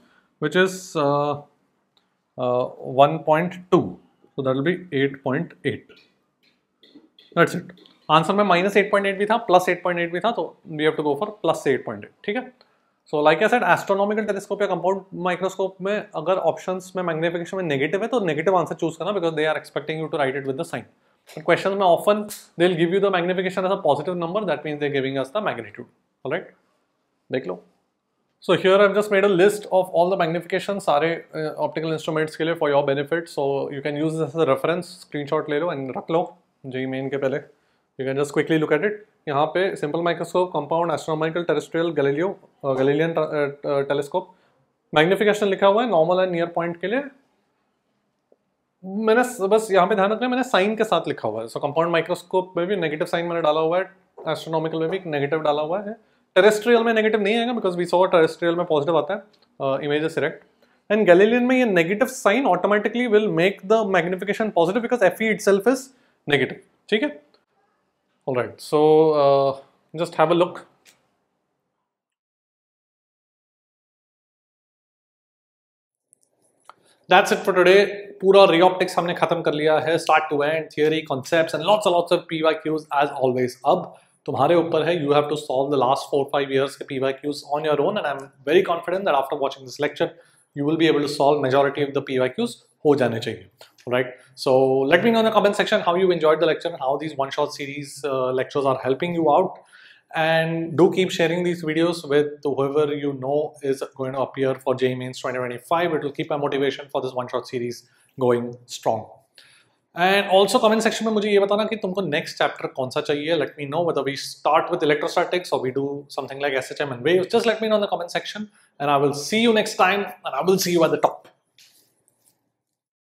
which is 1.2, so that will be 8.8. That's it. Answer में -8.8 भी था, +8.8 भी था, तो we have to go for +8.8, ठीक है। So like I said, astronomical telescope या कंपाउंड माइक्रोस्कोप में अगर ऑप्शंस में मैग्निफिकेशन में नेगेटिव है तो नेगेटिव आंसर चूज करना, because they are expecting you to write it with the sign. Question में often they will give you the magnification as a positive number, that means they are giving us the magnitude. Alright, देख लो। So here I've just made a list of all the magnifications सारे optical instruments के लिए for your benefit. So you can use this as a reference, screenshot ले लो and रख लो JEE main के पहले। You can just quickly look at it. यहाँ पे simple microscope, compound, astronomical, terrestrial, Galilean telescope, magnification लिखा हुआ है normal and near point के लिए। मैंने बस यहाँ पे ध्यान रखना है, मैंने साइन के साथ लिखा हुआ है। So compound microscope में भी नेगेटिव साइन मैंने डाला हुआ है, एस्ट्रोनॉमिकल में भी नेगेटिव डाला हुआ है, टेरेस्ट्रियल में नेगेटिव नहीं आएगा बिकॉज वी सॉ टेरेस्ट्रियल में पॉजिटिव आता है, image is erect. And Galilean में ये negative sign automatically will make the magnification positive because F E itself is negative, ठीक है। Alright, so just have a look. That's it for today. पूरा ray optics हमने खत्म कर लिया है, start to end, theory, concepts and lots of PYQs as always. अब तुम्हारे ऊपर है, you have to solve the last 4-5 years के PYQs on your own, and I'm very confident that after watching this lecture you will be able to solve majority of the PYQs हो जाने चाहिए, right? So let me know in the comment section how you enjoyed the lecture and how these one-shot series lectures are helping you out, and do keep sharing these videos with whoever you know is going to appear for JEE Mains 2025. It will keep my motivation for this one-shot series going strong. And also comment section में मुझे ये बताना कि तुमको next chapter कौन सा चाहिए। Let me know whether we start with electrostatics or we do something like SHM and waves. Just let me know in the comment section and I will see you next time and I will see you at the top.